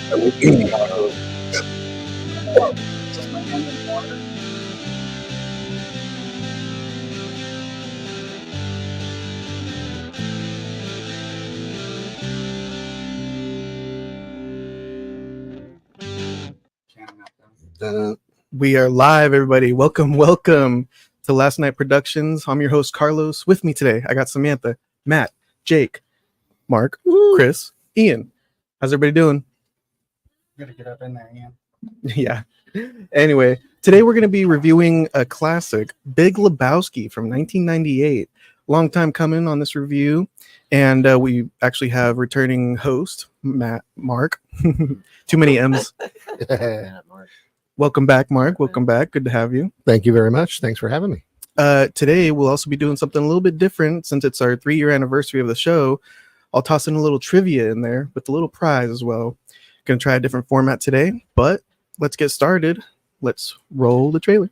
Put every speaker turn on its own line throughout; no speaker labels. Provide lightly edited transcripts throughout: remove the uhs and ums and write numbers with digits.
We are live, everybody. Welcome to Last Night Productions. I'm your host, Carlos. With me today, I got Samantha, Matt, Jake, Mark, Chris, Ian. How's everybody doing?
Gotta get up in there, Ian.
Yeah. Anyway, today we're going to be reviewing a classic, Big Lebowski from 1998. Long time coming on this review. And we actually have returning host, Mark. Too many M's. Welcome back, Mark. Welcome back. Good to have you.
Thank you very much. Thanks for having me.
Today, we'll also be doing something a little bit different since it's our 3-year anniversary of the show. I'll toss in a little trivia in there with a little prize as well. Going to try a different format today, but let's get started. Let's roll the trailer.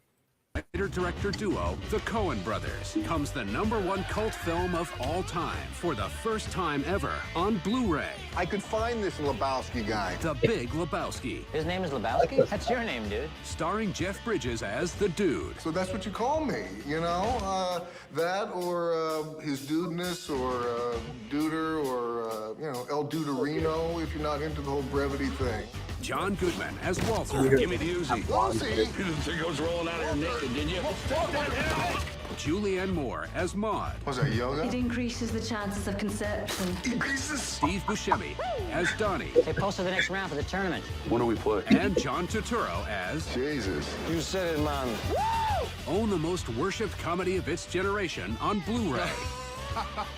Writer-director duo, the Coen brothers, comes the #1 cult film of all time for the first time ever on Blu-ray.
I could find this Lebowski guy.
The Big Lebowski.
His name is Lebowski? That's your name, dude.
Starring Jeff Bridges as the Dude.
So that's what you call me, you know? That or his dudeness or Duder or, El Duderino if you're not into the whole brevity thing.
John Goodman as Walter.
Give me the Uzi.
You didn't think I was rolling out of here naked, did you?
Julianne Moore as Maude.
Was that yoga?
It increases the chances of conception.
Increases.
Steve Buscemi as Donnie.
They posted the next round for the tournament.
When do we play?
And John Turturro as...
Jesus.
You said it, man.
Own the most worshipped comedy of its generation on Blu-ray.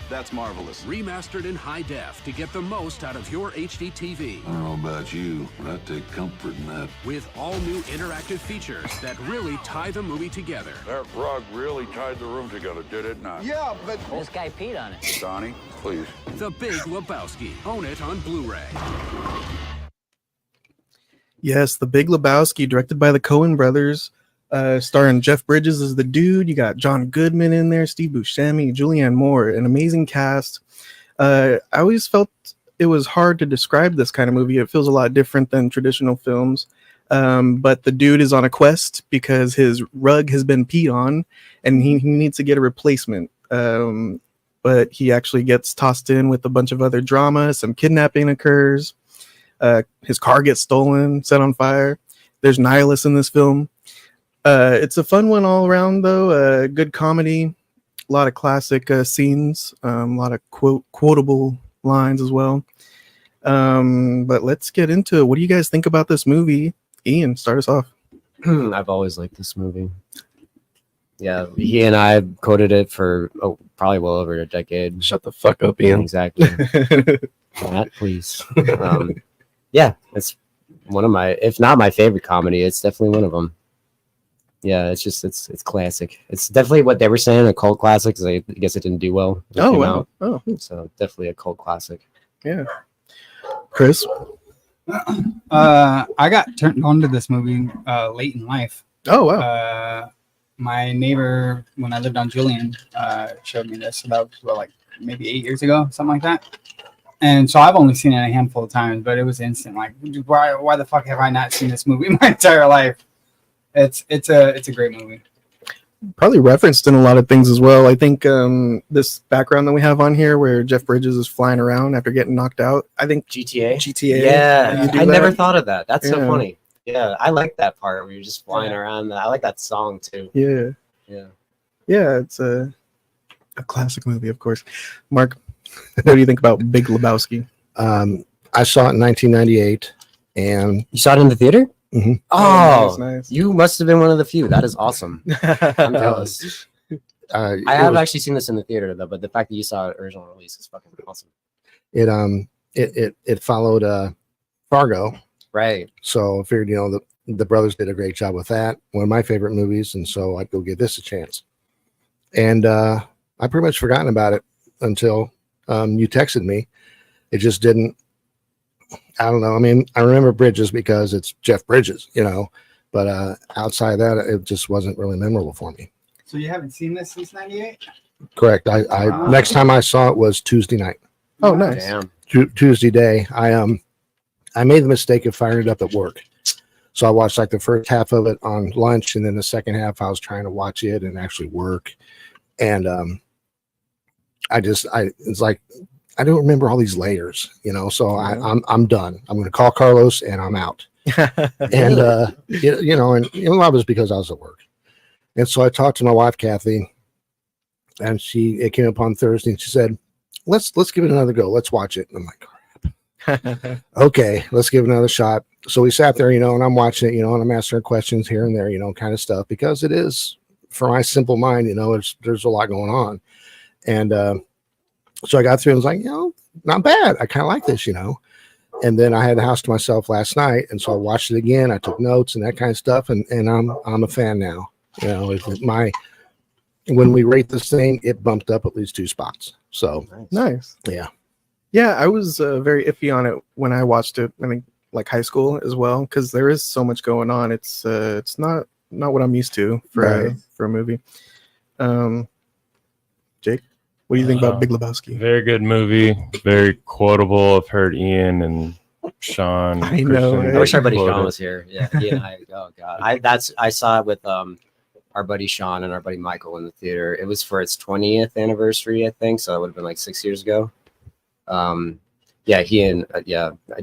That's marvelous.
Remastered in high def to get the most out of your HD TV.
I don't know about you, but I take comfort in that.
With all new interactive features that really tie the movie together.
That rug really tied the room together, did it not?
Yeah, but...
This guy peed on it.
Donnie, please.
The Big Lebowski. Own it on Blu-ray.
Yes, The Big Lebowski, directed by the Coen brothers. Starring Jeff Bridges as the Dude. You got John Goodman in there, Steve Buscemi, Julianne Moore, an amazing cast. I always felt it was hard to describe this kind of movie. It feels a lot different than traditional films. But the Dude is on a quest because his rug has been peed on and he needs to get a replacement. But he actually gets tossed in with a bunch of other drama. Some kidnapping occurs. His car gets stolen, set on fire. There's nihilists in this film. It's a fun one all around, though. Good comedy, a lot of classic scenes, a lot of quotable lines as well. But let's get into it. What do you guys think about this movie? Ian, start us off.
I've always liked this movie. Yeah, he and I quoted it for probably well over a decade.
Shut the fuck up, Ian.
Exactly. Matt, please. Yeah, it's one of my, if not my favorite comedy, it's definitely one of them. Yeah, it's just it's classic. It's definitely what they were saying, a cult classic. Cause I guess it didn't do well.
Oh wow! Oh,
so definitely a cult classic.
Yeah. Chris,
I got turned on to this movie late in life.
Oh wow!
My neighbor, when I lived on Julian, showed me this about like maybe 8 years ago, something like that. And so I've only seen it a handful of times, but it was instant. Like, why the fuck have I not seen this movie my entire life? It's a great movie.
Probably referenced in a lot of things as well. I think this background that we have on here where Jeff Bridges is flying around after getting knocked out. I think
GTA.
Yeah,
I never thought of that. That's so funny. Yeah, I like that part where you're just flying around. I like that song too.
Yeah. It's a classic movie, of course. Mark, what do you think about Big Lebowski?
I saw it in 1998, and
you saw it in the theater.
Mm-hmm.
Oh,
nice.
You must have been one of the few. That is awesome. I'm jealous. I have actually seen this in the theater though, but the fact that you saw it original release is fucking awesome.
It followed Fargo,
right?
So I figured, the brothers did a great job with that. One of my favorite movies, and so I'd go give this a chance. And I pretty much forgotten about it until you texted me. It just didn't. I don't know. I mean, I remember Bridges because it's Jeff Bridges, but outside of that, it just wasn't really memorable for me.
So you haven't seen this since '98?
Correct. Next time I saw it was Tuesday night.
Oh, nice.
Damn.
Tuesday day. I I made the mistake of firing it up at work. So I watched like the first half of it on lunch, and then the second half I was trying to watch it and actually work. And it's like I don't remember all these layers, So I'm done. I'm going to call Carlos and I'm out. And and that was because I was at work. And so I talked to my wife Kathy, and it came up on Thursday, and she said, "Let's give it another go. Let's watch it." And I'm like, okay, let's give it another shot. So we sat there, and I'm watching it, and I'm asking her questions here and there, kind of stuff, because it is, for my simple mind, there's a lot going on. And so I got through and was like, not bad. I kind of like this, And then I had the house to myself last night, and so I watched it again. I took notes and that kind of stuff, and I'm a fan now. When we rate this thing, it bumped up at least 2 spots. So
nice. Yeah, I was very iffy on it when I watched it. I think like high school as well, because there is so much going on. It's not what I'm used to for a movie. Jake, what do you think about Big Lebowski?
Very good movie, very quotable. I've heard Ian and Sean.
I know.
I wish our buddy Sean was here. Yeah, he and I. Oh God, I saw it with our buddy Sean and our buddy Michael in the theater. It was for its 20th anniversary, I think. So it would have been like 6 years ago. He and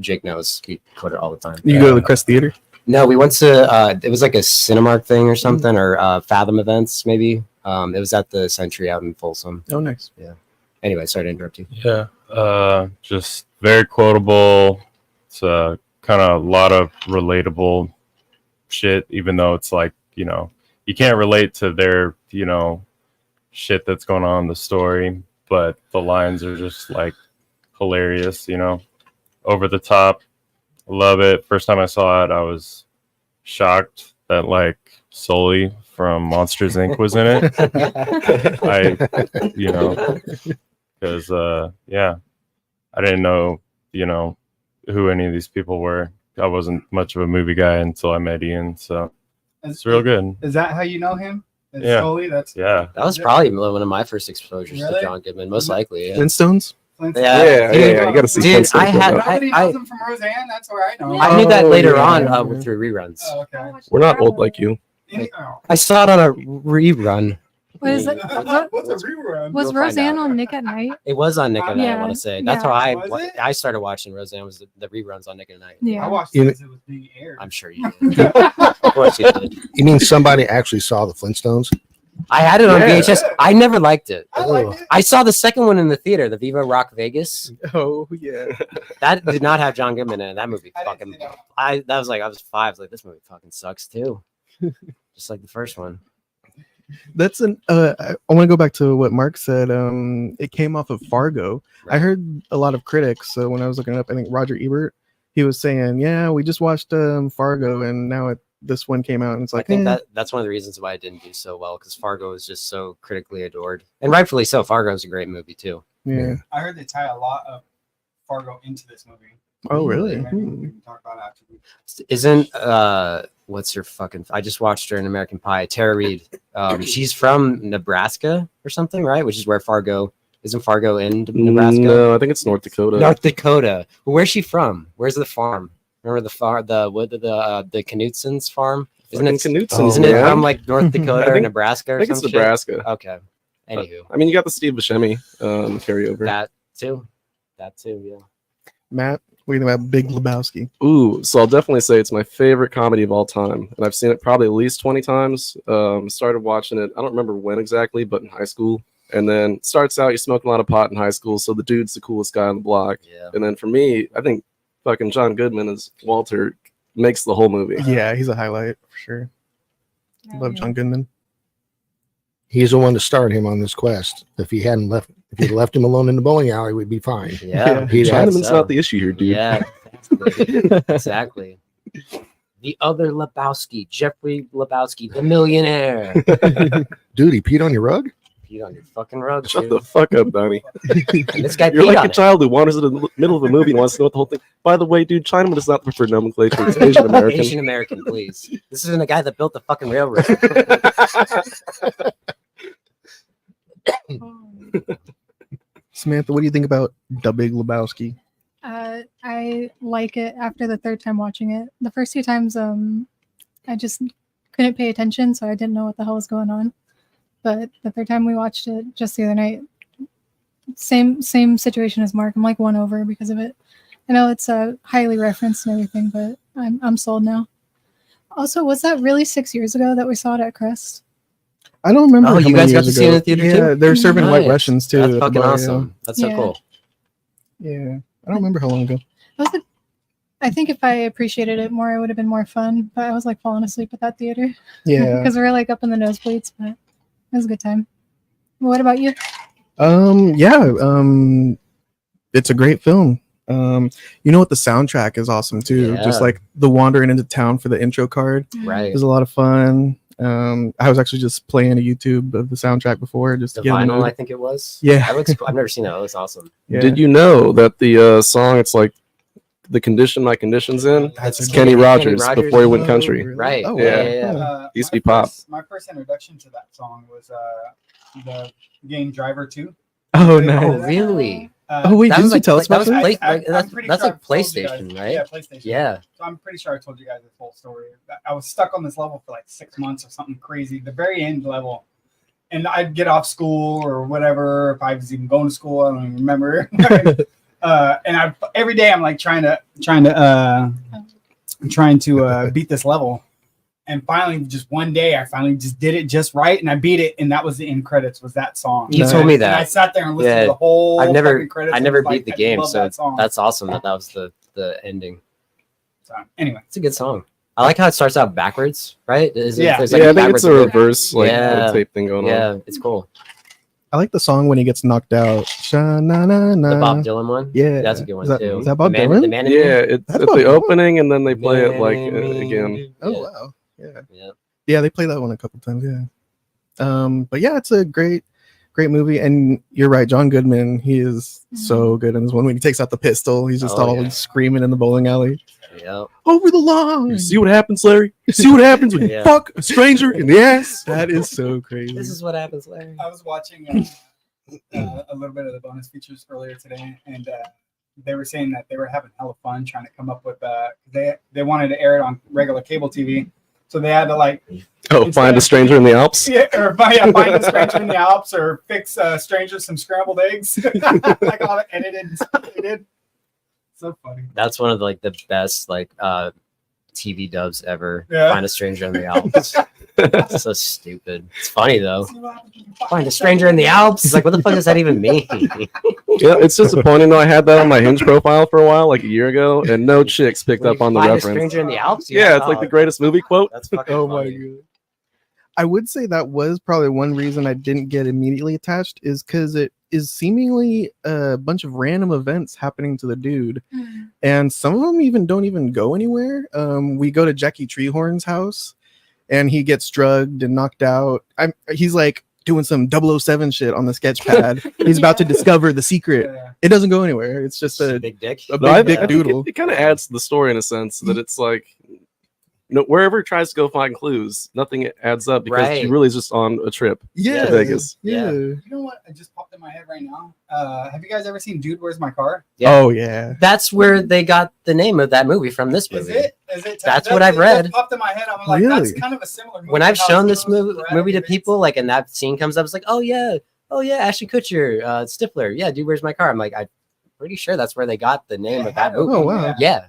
Jake knows we quote it all the time.
You go to the Crest Theater?
No, we went to it was like a Cinemark thing or something, or Fathom Events maybe. It was at the Century out in Folsom.
Oh, nice.
Yeah. Anyway, sorry to interrupt you.
Yeah. Just very quotable. It's kind of a lot of relatable shit, even though it's like, you can't relate to their, shit that's going on in the story, but the lines are just like hilarious, over the top. Love it. First time I saw it, I was shocked that like Sully from Monsters Inc. was in it. Because I didn't know, who any of these people were. I wasn't much of a movie guy until I met Ian, so it's real good.
Is that how you know him?
Yeah.
Sully?
Yeah.
That was probably one of my first exposures to John Goodman, most likely. Yeah.
Flintstones?
Yeah.
You got to see
Dude,
Flintstones.
Nobody knows him from Roseanne. That's where I know him.
I knew that later on through reruns.
Oh, okay.
We're not old like you.
I saw it on a rerun.
What's a
rerun?
Was Roseanne on Nick at Night?
It was on Nick at Night, I want to say. That's how I started watching Roseanne, was the reruns on Nick at Night.
Yeah.
I watched it as it was being aired.
I'm sure you did. Of course you did.
You mean somebody actually saw the Flintstones?
I had it on VHS. I never liked it.
I liked it.
I saw the second one in the theater, the Viva Rock Vegas.
Oh, yeah.
That did not have John Goodman in it. That movie
I
fucking...
didn't see that.
I was 5. I was like, this movie fucking sucks too. Just like the first one.
That's I want to go back to what Mark said. It came off of Fargo.
Right.
I heard a lot of critics when I was looking it up. I think Roger Ebert, he was saying, yeah, we just watched Fargo, and now this one came out, and it's like,
I think that's one of the reasons why it didn't do so well, because Fargo is just so critically adored, and rightfully so. Fargo is a great movie too.
Yeah.
I heard they tie a lot of Fargo into this movie.
Oh, really?
Maybe we can talk about it after.
Isn't what's her fucking? I just watched her in American Pie. Tara Reid. She's from Nebraska or something, right? Which is where Fargo. Isn't Fargo in Nebraska?
No, I think it's North Dakota.
North Dakota. Where's she from? Where's the farm? Remember the Knutson's farm? Isn't it
Knutson?
Isn't it from like North Dakota or Nebraska? Or
I think it's
some
Nebraska.
Shit? Okay. Anywho,
I mean, you got the Steve Buscemi carryover.
That too. Yeah.
Matt, what do you think about Big Lebowski?
Ooh, so I'll definitely say it's my favorite comedy of all time, and I've seen it probably at least 20 times. Started watching it, I don't remember when exactly, but in high school. And then starts out, you're smoking a lot of pot in high school, so the dude's the coolest guy on the block.
Yeah.
And then for me, I think fucking John Goodman as Walter makes the whole movie.
Yeah, he's a highlight for sure. Love John Goodman.
He's the one that started him on this quest. If he'd left him alone in the bowling alley, we'd be fine.
Yeah.
Chinaman's not the issue here, dude.
Yeah. Exactly. The other Lebowski, Jeffrey Lebowski, the millionaire.
Dude, he peed on your rug?
Peed on your fucking rug.
Shut the fuck up, Donnie.
This guy
You're
peed
like
on
a child who wanders in the middle of a movie and wants to know what the whole thing. By the way, dude, Chinaman is not the preferred nomenclature. It's Asian American.
Asian American, please. This isn't a guy that built the fucking railroad.
Samantha, what do you think about the Big Lebowski?
I like it after the third time watching it. The first two times, I just couldn't pay attention, so I didn't know what the hell was going on. But the third time we watched it just the other night, same situation as Mark. I'm like won over because of it. I know it's highly referenced and everything, but I'm sold now. Also, was that really 6 years ago that we saw it at Crest?
I don't remember.
Oh,
how
you
many
guys got
years
to see it in
ago.
the theater
Yeah,
too?
they're serving White
Nice.
Russians too.
That's
at the
fucking
bar,
awesome. That's so cool.
Yeah, I don't remember how long ago.
I think if I appreciated it more, it would have been more fun. But I was like falling asleep at that theater.
Yeah.
Because we were like up in the nosebleeds, but it was a good time. What about you?
It's a great film. You know what? The soundtrack is awesome too.
Yeah.
Just like the wandering into town for the intro card.
Right.
Is a lot of fun. I was actually just playing a YouTube of the soundtrack before, just
The
to get in the
vinyl,
mood.
I think it was.
Yeah.
That looks cool. I've never seen that. It looks awesome.
Yeah.
Did you know that the song, it's like the condition my condition's in?
That's
It's Kenny Rogers before he went country.
really?
Right.
Oh,
Yeah.
wow.
Used to be pop.
My first introduction to that song was the game Driver 2.
Oh,
Oh,
nice.
really?
Oh, wait,
That
didn't
was
you tell us
that
about
was
that?
that's
pretty
that's
sure
like
I've told you
PlayStation,
guys.
right?
Yeah, PlayStation.
Yeah.
So I'm pretty sure I told you guys the full story. I was stuck on this level for like 6 months or something crazy. The very end level. And I'd get off school or whatever, if I was even going to school, I don't even remember. And every day I'm like trying to beat this level. And finally, just one day, I finally just did it just right, and I beat it, and that was the end credits. Was that song?
You told me
And I
that.
sat there and listened to the whole.
I never
fucking credits
beat
and was
the
like, I
game,
love
so
that song.
that's awesome that was the ending.
So, anyway,
it's a good song. I like how it starts out backwards, right? There's
Yeah,
like
I think it's
backwards
a
and-
reverse like tape thing going on.
Yeah, it's cool.
I like the song when he gets knocked out. Sha-na-na-na.
The Bob Dylan one?
Yeah.
That's a good one
Is that,
too.
Is that Bob
The Man-
Dylan?
the Man in
Yeah,
Me?
it's
That's
at
Bob
the
Dylan?
opening, and then they play it like
Man in Me.
again.
Oh,
Yeah.
wow. Yeah.
Yeah.
Yeah, they play that one a couple times. Yeah. But yeah, it's a great movie. And you're right, John Goodman, he is so good in this one. When he takes out the pistol, he's just all screaming in the bowling alley.
Yeah.
Over the line.
You see what happens, Larry? You see what happens when you
Yeah.
fuck a stranger in the ass?
That is so crazy.
This is what happens, Larry.
I was watching a little bit of the bonus features earlier today, and they were saying that they were having hella fun trying to come up with. They wanted to air it on regular cable TV, so they had to like.
Find a stranger in the Alps.
Yeah, or find a stranger in the Alps, or fix a stranger some scrambled eggs, like all edited and stuff they did. So funny.
That's one of the best TV dubs ever.
Yeah.
Find a Stranger in the Alps. It's so stupid. It's funny though. Find a Stranger in the Alps. It's like, what the fuck does that even mean?
Yeah, it's disappointing though. I had that on my Hinge profile for a while, like a year ago, and no chicks picked up on the
Find a
reference.
Stranger in the Alps.
Yeah, it's like the greatest movie quote.
That's fucking
Oh my
funny.
god. I would say that was probably one reason I didn't get immediately attached, is because it is seemingly a bunch of random events happening to the dude, and some of them even don't even go anywhere. We go to Jackie Treehorn's house, and he gets drugged and knocked out. He's like doing some 007 shit on the sketch pad. He's about to discover the secret. It doesn't go anywhere. It's just a
big dick.
A big
No, I
dick
think
doodle.
It kind of adds to the story in a sense that it's like, wherever it tries to go find clues, nothing adds up because
Right.
he really is just on a trip
Yeah.
to Vegas.
Yeah.
You know what? It just popped in my head right now. Have you guys ever seen Dude, Where's My Car?
Yeah.
Oh yeah.
That's where they got the name of that movie from. This
Is
movie.
it? Is it?
That's what I've read.
That popped in my head. I'm like,
Really?
that's kind of a similar movie.
When I've
how
shown
it's
this movie
sporadic
to
events.
people, like, and that scene comes up, it's like, oh yeah, Ashton Kutcher, Stifler, yeah, Dude, Where's My Car? I'm like, I'm pretty sure that's where they got the name of that movie.
Oh wow.
Yeah,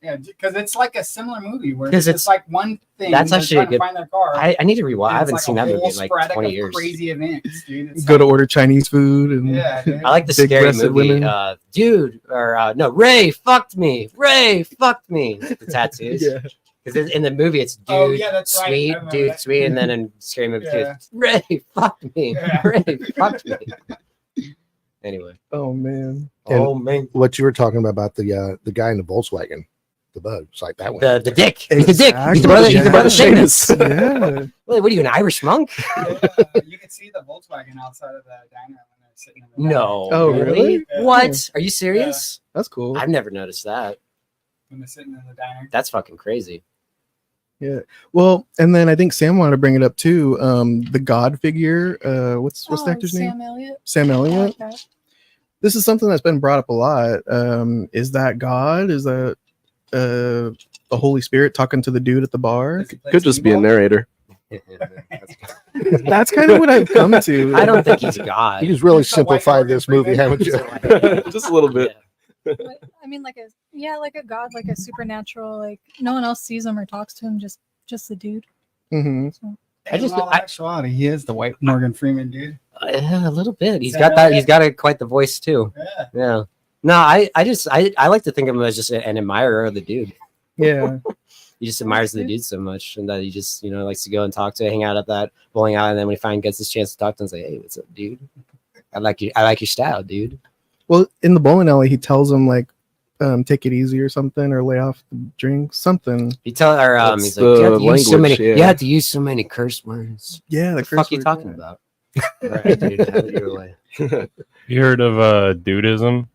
Yeah, because it's like a similar movie where
'Cause
it's like one thing.
that's
they're
actually
trying
a good-
to find their car.
I need to rewatch.
and
I
it's
haven't
like
seen
a
that movie
whole
in like
sporadic
20
of
years.
Crazy events, dude. It's
Go to
like-
order Chinese food and
Yeah, dude.
I like the
Big
scary
breasted
movie,
women.
Dude, or no, Ray fucked me. Ray fucked me. The tattoos.
Yeah.
Because in the movie, it's dude,
Oh, yeah, that's right. I
sweet,
remember
dude,
that.
sweet, and then in scary movie,
Yeah.
it's Ray fucked me.
Yeah.
Ray fucked me. Anyway,
Oh man.
oh man,
What you were talking about the guy in the Volkswagen, the bug. It's like that one.
the dick. He's the dick. He's the
Exactly.
brother. He's the brother
Yeah.
Seamus.
Yeah.
Wait, what are you, an Irish monk?
Yeah, you can see the Volkswagen outside of the diner when they're sitting in the
No.
Oh, really?
Yeah.
What? Are you serious?
That's cool.
I've never noticed that.
when they're sitting in the diner.
That's fucking crazy.
Yeah. Well, and then I think Sam wanted to bring it up too. The God figure. What's the actor's name?
Sam Elliott.
Sam
I
Elliott.
like that.
this is something that's been brought up a lot. Is that God? Is that the Holy Spirit talking to the dude at the bar?
Could just be a narrator.
That's kind of what I've come to.
I don't think he's God.
He's really simplified this movie, haven't you?
Just a little bit.
But, I mean, like a god, like a supernatural, like no one else sees him or talks to him, just the dude.
Mm-hmm.
So.
In all actuality, he is the white Morgan Freeman dude.
Yeah, a little bit. He's got that. He's got quite the voice too. Yeah. No, I like to think of him as just an admirer of the dude.
Yeah.
He just admires the dude so much, and that he just likes to go and talk to, hang out at that bowling alley, and then when he finally gets his chance to talk to him, say, "Hey, what's up, dude? I like your style, dude."
Well, in the bowling alley, he tells him like, take it easy or something, or lay off the drink, something.
He's like, you have to use so many curse words.
Yeah,
the fuck you talking about? Right, dude, have it your way.
You heard of Dudism?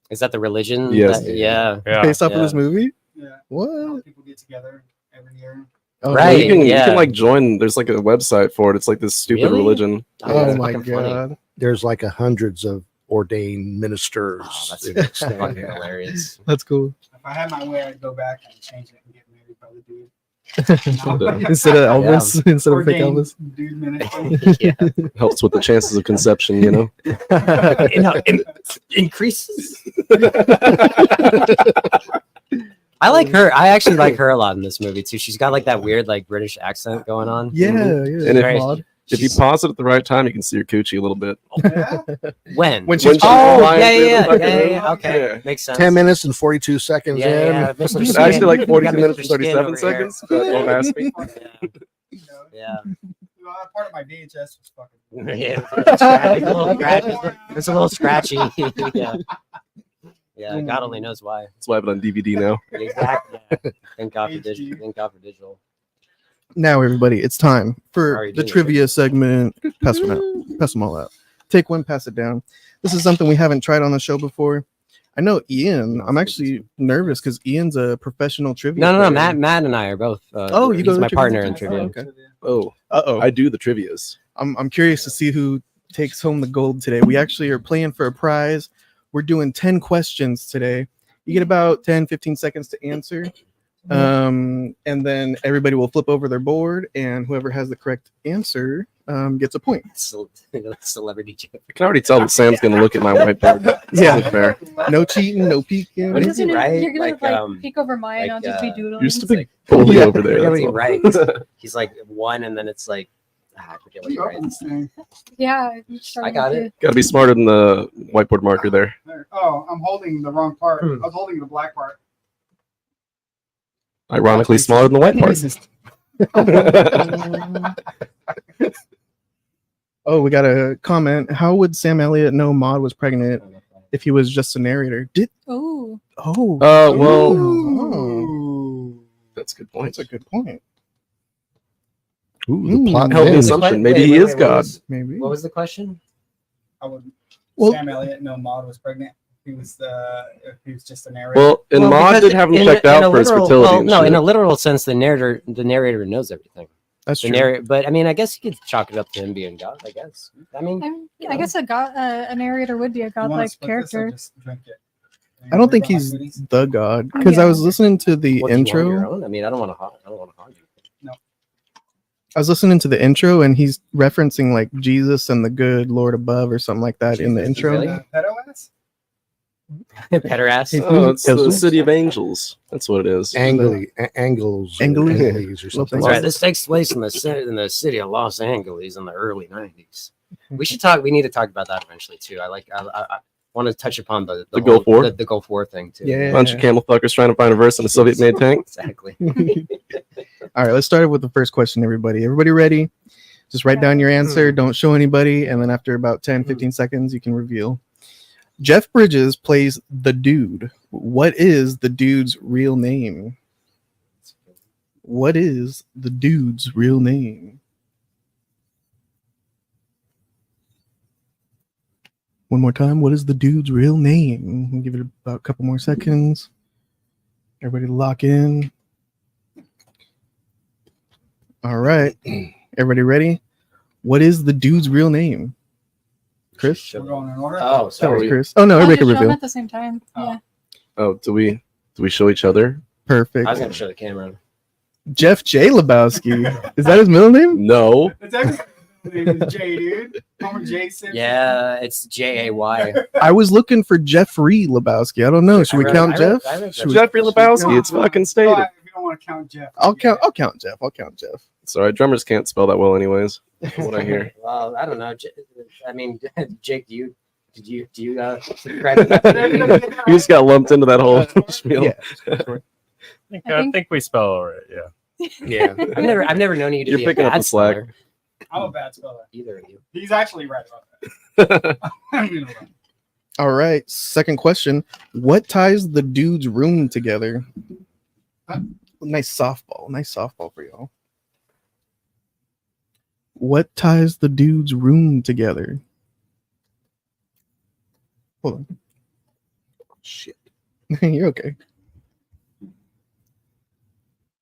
Is that the religion?
Yes.
Yeah.
Based off of this movie?
Yeah.
What?
People get together every year.
Oh,
right.
You can like join. There's like a website for it. It's like this stupid religion.
Oh my god.
There's like hundreds of ordained ministers.
Oh, that's fucking hilarious.
That's cool.
If I had my way, I'd go back and change it and get married by the dude.
Instead of Elvis, instead of fake
Ordained
Elvis.
Dude ministry.
Yeah.
Helps with the chances of conception, you know.
Increases. I like her. I actually like her a lot in this movie too. She's got like that weird like British accent going on.
Yeah,
Mm-hmm. And if you pause it at the right time, you can see her coochie a little bit.
When
she's
yeah. Okay, makes sense.
10 minutes and 42 seconds in.
It's actually like 42 minutes and 37 seconds. But don't ask me.
Yeah.
Part of my VHS was fucking.
Yeah, it's a little scratchy. Yeah. Yeah, God only knows why.
That's why I have it on DVD now.
Exactly. Yeah. Thank God for digital. Thank God for digital.
Now, everybody, it's time for
Sorry,
the
Junior.
trivia segment. Pass them out. Pass them all out. Take one, pass it down. This is something we haven't tried on the show before. I know Ian. I'm actually nervous because Ian's a professional trivia.
No.
player.
Matt and I are both.
You go
he's
to
my
trivia
partner
too?
in trivia.
Oh, okay.
Oh,
Uh-oh.
I do the trivias.
I'm curious to see who takes home the gold today. We actually are playing for a prize. We're doing 10 questions today. You get about 10, 15 seconds to answer. And then everybody will flip over their board, and whoever has the correct answer gets a point.
Celebrity joke.
I can already tell that Sam's going to look at my whiteboard. It's
Yeah.
only fair.
No cheating, no peeking.
What is he right?
You're gonna
Like,
peek over mine, and I'll just be doodling.
Used to be bully over there.
Yeah,
that's
he's
all.
right. He's like one, and then it's like I forget what he writes.
Yeah,
I got it.
Got to be smarter than the whiteboard marker there.
Oh, I'm holding the wrong part. I was holding the black part.
Ironically, smaller than the white part.
Oh, we got a comment. How would Sam Elliott know Maud was pregnant if he was just a narrator?
Oh.
Well, that's a good point.
That's a good point.
Ooh, the plot
Held the
thickens.
assumption. Maybe he is God.
Maybe.
What was the question?
I would.
Well-
Sam Elliott, no, Maud was pregnant. If he was just a narrator.
Well, and Maud
because
did have him
in
checked
a
out for his
literal-
fertility.
well,
and
no,
shit.
in a literal sense, the narrator knows everything.
That's
The
true.
narrator, but I mean, I guess you could chalk it up to him being God. I guess. I mean,
I guess a narrator would be a
You wanna
godlike
split this or
character.
just drink it?
I don't think
Worry about
he's
my goodies?
the god because I was listening to the
what, do you want your
intro.
own? I mean, I don't want to hog you.
I was listening to the intro, and he's referencing like Jesus and the good Lord above or something like that in the intro.
Really?
Pedo ass?
Better ass.
Oh, it's the City of Angels. That's what it is.
Angles.
Angles.
Or something.
That's right. This takes place in the city of Los Angeles in the early '90s. We should talk. We need to talk about that eventually too. I want to touch upon the
Gulf
whole-
War?
the Gulf War thing too.
Yeah.
Bunch of camel fuckers trying to find a verse in a Soviet-made tank.
Exactly.
All right, let's start with the first question, everybody. Everybody ready? Just write down your answer. Don't show anybody. And then after about 10, 15 seconds, you can reveal. Jeff Bridges plays the dude. What is the dude's real name? What is the dude's real name? One more time. What is the dude's real name? We'll give it about a couple more seconds. Everybody lock in. All right. Everybody ready? What is the dude's real name? Chris?
We're going in order.
Oh,
That was
sorry.
Chris. Oh no,
I'll
everybody
just
can
show them
reveal.
at the same time. Yeah.
Oh, do we show each other?
Perfect.
I was gonna show the camera.
Jeff J. Lebowski. Is that his middle name?
No.
It's actually his name is Jay, dude. Homer J. Simpson.
Yeah, it's Jay.
I was looking for Jeffrey Lebowski. I don't know. Should we count Jeff? Should we-
Jeffrey Lebowski. It's fucking
Oh,
stated.
if you don't want to count Jeff.
I'll count Jeff. I'll count Jeff.
Sorry, drummers can't spell that well, anyways. From what I hear.
Well, I don't know. I mean, Jake, do you subscribe to that?
You just got lumped into that whole spiel.
Yeah.
I think we spell all right. Yeah.
Yeah, I've never known you to
You're
be
picking
a
up
bad
the slack.
speller.
I'm a bad speller.
Either of you.
He's actually right about that. I'm gonna run.
All right. Second question. What ties the dude's room together? Nice softball. Nice softball for y'all. What ties the dude's room together? Hold on.
Shit.
You're okay.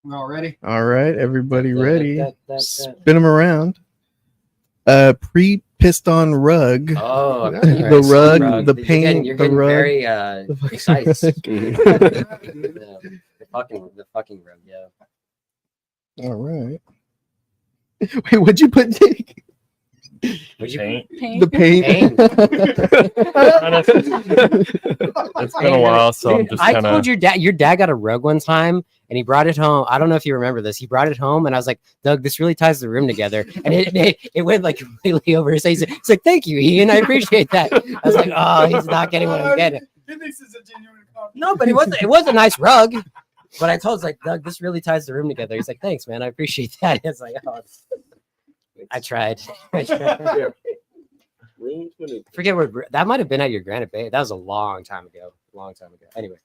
We all ready?
All right. Everybody ready?
That.
Spin them around. Pre-piston rug.
Oh,
The
okay.
rug, the paint,
You're
the
getting
rug.
very precise. the fucking rug. Yeah.
All right. Wait, what'd you put, Nick?
What'd you
Paint.
Paint.
The paint.
It's been a while, so I'm just
I
kind
told
of.
your dad got a rug one time and he brought it home. I don't know if you remember this. He brought it home and I was like, Doug, this really ties the room together. And it went like completely over his face. He's like, thank you, Ian. I appreciate that. I was like, oh, he's not getting what I'm getting.
He thinks it's a genuine compliment.
No, but it was a nice rug. But I told him, like, Doug, this really ties the room together. He's like, thanks, man. I appreciate that. It's like, oh, I tried. I forget where that might have been at your Granite Bay. That was a long time ago. Anyway.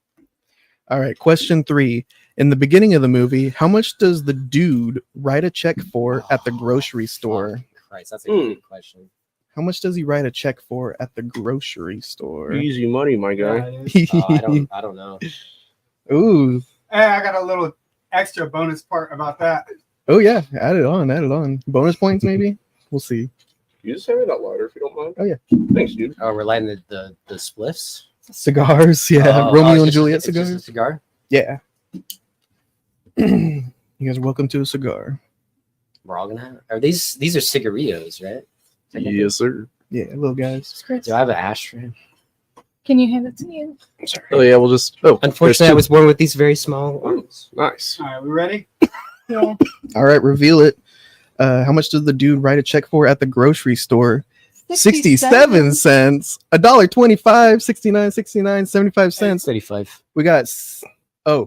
All right. Question 3. In the beginning of the movie, how much does the dude write a check for at the grocery store?
Christ, that's a good question.
How much does he write a check for at the grocery store?
Easy money, my guy.
I don't know.
Ooh.
Hey, I got a little extra bonus part about that.
Oh yeah. Add it on. Bonus points maybe? We'll see.
You just hand me that lighter if you don't mind.
Oh yeah.
Thanks, dude.
Oh, we're lighting the spliffs.
Cigars, yeah.
Oh,
Romeo
it's
and
just-
Juliet
it's just a
cigars.
cigar.
Yeah. You guys are welcome to a cigar.
We're all gonna have. Are these are cigarillos, right?
Yes, sir.
Yeah, little guys.
Do I have an ashtray?
Can you hand it to me?
Oh yeah, we'll just. Oh,
Unfortunately, I was born with these very small ones.
Nice.
All right, we ready?
Yeah.
All right, reveal it. How much does the dude write a check for at the grocery store? 67 cents. $1.25, 69, 69, 75 cents.
35.
We got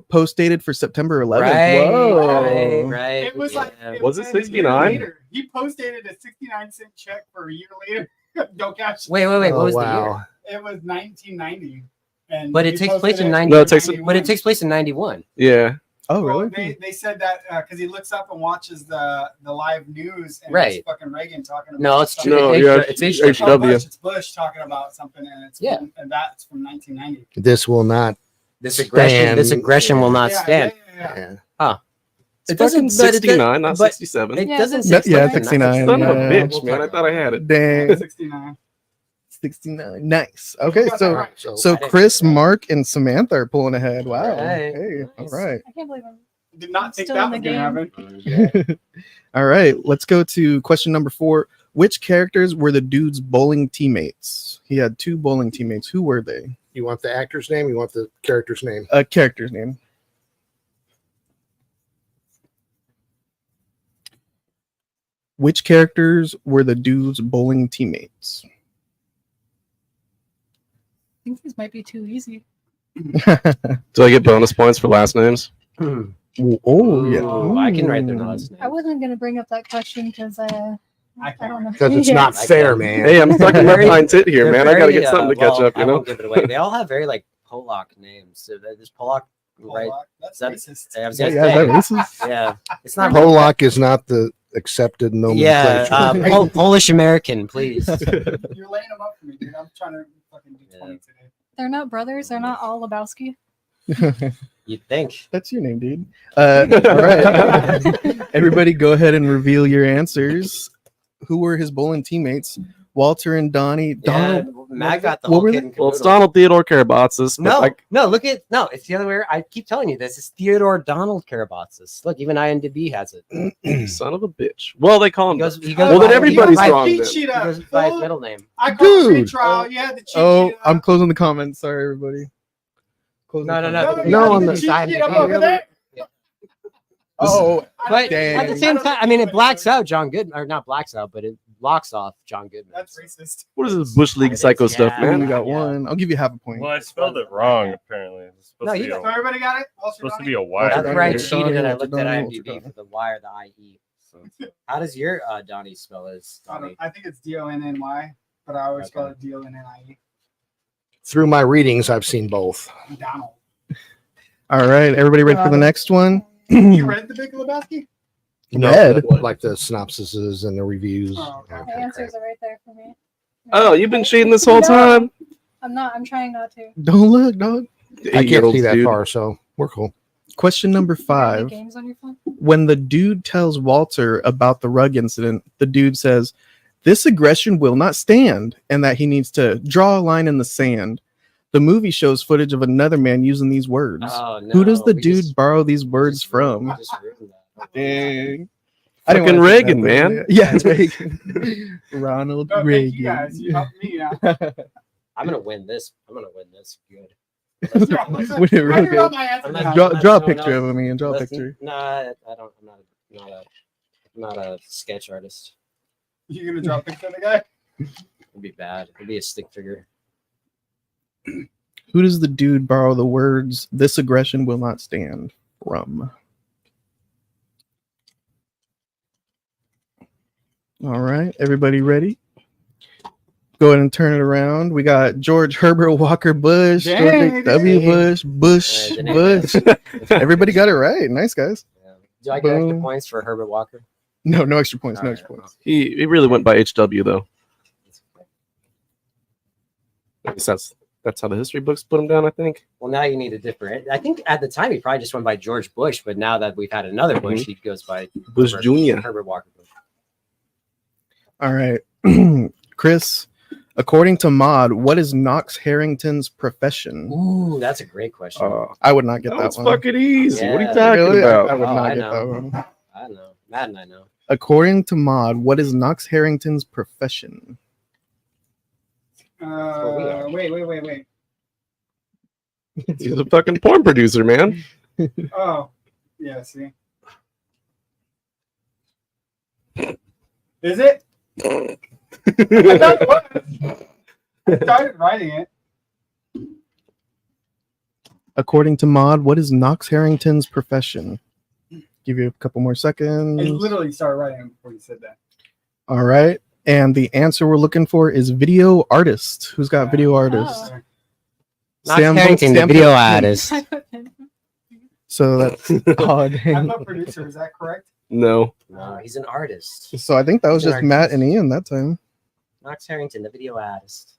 post dated for September 11th.
Right,
Whoa.
right.
It was like
Was it
a year
69?
later. He posted a 69-cent check for a year later. Don't catch.
Wait. What
Oh,
was
wow.
the year?
It was 1990. And
But it
he
takes
posted
place in
it
90.
No, it takes-
But it takes place in 91.
Yeah.
Oh,
Well,
really?
they said that because he looks up and watches the live news and
Right.
it's fucking Reagan talking about.
No, it's
something.
true.
No,
It's
yeah,
It's
H-
H-
Oh,
HW.
Bush, it's Bush talking about something, and it's
Yeah.
and that's from 1990.
This will not.
This aggression will not
Yeah,
stand.
yeah.
Yeah.
It's
It doesn't-
fucking
but it-
69, not
but
67.
It
Yeah,
doesn't
it's
say
Yeah,
69.
69.
Son of a
yeah.
bitch, man. I thought I had it.
Dang.
69.
69. Nice. Okay,
got
so
that right.
so
I didn't
Chris,
do that.
Mark, and Samantha are pulling ahead. Wow.
Right.
Hey, all
Nice.
right.
I can't believe I'm
Did not think
Still
that
in
was
the
gonna
game.
happen.
All right, let's go to question number 4. Which characters were the dude's bowling teammates? He had 2 bowling teammates. Who were they?
You want the actor's name? You want the character's name?
A character's name. Which characters were the dude's bowling teammates?
I think these might be too easy.
Do I get bonus points for last names?
Oh, yeah.
Ooh, I can write their
Ooh.
last name.
I wasn't gonna bring up that question because I don't know.
Because it's
Yeah.
not
I
fair,
can.
man.
Hey, I'm stuck in my
Very-
pine tit here,
They're
man. I gotta
very,
get something to catch
well,
up,
I
you know?
won't give it away. They all have very like Polak names. So there's Polak, right?
Polak, That's
That-
racist.
I was
Yeah,
gonna
yeah,
say,
that racist?
yeah. It's not
Polak is not the accepted
Yeah,
nomenclature.
Polish American, please.
You're laying them up for me, dude. I'm trying to fucking do 20 today.
They're not brothers. They're not all Lebowski.
You'd think.
That's your name, dude. All right. Everybody go ahead and reveal your answers. Who were his bowling teammates? Walter and Donnie.
Yeah,
Donald.
Matt got the
what
whole
were
kid
they?
and
Well, it's
caboodle.
Donald Theodore Karabatsis. But
No,
like,
no, look at no. It's the other way. I keep telling you this. It's Theodore Donald Karabatsis. Look, even IMDb has it.
son of a bitch. Well, they call him.
He goes
well, then
by-
everybody's
by-
wrong.
Cheat
Then.
sheet
He
up.
goes by his
fool.
middle name.
I called free
Dude.
trial. Yeah, the cheat
Oh,
sheet.
I'm closing the comments. Sorry, everybody. Closing
No,
the
no, no.
comments.
you
No,
got
on
the
the-
cheat sheet up
IMDb.
over there.
Oh,
But
dang.
at the same time, I mean, it blacks out John Goodman, or not blacks out, but it blocks off John Goodman.
That's racist.
What is this Bush League
It is,
psycho
yeah.
stuff,
I mean,
man?
you got
Yeah.
one. I'll give you half a point.
Well, I spelled it wrong. Apparently, it's supposed
No,
to
you
be
don't.
So everybody got it?
supposed to be
Well,
a wire.
that's where I
Donnie,
cheated and I
Donnie,
looked at
Donnie,
IMDb
Donnie.
for the Y or the IE. So, how does your Donnie spell his Donnie?
I think it's DONNY, but I always spell it DONNIE.
Through my readings, I've seen both.
Donald.
All right, everybody ready for the next one?
You read the Big Lebowski?
Red.
Like the synopsises and the reviews.
Oh, okay.
The answers are right there for me.
Oh, you've been cheating this whole
No.
time.
I'm not. I'm trying not to.
Don't look, dog.
I can't
Eight-year-olds,
see that
dude.
far, so we're cool.
Question number
Any
5.
games on your phone?
When the dude tells Walter about the rug incident, the dude says, "This aggression will not stand," and that he needs to draw a line in the sand. The movie shows footage of another man using these words.
Oh, no,
Who does the
we
dude
just-
borrow these
we
words
just ruined-
from?
we just ruined that.
Dang.
Fucking
wanna say
Reagan,
that,
man.
but yeah, it's Reagan. Ronald
No, thank you
Reagan.
guys. You helped me out.
I'm gonna win this. I'm gonna win this. Good.
When it really
I forgot
good.
my answer.
I'm not-
now.
Draw
I'm not
a
showing
picture
up.
of me and draw a
Listen,
picture.
Nah, I don't. I'm not a sketch artist.
You gonna drop a picture of the guy?
It'd be bad. It'd be a stick figure.
Who does the dude borrow the words "This aggression will not stand" from? All right, everybody ready? Go ahead and turn it around. We got George Herbert Walker Bush, George
Dang,
W.
dang.
Bush,
Yeah,
Bush. Everybody got it right. Nice, guys.
Yeah. Do I get extra
Boom.
points for Herbert Walker?
No extra points. No
All
extra
right.
points.
He really went by HW though. At least that's how the history books put him down. I think.
Well, now you need a different. I think at the time he probably just went by George Bush, but now that we've had another Bush, he goes by
Bush Jr.
Herbert Walker Bush.
All right, Chris. According to Maud, what is Knox Harrington's profession?
Ooh, that's a great question.
I would not get
That
that
was
one.
fucking easy. What are you
Yeah.
talking
Really?
about?
I would
Oh,
not
I
get
know.
that one.
I know. Matt and I know.
According to Maud, what is Knox Harrington's profession?
Wait.
He's a fucking porn producer, man.
Oh, yeah. See, is it? I thought it was. I started writing it.
According to Maud, what is Knox Harrington's profession? Give you a couple more
I
seconds.
literally started writing it before you said that.
All right. And the answer we're looking for is video artist. Who's got video artist?
Oh.
Knox
Sam-
Harrington, the
Sam-
video artist.
I put pen.
So that's odd.
I'm a producer. Is that correct?
No.
No, he's an artist.
So I think that was
He's an
just Matt
artist.
and Ian that time.
Knox Harrington, the video artist.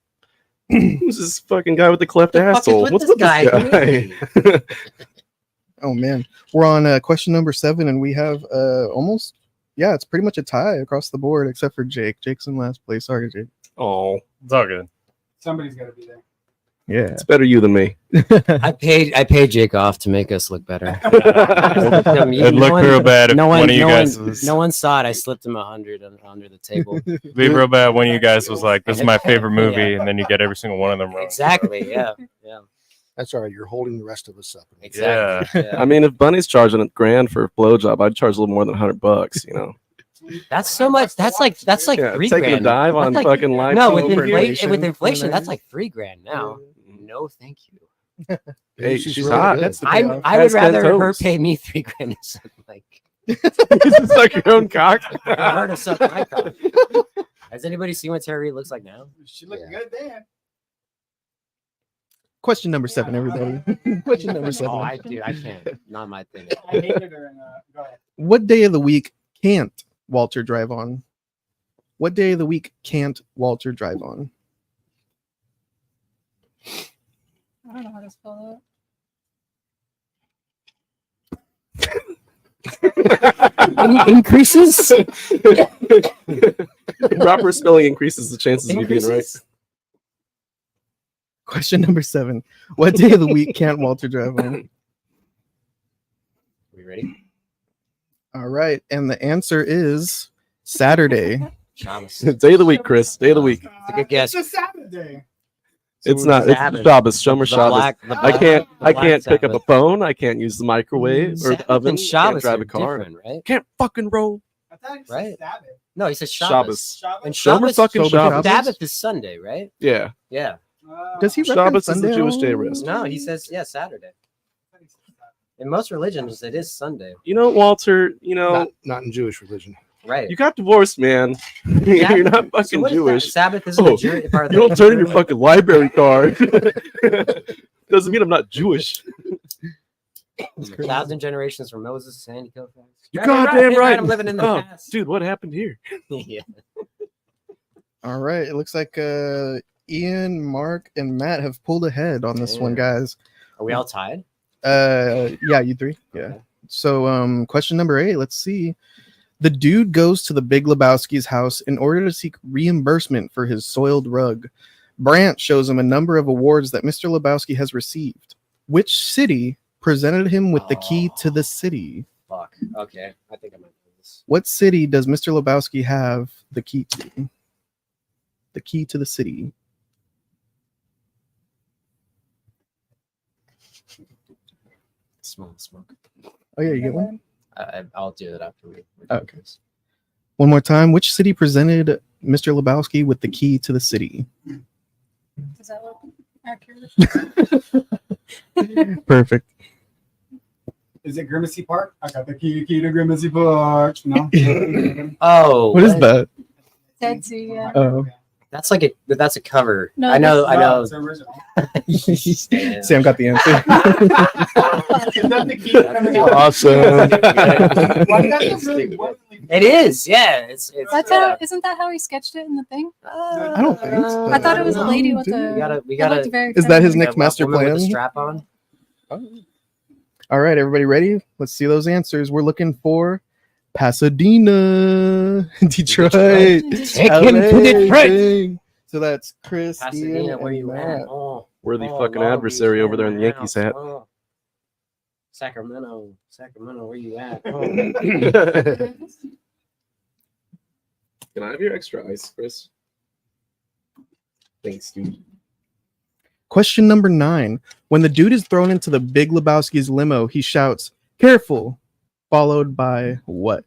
Who's this fucking guy with the cleft
The fuck is
asshole?
with
What's
this
with
guy?
this guy?
Oh man, we're on question number 7, and we have almost, yeah, it's pretty much a tie across the board except for Jake. Jake's in last place. Sorry, Jake.
Oh,
It's all good.
Somebody's got to be there.
Yeah.
it's better you than me.
I paid Jake off to make us look better.
It'd look real bad if one of you guys was.
No one saw it. I slipped him 100 under the table.
It'd be real bad. One of you guys was like, "This is my favorite movie," and then you get every single one of them wrong.
Exactly. Yeah.
That's all right. You're holding the rest of us up.
Exactly.
I mean, if Bunny's charging $1,000 for a blowjob, I'd charge a little more than $100. You know.
That's so much. That's like
Yeah,
$3
taking
grand.
a dive
That's
on
like-
fucking live.
No,
show
with
for
inflation,
inflation,
that's like $3 now. No, thank you.
Hey,
She's
she's
really
hot.
good.
That's the
I
payoff.
would
Has 10
rather her
toes.
pay me $3 grand or something like
You suck your own cock.
her to suck my cock. Has anybody seen what Terry looks like now?
She looked good then.
Question number 7, everybody. Question number 7.
Oh, I can't. Not my thing.
I hated her. Go ahead.
What day of the week can't Walter drive on? What day of the week can't Walter drive on?
I don't know how to spell
Increases?
Proper spelling increases the chances of you being right.
Question number 7. What day of the week can't Walter drive home?
We ready?
All right. And the answer is Saturday.
Shabbos.
Day of the week, Chris. Day of the week.
It's a good guess.
It's a Saturday.
It's not. It's
Sabbath.
Shabbos. Shomer
The
Shabbos.
black- the
I
black-
can't.
the
I
black
can't pick up a
Sabbath.
phone. I can't use the microwave or
Sabbath
the oven.
and
Can't
Shabbos
drive
are
a car.
different, right?
Can't fucking roll.
I thought he said
Right.
Sabbath.
No, he said
Shabbos.
Shabbos. And
Shomer
Shabbos,
fucking Shabbos.
Sabbath is Sunday, right?
Yeah.
Yeah.
Does he reckon
Shabbos is
Sunday?
the Jewish day of rest.
No, he says Saturday. In most religions, it is Sunday.
You know, Walter. You know,
Not in Jewish religion.
Right.
you got divorced, man. You're not
So
fucking
what is that?
Jewish.
Sabbath isn't
Oh,
a Jew- part of
you
the-
don't turn in your fucking library card. Doesn't mean I'm not Jewish.
1,000 generations from Moses and Kofax.
You're goddamn right.
I'm living in the
Oh,
past.
dude, what happened here?
Yeah.
All right. It looks like Ian, Mark, and Matt have pulled ahead on this one,
Yeah.
guys.
Are we all tied?
Yeah, you 3. Yeah.
Okay.
So, question number 8. Let's see. The dude goes to the Big Lebowski's house in order to seek reimbursement for his soiled rug. Brant shows him a number of awards that Mr. Lebowski has received. Which city presented him with the key to the city?
Fuck. Okay. I think I might know this.
What city does Mr. Lebowski have the key to? The key to the city.
Smoke.
Oh, yeah, you get one?
I'll do it after we.
Okay. One more time. Which city presented Mr. Lebowski with the key to the city?
Does that look accurate?
Perfect.
Is it Grimacy Park? I got the key to Grimacy Park. No.
Oh.
What is that?
Dead Sea, yeah.
Oh.
That's that's a cover.
No,
I know.
It's original.
Yeah.
Sam got the answer.
Is that the key to Grimacy Park?
Awesome.
Why that's a really
It is. Yeah. It's.
That's how, isn't that how he sketched it in the thing?
I don't think so.
I thought it was a lady with
Dude.
a.
We gotta.
it looked very
Is that his
feminine.
next master
woman with
plan?
the strap on.
All right, everybody ready? Let's see those answers. We're looking for Pasadena, Detroit.
Take him to
LA.
Detroit.
Dang. So that's Chris,
Pasadena,
Ian,
where
and
you
Matt.
at? Oh,
Worthy
oh,
fucking
Long
adversary
Beach,
over there in the
man,
Yankees
house.
hat.
Oh. Sacramento, where you at? Oh.
Can I have your extra ice, Chris? Thanks, dude.
Question number 9. When the dude is thrown into the Big Lebowski's limo, he shouts, "Careful," followed by what?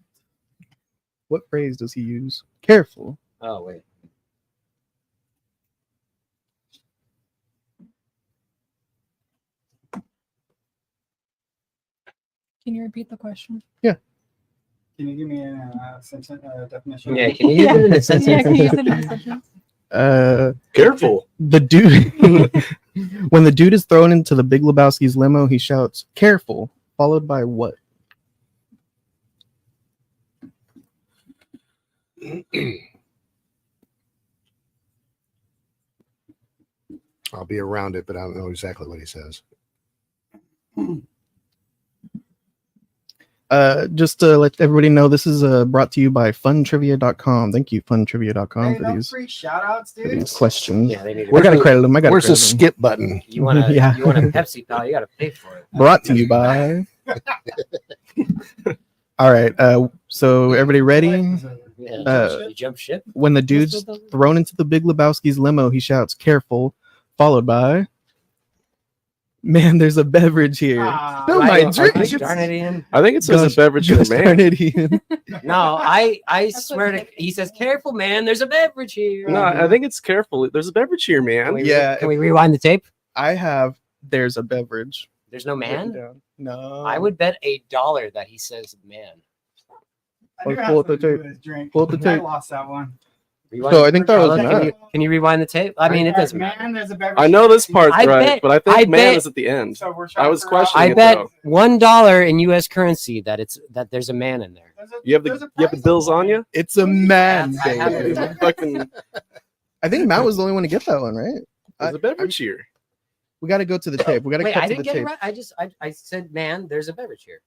What phrase does he use? Careful.
Oh wait.
Can you repeat the question?
Can you give me a sentence definition?
Yeah. Can you use it in a sentence?
Yeah, can you use it in a sentence?
Careful.
The dude when the dude is thrown into the Big Lebowski's limo, he shouts, "Careful," followed by what?
I'll be around it, but I don't know exactly what he says.
Just to let everybody know, this is brought to you by funtrivia.com. Thank you, funtrivia.com,
Hey,
for
no
these
free shout outs, dude.
questions.
Yeah, they need.
I gotta credit them. I gotta
Where's the
credit them.
skip button?
You want a
Yeah.
you want a Pepsi, pal? You got to pay for it.
Brought to you by. All right. So everybody ready?
Yeah. You jump ship.
When the dude's thrown into the Big Lebowski's limo, he shouts, "Careful," followed by, "Man, there's a beverage here." Spill my drink.
Darn it, Ian.
I think it says
Gosh,
a beverage for
gosh
man.
darn it, Ian.
No, I swear to. He says, "Careful, man. There's a beverage here."
No, I think it's careful. There's a beverage here, man.
Yeah.
Can we rewind the tape?
I have "There's a beverage."
There's no
written
man.
down. No.
I would bet $1 that he says man.
I knew it had
Pull up the
something to do
tape.
with his drink.
Pull up the
I
tape.
lost that one.
Rewind
So I think that was
Carla,
Matt.
can you rewind the tape? I mean, it doesn't matter.
Man, there's a beverage.
I know this part's
I
right,
bet-
but I think
I
man
bet-
is at the end.
So we're trying
I was
to figure out-
questioning
I
it,
bet
though.
$1 in U.S. currency that there's a man in there.
You have the bills on you?
It's a man,
I have
baby.
it.
Fucking,
I think Matt was the only one to get that one, right?
there's a beverage here.
We got to go to the tape. We got to
Wait,
cut
I
to the
didn't get it
tape.
right. I said, man, there's a beverage here.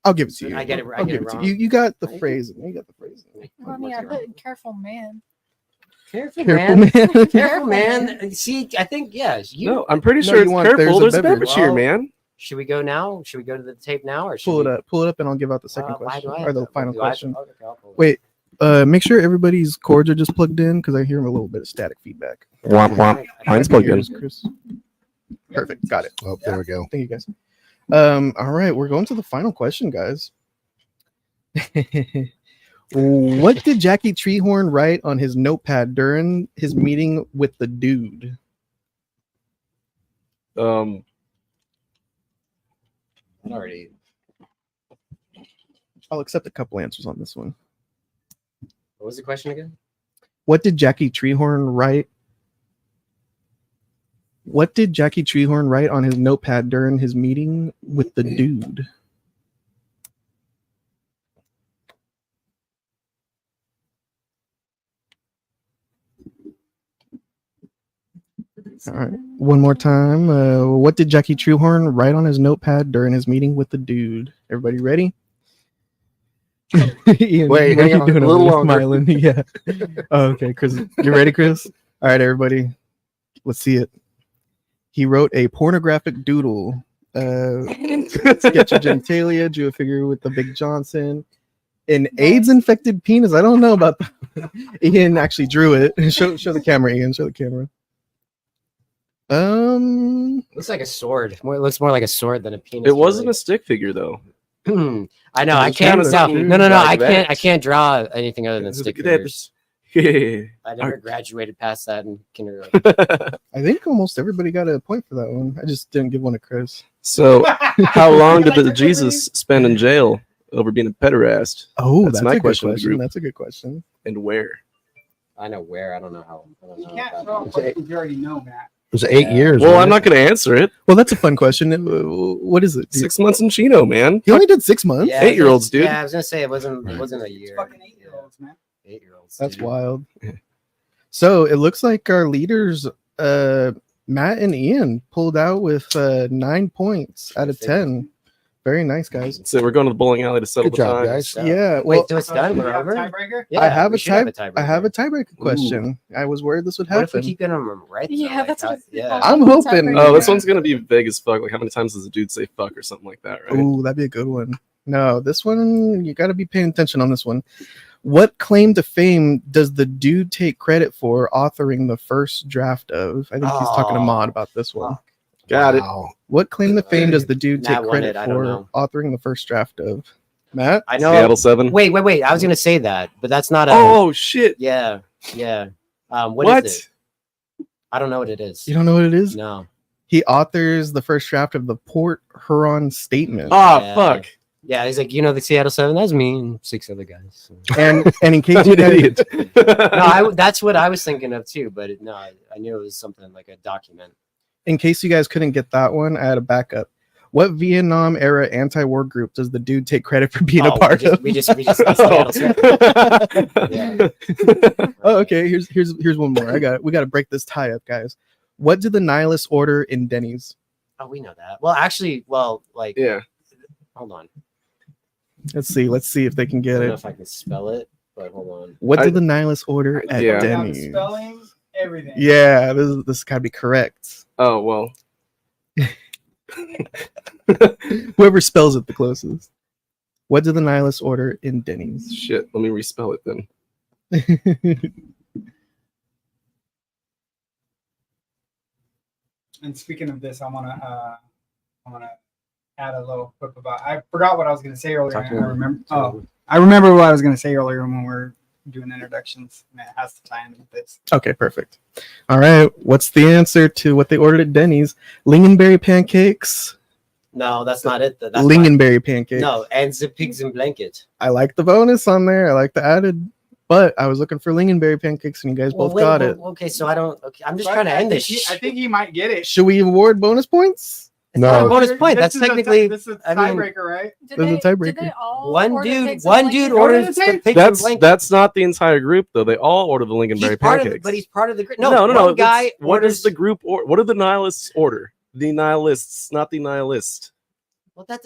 I'll give it to you.
I get it. I
I'll
get
give
it
it to
wrong.
you. You got the phrasing. You got the phrasing.
Well, I mean, I put careful man.
Careful,
Careful,
man.
man.
Careful, man. See, I think
No, I'm pretty
No,
sure
you
it's
want-
careful.
there's
There's
a
a
beverage.
beverage here,
Well,
man.
Should we go now? Should we go to the tape now, or should
Pull it
we...
up. Pull it up, and I'll give out the second
Why
question
do I
or
have
the
to-
final
do I have to-
question.
okay, I'll pull it.
Wait. Make sure everybody's cords are just plugged in because I hear a little bit of static feedback.
Womp womp. Mine's plugged in.
Yours, Chris? Perfect. Got it.
Oh, there we go.
Thank you, guys. All right, we're going to the final question, guys. What did Jackie Treehorn write on his notepad during his meeting with the dude?
I already.
I'll accept a couple answers on this one.
What was the question again?
What did Jackie Treehorn write? What did Jackie Treehorn write on his notepad during his meeting with the dude? All right, one more time. What did Jackie Treehorn write on his notepad during his meeting with the dude? Everybody ready? Ian,
Wait,
what are
hang
you
on,
doing
a
over
little
there
longer.
smiling? Yeah. Oh, okay, Chris, you ready, Chris? All right, everybody, let's see it. He wrote a pornographic doodle. Sketch of genitalia, drew a figure with the Big Johnson, an AIDS-infected penis. I don't know about that. Ian actually drew it. Show the camera, Ian. Show the camera.
Looks like a sword. It looks more like a sword than a penis.
It wasn't a stick figure though.
I know. I
It's
can't.
kinda
No.
like
I can't.
that.
I can't draw anything other than
It's
stick
like that.
figures.
Yeah.
I never graduated past that in kindergarten.
I think almost everybody got a point for that one. I just didn't give one to Chris.
So, how long did the Jesus spend in jail over being a pederast?
Oh,
That's my
a good
question to the group.
That's a good question.
And where?
I know where. I don't know how. I don't know.
You can't
about-
throw questions you already know, Matt.
It was 8 years.
Well,
wasn't
I'm not going to answer it.
Well, that's a fun question. What is it?
6 months in Chino, man.
He only did 6 months.
Yeah,
8-year-olds, dude.
Yeah, I was gonna say it wasn't a year.
Fucking 8-year-olds, man.
8-year-olds.
That's
dude.
wild. So it looks like our leaders, Matt and Ian, pulled out with 9 points out of 10. Very nice, guys.
So we're going to the bowling alley to settle
Good
the
job,
time.
guys.
So-
Yeah.
Wait,
Well,
so it's done. We're over.
Tiebreaker?
Yeah,
I have
we
a
should have a
tie. I have a tiebreaker question. I was worried this would
What if we
happen.
keep getting them right? though?
Yeah,
Like,
that's what
yeah.
I'm hoping.
Oh, this one's going to be vague as fuck. Like, how many times does a dude say fuck or something like that, right?
Ooh, that'd be a good one. No, this one you got to be paying attention on this one. What claim to fame does the dude take credit for authoring the first draft of? I think he's talking to
Oh,
Maud about this one.
Got it.
Wow.
What claim to fame does the dude
Matt
take
won
credit
it, I don't
for
know.
authoring the first draft of? Matt?
I know.
Seattle 7.
Wait. I was gonna say that, but that's not a.
Oh, shit.
Yeah. What
What?
is it? I don't know what it is.
You don't know what it is?
No.
He authors the first draft of the Port Huron Statement.
Oh,
Yeah.
fuck.
Yeah, he's like, the Seattle 7. That's me and 6 other guys. So.
And in case
I'm
you
an
guys,
idiot.
No, that's what I was thinking of too. But I knew it was something like a document.
in case you guys couldn't get that one, I had a backup. What Vietnam era anti-war group does the dude take credit for being a part of?
We just Seattle 7. Yeah.
Oh, okay. Here's one more. We got to break this tie up, guys. What did the nihilists order in Denny's?
Oh, we know that. Well, actually, like,
Yeah.
hold on.
Let's see if they can
I
get
don't know
it.
if I can spell it, but hold on.
What did the nihilists order at
Yeah.
Denny's?
Spelling, everything.
Yeah, this got to be correct.
Oh, well.
Whoever spells it the closest. What did the nihilists order in Denny's?
Shit. Let me respell it then.
And speaking of this, I wanna add a little quip about. I forgot what I was gonna say earlier.
Talk to
and I
me.
remember. Oh, I remember what I was gonna say earlier when we were doing introductions, and it has to tie in with this.
Okay, perfect. All right. What's the answer to what they ordered at Denny's? Lingonberry pancakes.
No, that's not it. That's
Lingonberry pancakes.
No, and the pigs in blanket.
I like the bonus on there. I like the added, but I was looking for lingonberry pancakes, and you guys both got it.
Okay, so I don't. Okay, I'm just
But
trying to
I
end
think
this.
I think he might get it.
Should we award bonus points?
not a
No.
bonus point.
This
That's
is a
technically.
this is a
I mean,
tiebreaker, right?
There's a tiebreaker.
one dude orders the pigs in
That's
blanket.
not the entire group though. They all order the
He's
Lingonberry
part of,
pancakes.
but he's part of the group.
no.
One guy
What
orders.
does the group or what do the nihilists order? The nihilists, not the nihilist.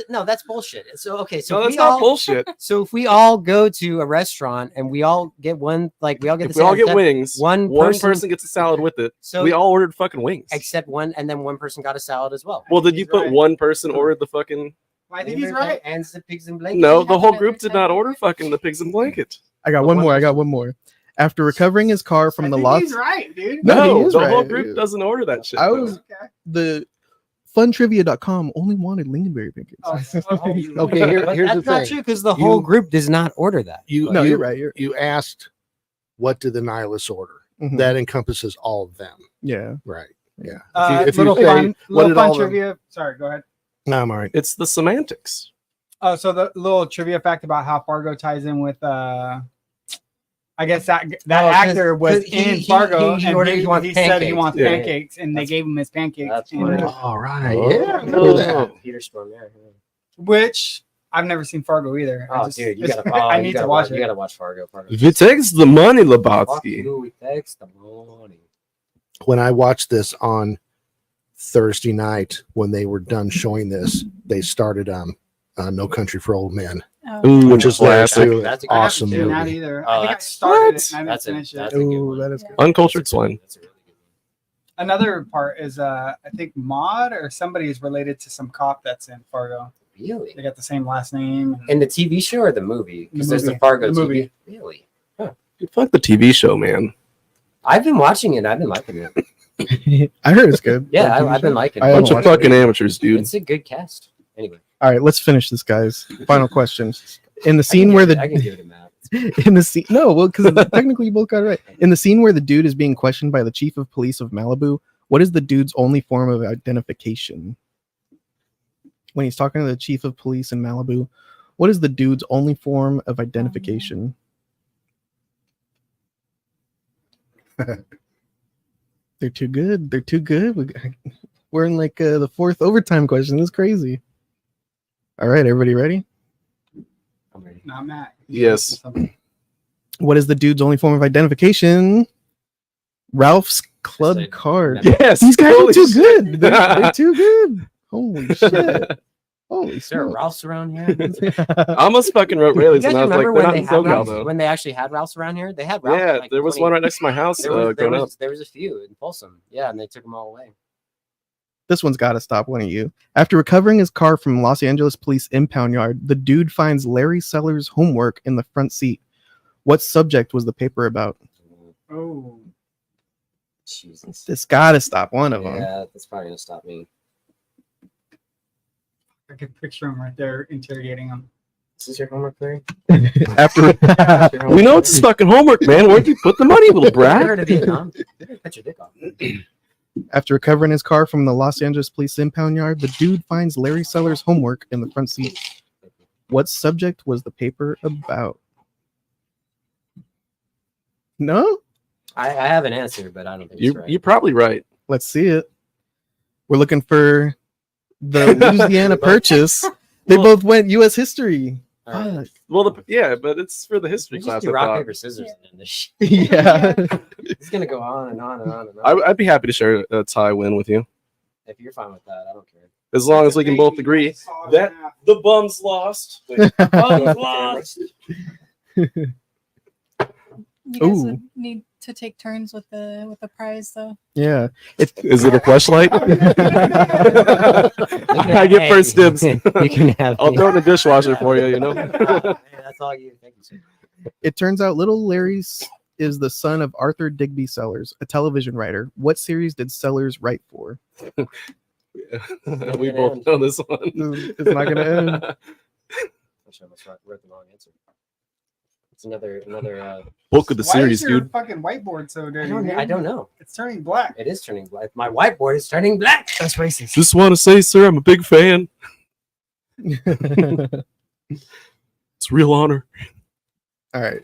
Well, that's bullshit. So okay, so
No,
if
that's
we
not
all,
bullshit.
So if we all go to a restaurant and we all get one, like we all get
If we all get wings,
one
person gets a salad with it.
So
we all ordered fucking wings.
except one, and then one person got a salad as well.
Well, did you put
right.
one person ordered the fucking?
I think he's right.
And the pigs and blankets.
No, the whole group did not order fucking the pigs and blanket.
I got one more. After recovering his car from the lost,
He's right, dude.
No, he
No,
is
the
right.
whole group doesn't order that shit.
I
though.
was the funtrivia.com only wanted lingonberry pancakes.
Okay, here's the
That's not
thing.
true because the whole group does not order that.
You're right.
You asked, what did the nihilists order?
Mhm.
That encompasses all of them.
Yeah.
Right. Yeah.
Little fun trivia. Sorry, go ahead.
No, I'm all right.
It's the semantics.
Oh, so the little trivia fact about how Fargo ties in with I guess that actor was in Fargo,
he
and he said he wants
Yeah.
pancakes, and they gave him his pancakes. And,
All right.
Oh,
Yeah. I know that.
Peter Storm, yeah.
which I've never seen Fargo either.
Oh, dude, you gotta.
I need to watch it.
You gotta watch Fargo.
If it takes the money,
Fuck
Lebowski.
you, it takes the money.
When I watched this on Thursday night, when they were done showing this, they started No Country for Old Men,
Ooh,
which is
classic.
That's a
awesome
I haven't seen that
movie.
either.
Oh,
I think I
that's-
started
What?
it and I didn't
That's
finish it.
a good
Ooh,
one.
that is
Uncultured swine.
That's a really good
Another part is I think Maud or somebody is related to some cop that's in Fargo.
one. Really?
They got the same last name.
In the TV show or the movie? Because there's the
movie.
Fargo
The
TV.
movie.
Really?
Dude, fuck the TV show, man.
I've been watching it. I've been liking it.
I heard it's good.
Yeah, I've been liking
I
it.
haven't
Bunch of
watched it.
fucking amateurs, dude.
It's a good cast. Anyway,
All right, let's finish this, guys. Final question. In the
I
scene
can
where
give
the
it- I can give it a map.
in the scene, no, well, because technically you both got it right. In the scene where the dude is being questioned by the chief of police of Malibu, what is the dude's only form of identification? When he's talking to the chief of police in Malibu, what is the dude's only form of identification? They're too good. They're too good. We're in like the fourth overtime question. This is crazy. All right, everybody ready?
I'm ready.
Not Matt.
Yes.
What is the dude's only form of identification? Ralph's club
Yes, I-
card.
Yes.
These guys are
Holy
too
shit.
good. They're too good. Holy shit. Holy
Is there a
shit.
Ralph's around here?
I almost fucking wrote
You
Rayleigh's
guys
and I was like,
remember
they're
when
not
they
in
had
SoCal
Ralph's?
though.
When they actually had Ralph's around here? They had Ralph's.
Yeah,
like
there was
20
one right next to my house
There was,
growing up.
there was a few in Folsom. Yeah, and they took them all away.
This one's got to stop one of you. After recovering his car from Los Angeles police impound yard, the dude finds Larry Sellers' homework in the front seat. What subject was the paper about?
Oh,
Jesus.
It's got to stop one of them.
Yeah, that's probably gonna stop me.
I can picture him right there interrogating him.
Is this your homework, Larry?
After
We know it's his fucking homework, man. Where'd you put the money, little
You
brat?
heard of Vietnam? Cut your dick off.
After recovering his car from the Los Angeles police impound yard, the dude finds Larry Sellers' homework in the front seat. What subject was the paper about? No?
I have an answer, but I don't think it's right.
You're probably right.
Let's see it. We're looking for the Louisiana Purchase. They
Well-
both went U.S. history.
All right.
Fuck.
Well, yeah, but it's for the history
We
class.
just do
I
rock,
thought.
paper, scissors, and then this shit.
Yeah.
It's gonna go on and on and on and on.
I'd be happy to share a tie win with you,
If you're fine with that, I don't care.
as long as we can both agree that the bums lost. Wait, bums lost.
You guys
Ooh.
would need to take turns with the prize, though.
Yeah.
Is it a fleshlight? I get first dibs.
You can have.
I'll throw it in the dishwasher for you. You know.
Hey, that's all you. Thank you, sir.
It turns out little Larry's is the son of Arthur Digby Sellers, a television writer. What series did Sellers write for?
We both know this one.
It's not going to end.
Actually, I almost wrote the wrong answer. It's another.
Book of the
Why
series,
is your
dude.
fucking whiteboard so dirty?
I don't know.
It's turning black.
It is turning black. My whiteboard is turning black.
That's racist.
Just want to say, sir, I'm a big fan. It's a real honor.
All right.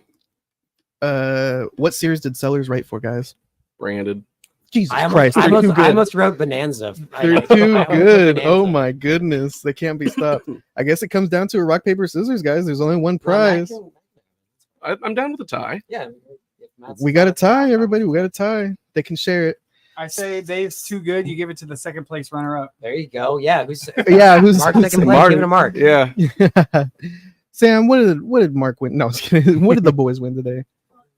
What series did Sellers write for, guys?
Branded.
Jesus
I
Christ, they're too
I
good.
almost wrote Bonanza.
They're too good. Oh my goodness, they can't be stopped. I guess it comes down to a rock paper scissors, guys. There's only one prize.
I'm down with the tie.
Yeah. if Matt's
We got a
not-
tie, everybody. We got a tie. They can share it.
I say Dave's too good. You give it to the second place runner-up.
There you go. Yeah, who's
who's
Mark second place? Give it a Mark.
Yeah.
Sam, what did Mark win? No, I was kidding. What did the boys win today?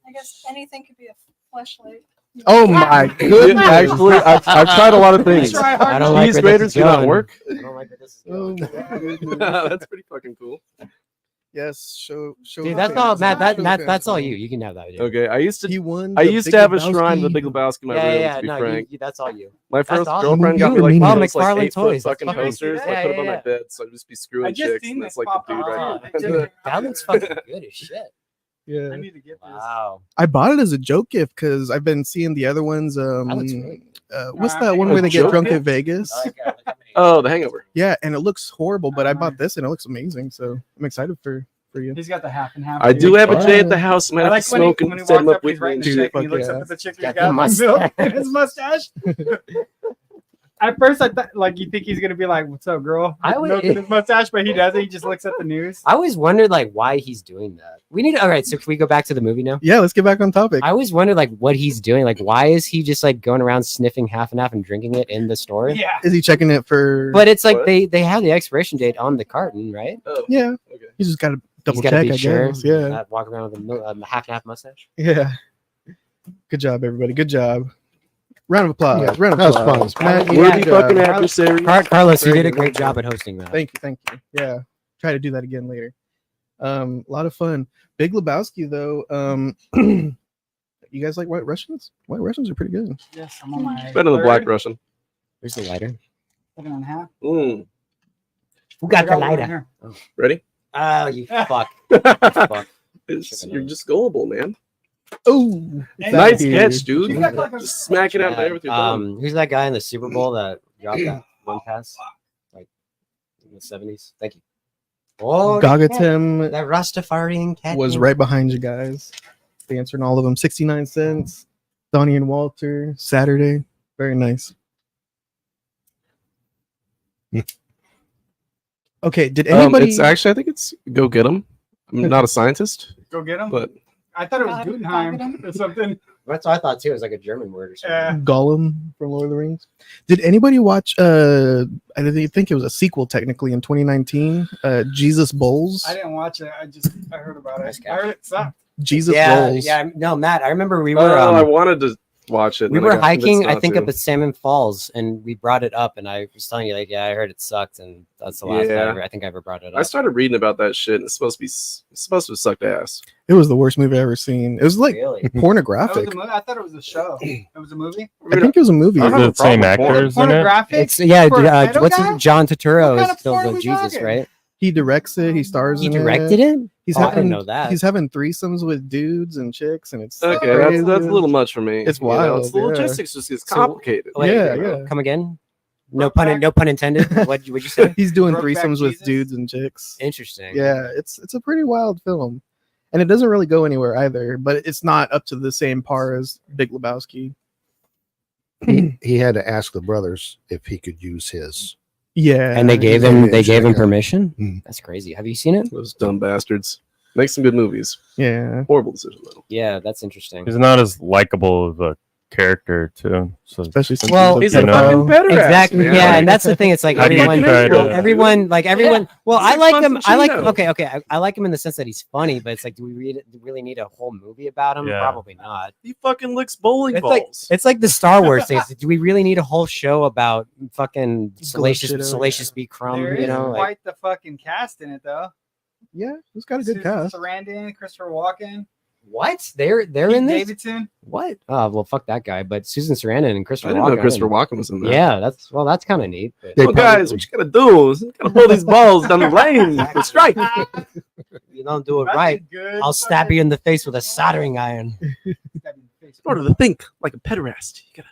I guess anything could be a fleshlight.
Oh my goodness!
Actually, I've tried a lot of things.
I don't like
Cheese
where
graters
this is
do not
going.
work.
I don't like where this is
Oh
going.
my goodness!
That's pretty fucking cool.
Yes, show.
Dude,
the
that's
fans.
all, Matt.
Show the
That's
fans.
all you. You can have that. Dude.
Okay, I used
He
to
won.
I
the
used
Big
to have a shrine to the
Lebowski.
Big Lebowski in my
Yeah,
room.
yeah,
To be
no,
frank,
that's all you.
my first
awesome.
girlfriend got me
You
like
and me.
this, like
McFarlane
8 foot
toys.
fucking
Fucking
posters.
see
I put them on my
that?
bed, so I'd just be
I
screwing
just
chicks,
seen
and
this
that's like
pop
the dude
up.
right here.
That looks fucking good as shit.
Yeah,
I need to get this.
Wow.
I bought it as a joke gift because I've been seeing the other ones.
looks great.
What's
I
that
think
one
a
where they get
joke
drunk
gift?
at Vegas?
Oh, The Hangover.
Yeah, and it looks horrible, but I
Oh,
bought
nice.
this and it looks amazing. So I'm excited for you.
He's got the half and half.
I do have a
Oh.
J at the house. I might
I
have
like
to
when
smoke
he
and set
walks
him up
up, he's
with me.
writing
and
the
shit.
check, and he
Fuck
looks
yeah.
up at the chick
Got
he's got
the
milk in his mustache. At first, I thought like you think he's gonna be like, "What's up, girl?"
I
With
would-
milk in his mustache, but he doesn't. He just looks at the news.
I always wondered like why he's doing that. We need all right. So can we go back to the movie now?
Yeah, let's get back on topic.
I always wondered like what he's doing. Like why is he just like going around sniffing half and half and drinking it in the store?
Yeah.
Is he checking it for?
But it's like
What?
they have the expiration date on the carton, right?
Oh,
Yeah,
okay.
he's just got to
He's
double
gotta
check.
be
I
sure.
guess. Yeah,
Not walk around with a half and half mustache.
yeah. Good job, everybody. Good job. Round of applause.
Yeah,
Round of
that was
applause.
fun.
Matt, you
We're
did
the
a-
fucking adversary.
Carlos, you
Very
did a
good,
great
very
job
good.
at hosting that.
Thank you. Yeah, try to do that again later. A lot of fun. Big Lebowski though. You guys like White Russians? White Russians are pretty good.
Yes, I'm on my
Better than the Black
third,
Russian.
Here's the lighter.
second and a half.
Mm.
Who got the
I one
lighter?
here.
Ready?
Oh, you fuck. Fuck.
You're just gullible, man.
Oh,
Nice
dude.
catch, dude.
You got like a-
Just smack it out there with your thumb.
Who's that guy in the Super Bowl that dropped that one pass? Like in the 70s? Thank you. Oh,
Gagatim
that Rastafarian cat
was
name.
right behind you guys, answering all of them. 69 cents. Donnie and Walter. Saturday. Very nice. Okay, did anybody?
It's actually, I think it's Go Get 'Em. I'm not a scientist,
Go get him.
but
I thought it was
God,
Guggenheim
God.
or something.
That's what I thought too. It was like a German word or something.
Yeah.
Gollum from Lord of the Rings. Did anybody watch I didn't think it was a sequel technically in 2019, Jesus Bowls?
I didn't watch it. I heard about it.
Nice
I heard it sucked.
Jesus
Yeah,
Bowls.
yeah. No, Matt, I remember we were
I wanted to watch it.
we
and then
were
I got
hiking,
convinced
I
not
think,
to.
up at Salmon Falls, and we brought it up, and I was telling you, like, yeah, I heard it sucked, and that's the last
Yeah.
I think I ever brought it up.
I started reading about that shit, and it's supposed to have sucked ass.
It was the worst movie I've ever seen. It was like
Really?
That was
pornographic.
a movie? I thought it was a show. It was a movie.
I think it was a movie.
I don't
Is
have
it the same
a problem with
actors in it?
Pornographic.
It's yeah.
For a pedo
What's
guy?
his, John Turturro
What kind
is
of
still
porn are
the
we
Jesus,
talking?
right?
He directs it. He stars
He
in
directed
it.
it.
He's
Oh, I
having
didn't know that.
He's having threesomes with dudes and chicks, and it's
Okay,
crazy.
that's a little much for me.
It's
you know?
wild,
It's the
yeah.
logistics just gets
So-
complicated.
Wait,
Yeah, yeah.
Come again? No pun intended. What'd you say?
He's doing
Brokeback
threesomes with
Jesus?
dudes and chicks.
Interesting.
Yeah, it's a pretty wild film, and it doesn't really go anywhere either. But it's not up to the same par as Big Lebowski.
He had to ask the brothers if he could use his.
Yeah,
And they gave
Yeah,
him
yeah,
they gave him
check it.
permission.
Mm.
That's crazy. Have you seen it?
Those dumb bastards make some good movies.
Yeah,
Horrible decision though.
Yeah, that's interesting.
He's not as likable of a character too. So
especially since
Well,
He's
a
a
know.
fucking
pedophile.
better
Exactly.
ass,
Yeah,
man.
and that's the thing. It's like
How do you
everyone,
try to-
everyone, like everyone. Well, I
He's
like
like
him. I like.
Constantino.
Okay. I like him in the sense that he's funny, but it's like, do we really need a whole movie about him?
Yeah.
Probably not.
He fucking licks bowling
It's like
balls.
it's like the Star Wars thing. It's like, do we really need a whole show about fucking Salacious
Glitch
B. Crumb?
There
You
is
know, like,
quite the fucking cast in it though.
Yeah, it's got a good
Susan
cast.
Sarandon, Christopher Walken,
what? They're in
Pete
this?
Davidson.
What? Oh well, fuck that guy. But Susan Sarandon and
I
Christopher
didn't
Walken.
know Christopher Walken was in there.
Yeah, that's kind of neat. But
They
Well, guys, what you gotta do is you gotta pull these balls down the lane and strike.
you don't do it
That's a
right,
good
I'll stab
fucking-
you in the face with a soldering iron.
stab you in the face.
In order to think like a pederast, you gotta.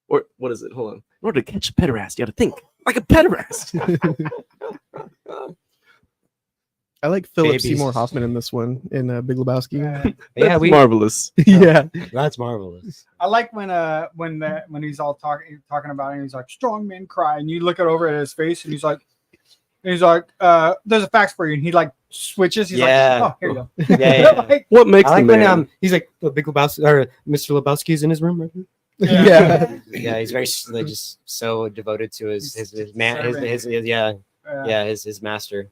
Or what is it? Hold on. In order to catch a pederast, you gotta think like a pederast.
I like Philip
Babies.
Seymour Hoffman in this one in Big Lebowski.
Yeah,
That's
we.
marvelous.
Yeah,
That's marvelous.
I like when he's all talking about it, and he's like, "Strong men cry," and you look it over at his face, and he's like, "There's a fax for you," and he like switches. He's
Yeah.
like, "Oh, here you go."
Yeah, yeah.
Like,
What makes
I like
the
when
man?
he's like the Big Lebowski or Mr. Lebowski's in his room. Right?
Yeah.
Yeah, he's very like, just so devoted to his master.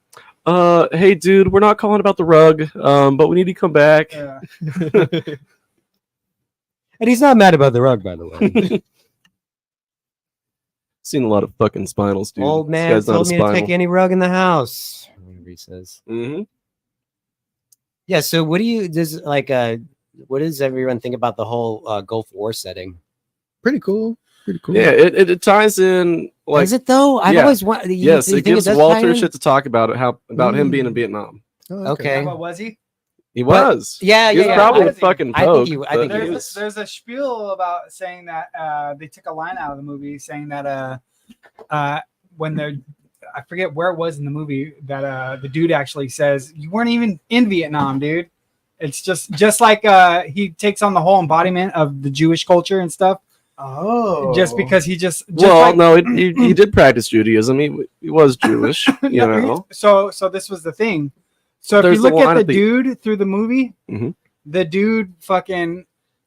Hey, dude, we're not calling about the rug, but we need to come back.
Yeah.
And he's not mad about the rug, by the way.
Seen a lot of fucking spinals, dude.
Old
This
man
guy's not
told
a
me to
spinal.
take any rug in the house. Whatever he says.
Mm-hmm.
Yeah. So, what do you what does everyone think about the whole Gulf War setting?
Pretty cool. Pretty cool.
Yeah, it ties in. Like,
Is it though? I've
yeah.
always wanted.
Yes, it gives
does tie
Walter
in?
shit to talk about it. About him being in Vietnam.
Oh,
Okay.
What was he?
He was.
Yeah,
He was
yeah.
probably
I
a
think-
fucking
I think
pogue.
he- I
but
think he
he
was.
was.
There's a spiel about saying that they took a line out of the movie saying that when they're I forget where it was in the movie that the dude actually says you weren't even in Vietnam, dude. It's just like he takes on the whole embodiment of the Jewish culture and stuff.
Oh.
Just because he just
Well,
like,
no, he did practice Judaism. He was Jewish, you
No,
know.
So this was the thing. So if
There's
you
the
look at
line
the
at the-
dude through the movie,
Mhm.
the dude fucking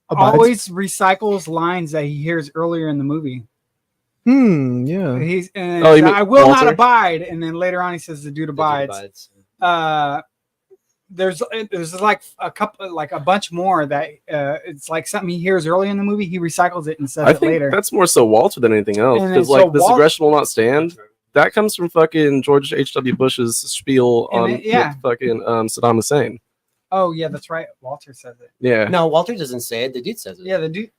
Abides.
always recycles lines that he hears earlier in the movie.
Yeah.
He's and
Oh, you
says,
mean
I will not
Walter?
abide, and then later on he says the dude abides. There's like a couple, like a bunch more that it's like something he hears early in the movie. He recycles it and says
I
it
think
later.
that's more so Walter than anything else.
And then
Because
so
like this
Wal-
aggression will not stand. That comes from fucking George H.W. Bush's spiel
And
on
then- yeah.
with fucking Saddam Hussein.
Oh yeah, that's right. Walter says it.
Yeah.
No, Walter doesn't say it. The dude says it.
Yeah, the dude.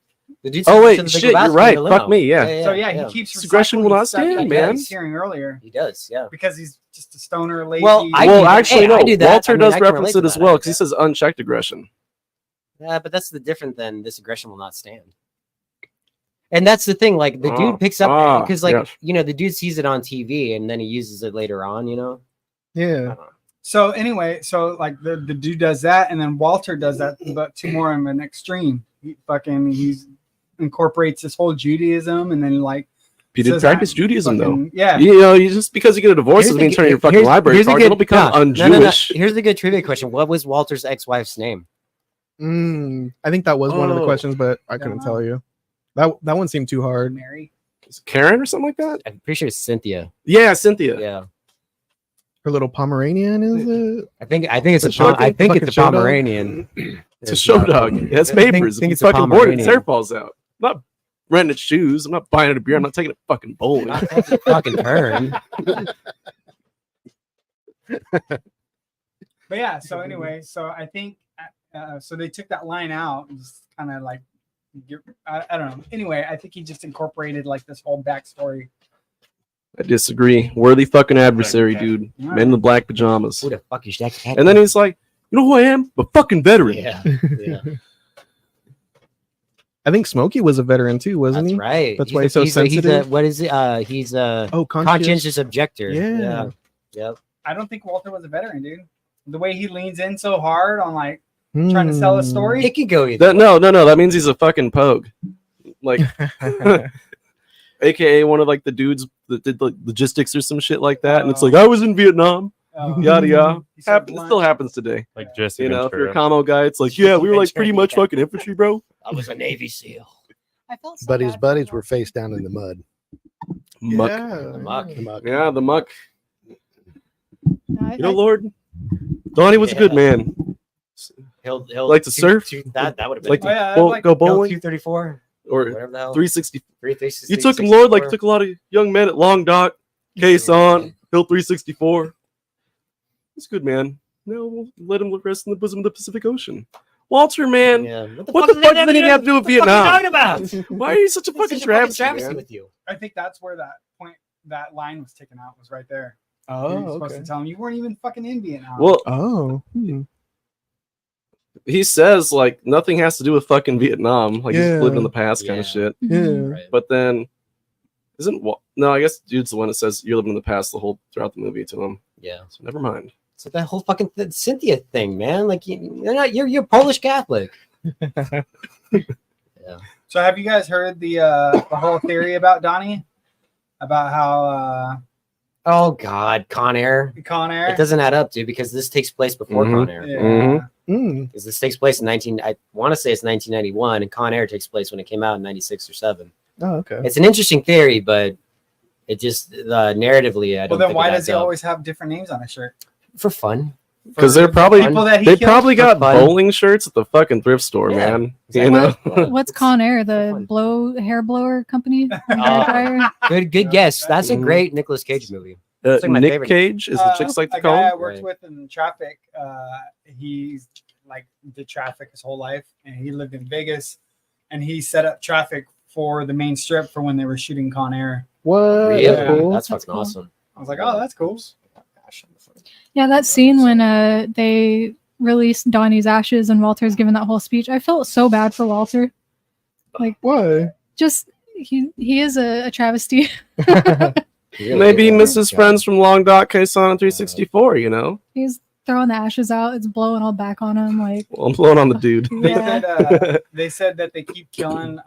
The dude.
Oh
says it
wait,
to the Big
shit, you're
Lebowski in
right.
the
Fuck
limo.
me, yeah.
So yeah, he keeps
This aggression will
recycling
not
stuff that
stand,
he
man.
was hearing earlier
He does. Yeah.
because he's just a stoner, lazy.
Well, I do
Well,
that.
actually,
Hey,
no.
I do that.
Walter
I mean,
does
I can
reference
relate
it
to
as
that.
well
I
because he says unchecked aggression.
Yeah, but that's the different than this aggression will not stand. And that's the thing. Like the dude picks up because, like,
yes.
you know, the dude sees it on TV and then he uses it later on. You know.
Yeah.
So anyway, so like the dude does that, and then Walter does that, but to more of an extreme. He's incorporates this whole Judaism, and then like
He did
says
practice
that
Judaism though.
fucking- Yeah.
You know, you just because you get a divorce doesn't mean you turn your fucking library card. It'll become un-Jewish.
Here's the good trivia question: what was Walter's ex-wife's name?
I think that was one of the
Oh.
questions, but I couldn't tell you. That one seemed too hard.
Mary.
Is it Karen or something like that?
I'm pretty sure it's Cynthia.
Yeah, Cynthia.
Yeah.
Her little Pomeranian is it?
I think it's
The
a
show-
I think
fucking
it's a
show dog?
Pomeranian.
It's a show dog. It has
I think-
papers.
think
If
it's
it's
a
fucking bored, its
Pomeranian.
hair falls out. I'm not renting its shoes. I'm not buying it a beer. I'm not taking it fucking bowling.
Not taking a fucking turn.
But yeah. So anyway, so I think so they took that line out and just kind of like I don't know. Anyway, I think he just incorporated like this whole backstory.
I disagree. Worthy fucking adversary, dude. Men in the black pajamas.
Who the fuck is that?
And then he's like, you know who I am? I'm a fucking veteran.
Yeah. Yeah.
I think Smokey was a veteran too, wasn't
That's
he?
right.
That's why he's so
he's
sensitive.
what is it? He's a conscientious objector.
Yeah.
Yep.
I don't think Walter was a veteran, dude. The way he leans in so hard on like trying to sell a story.
It could go either.
No. That means he's a fucking pogue. Like, AKA one of like the dudes that did like logistics or some shit like that. And it's like, I was in Vietnam. Yada yada. It still happens today.
Like Jesse
You know, if you're a
Ventura.
commo guy, it's like, yeah, we were like pretty much fucking infantry, bro.
I was a Navy SEAL.
I felt so
But his
bad for
buddies
him.
were face down in the mud.
Muck.
The muck.
The muck.
Yeah, the muck.
I-
You know,
I-
Lord, Donnie was a good man.
He'll
Like to surf?
That would have been
Like
Oh, yeah,
to
like-
go bowling
234
or
whatever the hell.
360.
360.
You took him, Lord, like took a lot of young men at Long Dock, Quezon, Hill 364. He's a good man. No, we'll let him rest in the bosom of the Pacific Ocean. Walter, man,
Yeah.
what the fuck does that even have to do with
What the fuck are you
Vietnam?
talking about?
Why are you such a fucking
Such a fucking
travesty, man?
with you.
I think that's where that line was taken out, was right there.
Oh,
You're supposed
okay.
to tell him you weren't even fucking in Vietnam.
Well,
Oh.
he says like nothing has to do with fucking Vietnam. Like
Yeah.
he's lived in the past kind
Yeah.
of shit.
Yeah.
Right.
But then no, I guess dude's the one that says you're living in the past the whole throughout the movie to him.
Yeah.
So never mind.
So that whole fucking Cynthia thing, man. Like you're Polish Catholic. Yeah.
So have you guys heard the whole theory about Donnie? About how
Oh God, Con Air.
Con Air.
It doesn't add up, dude, because this takes place before Con Air.
Yeah.
Because this takes place in I want to say it's 1991, and Con Air takes place when it came out in 96 or 7.
Oh, okay.
It's an interesting theory, but it just narratively, I don't.
Well, then
think
why
it
does
adds
he
up.
always have different names on his shirt?
For fun?
Because they're probably
people that he
they
killed?
probably got
For fun.
bowling shirts at the fucking thrift store,
Yeah,
man.
exactly.
You know,
What's Con Air? The hair blower company?
Good guess. That's a great Nicolas Cage movie. It's like my
Nick
favorite.
Cage is the chicks like to
a
call
guy I
him.
worked with in traffic. He's like did traffic his whole life, and he lived in Vegas, and he set up traffic for the main strip for when they were shooting Con Air.
What?
Really?
Yeah.
Cool.
That's fucking
cool.
awesome.
I was like, oh, that's cool.
Yeah, that scene when they released Donnie's ashes and Walter's giving that whole speech, I felt so bad for Walter. Like,
Why?
just he is a travesty.
Maybe he misses friends from Long Dock Case on 364. You know,
He's throwing the ashes out. It's blowing all back on him. Like,
well, I'm blowing on the dude.
They said that they keep killing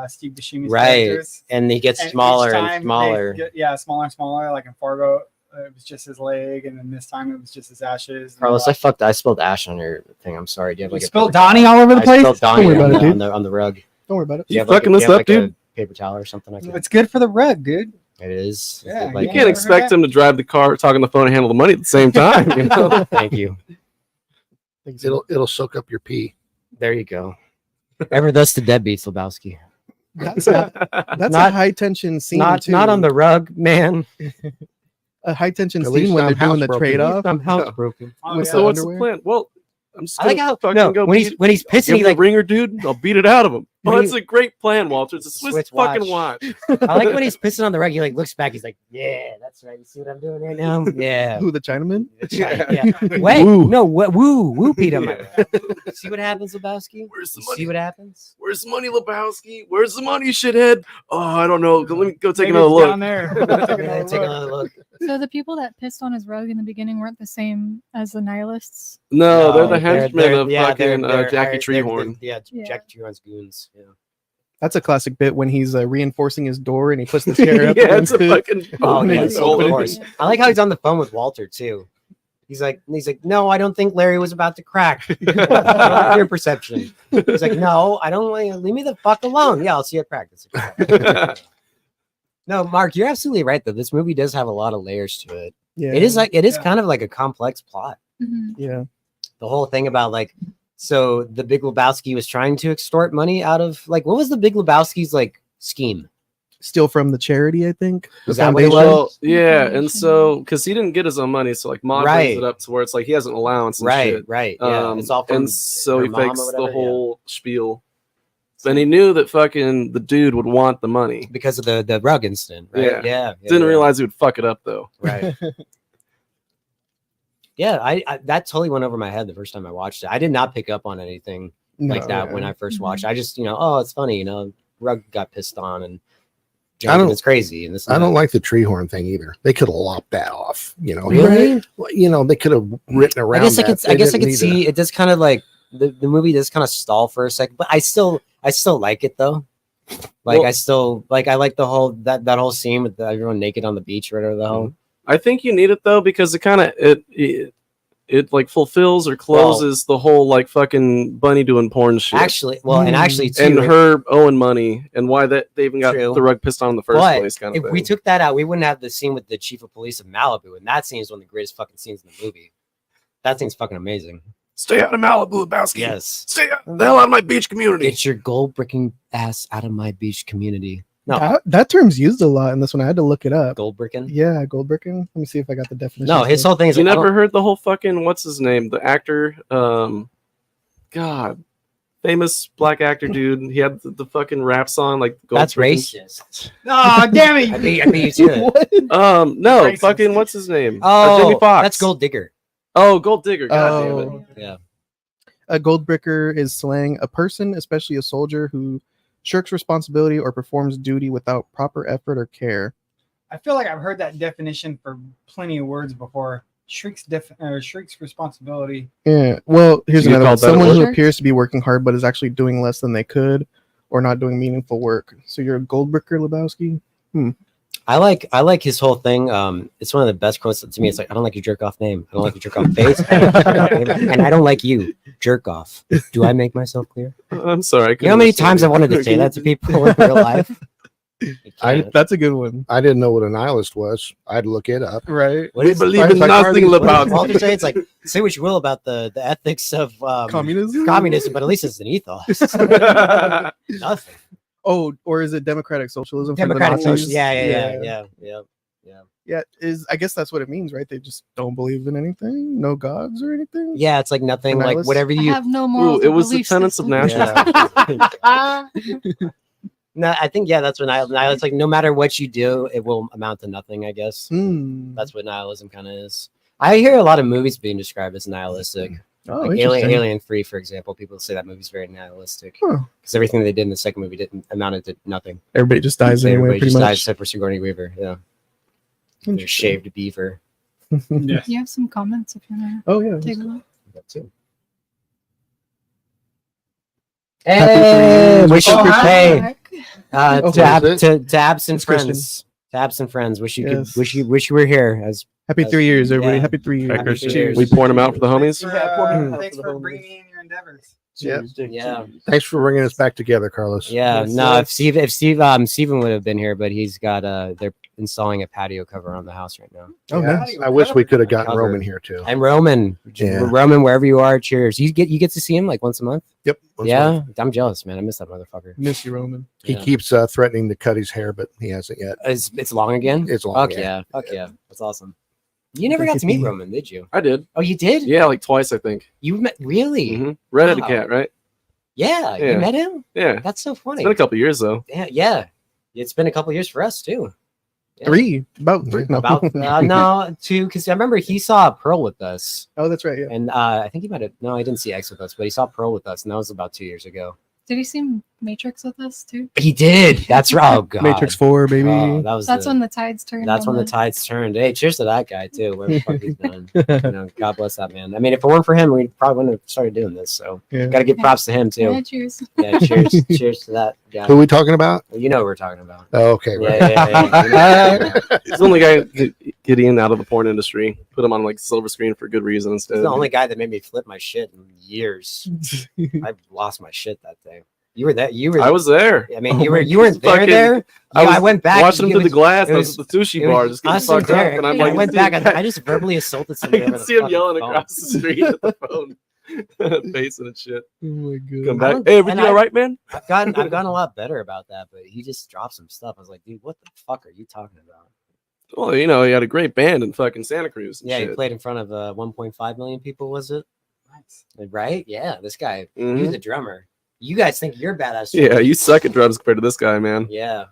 Steve Buscemi's
Right,
characters.
and he gets
And
smaller
each
and
time
smaller.
they get, smaller and smaller. Like in Fargo, it was just his leg, and then this time it was just his ashes.
Carlos, I spilled ash on your thing. I'm sorry. Do you have like
You
a
spilled
paper towel?
Donnie all over the
I
place?
spilled Donnie
Don't worry
on,
about it,
the,
dude.
on the rug.
Don't worry about it.
Do you have
fucking
do
this
you have
up,
a
dude?
paper towel or something like that?
It's good for the rug, dude.
It is.
Yeah,
Like,
You can't expect him to drive the car, talk on the phone, and handle the money at the same time. You know?
Thank you.
It'll soak up your pee.
There you go. Ever thus to deadbeats, Lebowski.
That's a
Not-
high tension scene.
Not
too.
not on the rug, man.
a high tension
At
scene
least
when
I'm
they're doing the
housebroken.
trade off.
I'm housebroken.
Oh,
With
yeah.
So what's the
underwear?
plan? Well, I'm just
I like
gonna
how
fucking
no
go
when
beat-
he's
I'll
pissing,
give
he
him
like
the ringer, dude. I'll beat it out of him.
When
Oh,
he-
it's a great plan, Walter. It's a Swiss
Swiss
fucking watch.
I like when he's pissing on the rug. He like looks back. He's like, "Yeah, that's right. You see what I'm doing right now? Yeah."
Who, the Chinaman?
Yeah. Wait,
Woo.
no, woo, Pete on my rug. See what happens, Lebowski?
Where's the
You
money?
see what happens?
Where's the money, Lebowski? Where's the money, shithead? Oh, I don't know. Let me go take
Maybe
another
it's
look.
down there.
Yeah, take another look.
so the people that pissed on his rug in the beginning weren't the same as the nihilists.
No, they're the
they're-
henchmen of
yeah,
fucking
they're
Jackie
hired- they're-
Treehorn.
Yeah,
Yeah.
Jackie Treehorn's goons. Yeah.
That's a classic bit when he's reinforcing his door and he puts the chair up.
Yeah, it's
against
a
it.
fucking.
Oh,
Open it
yeah,
and
so
open
of
it.
course. I like how he's on the phone with Walter too. He's like, no, I don't think Larry was about to crack. Your perception. He's like, no, I don't want you. Leave me the fuck alone. Yeah, I'll see you at practice. No, Mark, you're absolutely right though. This movie does have a lot of layers to it.
Yeah.
It is
Yeah.
kind of like a complex plot.
Mhm.
Yeah.
The whole thing about like, so the Big Lebowski was trying to extort money out of like, what was the Big Lebowski's like scheme?
Steal from the charity, I think.
Was
The
that what it
foundation.
was?
Well, yeah, and so because he didn't get his own money, so like mom
Right.
brings it up to where it's like he has an allowance and
Right,
shit.
right. Yeah, it's all from
and so
her
he
mom or
fakes the
whatever, yeah.
whole spiel. And he knew that fucking the dude would want the money.
because of the rug incident, right?
Yeah.
Yeah.
Didn't
yeah.
realize he would fuck it up though.
Right. Yeah, I that totally went over my head the first time I watched it. I did not pick up on anything like
No,
that
yeah.
when I first
Mhm.
watched. I just, oh, it's funny, rug got pissed on and
I don't-
it's crazy. And this, and
I don't
that.
like the Treehorn thing either. They could have lopped that off.
Really?
They could have written around.
I guess I
that.
could.
They
I guess I
didn't
could
need
see it. Does kind of like the movie does kind of stall for a second, but I still like it though. Like
Well-
I like the whole that whole scene with everyone naked on the beach or whatever the hell.
I think you need it though because it kind of it like fulfills or closes the whole like fucking bunny doing porn shit.
Actually, well, and actually too,
and her owing money and why that they even got
True.
the rug pissed on in the first
but
place. Kind
if
of
we
thing.
took that out, we wouldn't have the scene with the chief of police of Malibu, and that scene is one of the greatest fucking scenes in the movie. That scene's fucking amazing.
Stay out of Malibu, Lebowski.
Yes.
Stay the hell out of my beach community.
Get your gold bricking ass out of my beach community. No,
That term's used a lot in this one. I had to look it up.
gold bricking.
Yeah, gold bricking. Let me see if I got the definition.
No, his whole thing is
You
like, I
never
don't-
heard the whole fucking what's his name? The actor, God, famous black actor dude. He had the fucking rap song like Gold
that's
Brickin'.
racist.
Oh, damn it!
I beat you to it.
No,
Racist.
fucking what's his name?
Oh,
Jamie Foxx.
that's Gold Digger.
Oh, Gold Digger. God damn it.
Oh.
Yeah.
A gold bricker is slang, a person, especially a soldier, who shirks responsibility or performs duty without proper effort or care.
I feel like I've heard that definition for plenty of words before. Shrieks responsibility.
Yeah. Well, here's
So you
another one.
called that a
Someone who
work?
appears to be working hard but is actually doing less than they could or not doing meaningful work. So you're a gold bricker, Lebowski?
I like his whole thing. It's one of the best quotes to me. It's like, I don't like your jerk off name. I don't like your jerk off face. And I don't like you, jerk off. Do I make myself clear?
I'm sorry.
You know how many times I wanted to say that to people in real life?
That's a good one.
I didn't know what a nihilist was. I'd look it up.
Right.
What is
believe in nothing about
Walter say? It's like, say what you will about the ethics of communism, but at least it's an ethos. Nothing.
Oh, or is it democratic socialism?
Democratic
from the Nazis?
socialism.
Yeah, I guess that's what it means, right? They just don't believe in anything, no gods or anything.
Yeah, it's like nothing, like
Nihilists?
whatever
I
you.
have no morals.
Ooh, it
or
was the
belief
tenets of
system.
nationalism.
No, I think that's what nihilism. It's like no matter what you do, it will amount to nothing. I guess that's what nihilism kind of is. I hear a lot of movies being described as nihilistic.
Oh,
like Alien 3, for example, people say that movie's very nihilistic because everything they did in the second movie didn't amounted to nothing.
Everybody just dies anyway.
Everybody
Pretty
just
much.
dies except for Sigourney Weaver. Yeah, they're shaved beaver.
Yeah.
You have some comments if you want
Oh yeah.
to take a look.
That too.
Happy
Hey, wish you
Oh,
could
hi.
pay
Oh,
to absent
It's Christian.
friends. To absent friends. Wish you
Yes.
could. Wish you were here. As
Happy 3 years, everybody.
Yeah.
Happy 3 years.
Happy Christian.
Cheers.
We pouring them out for the homies.
Thanks for bringing me in your endeavors.
Yeah.
Thanks for bringing us back together, Carlos.
Yeah,
Yes,
no.
sir.
If Steven would have been here, but he's got they're installing a patio cover on the house right now.
Oh,
Yeah,
nice.
I wish we could have gotten
Cover.
Roman here too.
And Roman,
Yeah.
Roman, wherever you are, cheers. You get to see him like once a month.
Yep. once a
Yeah,
month.
I'm jealous, man. I miss that motherfucker.
Miss you, Roman.
He
Yeah.
keeps threatening to cut his hair, but he hasn't yet.
It's long again.
It's long.
Fuck yeah, fuck yeah. That's awesome. You never got to meet Roman, did you?
I did.
Oh, you did?
Yeah, like twice, I think.
You met really?
Mm-hmm. Redheaded
Wow.
cat, right?
Yeah,
Yeah.
you met him.
Yeah.
That's so funny.
It's been a couple years though.
Yeah. It's been a couple years for us too. Yeah.
About 3. No.
About no, 2, because I remember he saw Pearl with us,
Oh, that's right. Yeah.
and I think he might have. No, he didn't see X with us, but he saw Pearl with us, and that was about 2 years ago.
Did he see Matrix with us too?
He did. That's right. Oh god,
Matrix 4, baby.
Oh, that was
That's when the tides turned.
That's
on
when the tides turned. Hey, cheers to that guy too. Whatever the fuck he's done. You know, God bless that man. I mean, if it weren't for him, we probably wouldn't have started doing this. So,
Yeah.
got to give props to him too.
Yeah, cheers.
Yeah, cheers, cheers to that guy.
Who are we talking about?
You know what we're talking about.
Oh, okay. Right.
Yeah.
He's the only guy getting out of the porn industry. Put him on like silver screen for good reason instead.
He's the only guy that made me flip my shit in years. I've lost my shit that day. You were there.
I was there.
I mean, you weren't there.
Fucking-
There. I went back.
watching him
it
through the
was-
glass.
it
I
was-
was at the sushi
it was
bar, just getting
us and
fucked up.
Derek.
And I'm
I
like,
went back. I just verbally assaulted
I
somebody.
can
over the
see him
fucking
yelling
phone.
across the street at the phone, pacing and shit.
Oh my god.
Come back.
don't-
Hey, were
and
you
I-
all right, man?
I've gotten a lot better about that, but he just dropped some stuff. I was like, dude, what the fuck are you talking about?
Well, you know, he had a great band in fucking Santa Cruz. And
Yeah,
shit.
he played in front of 1.5 million people. Was it? Right? Yeah, this guy.
Mhm.
He's a drummer. You guys think you're badass?
Yeah, you suck at drums compared to this guy, man.
Yeah.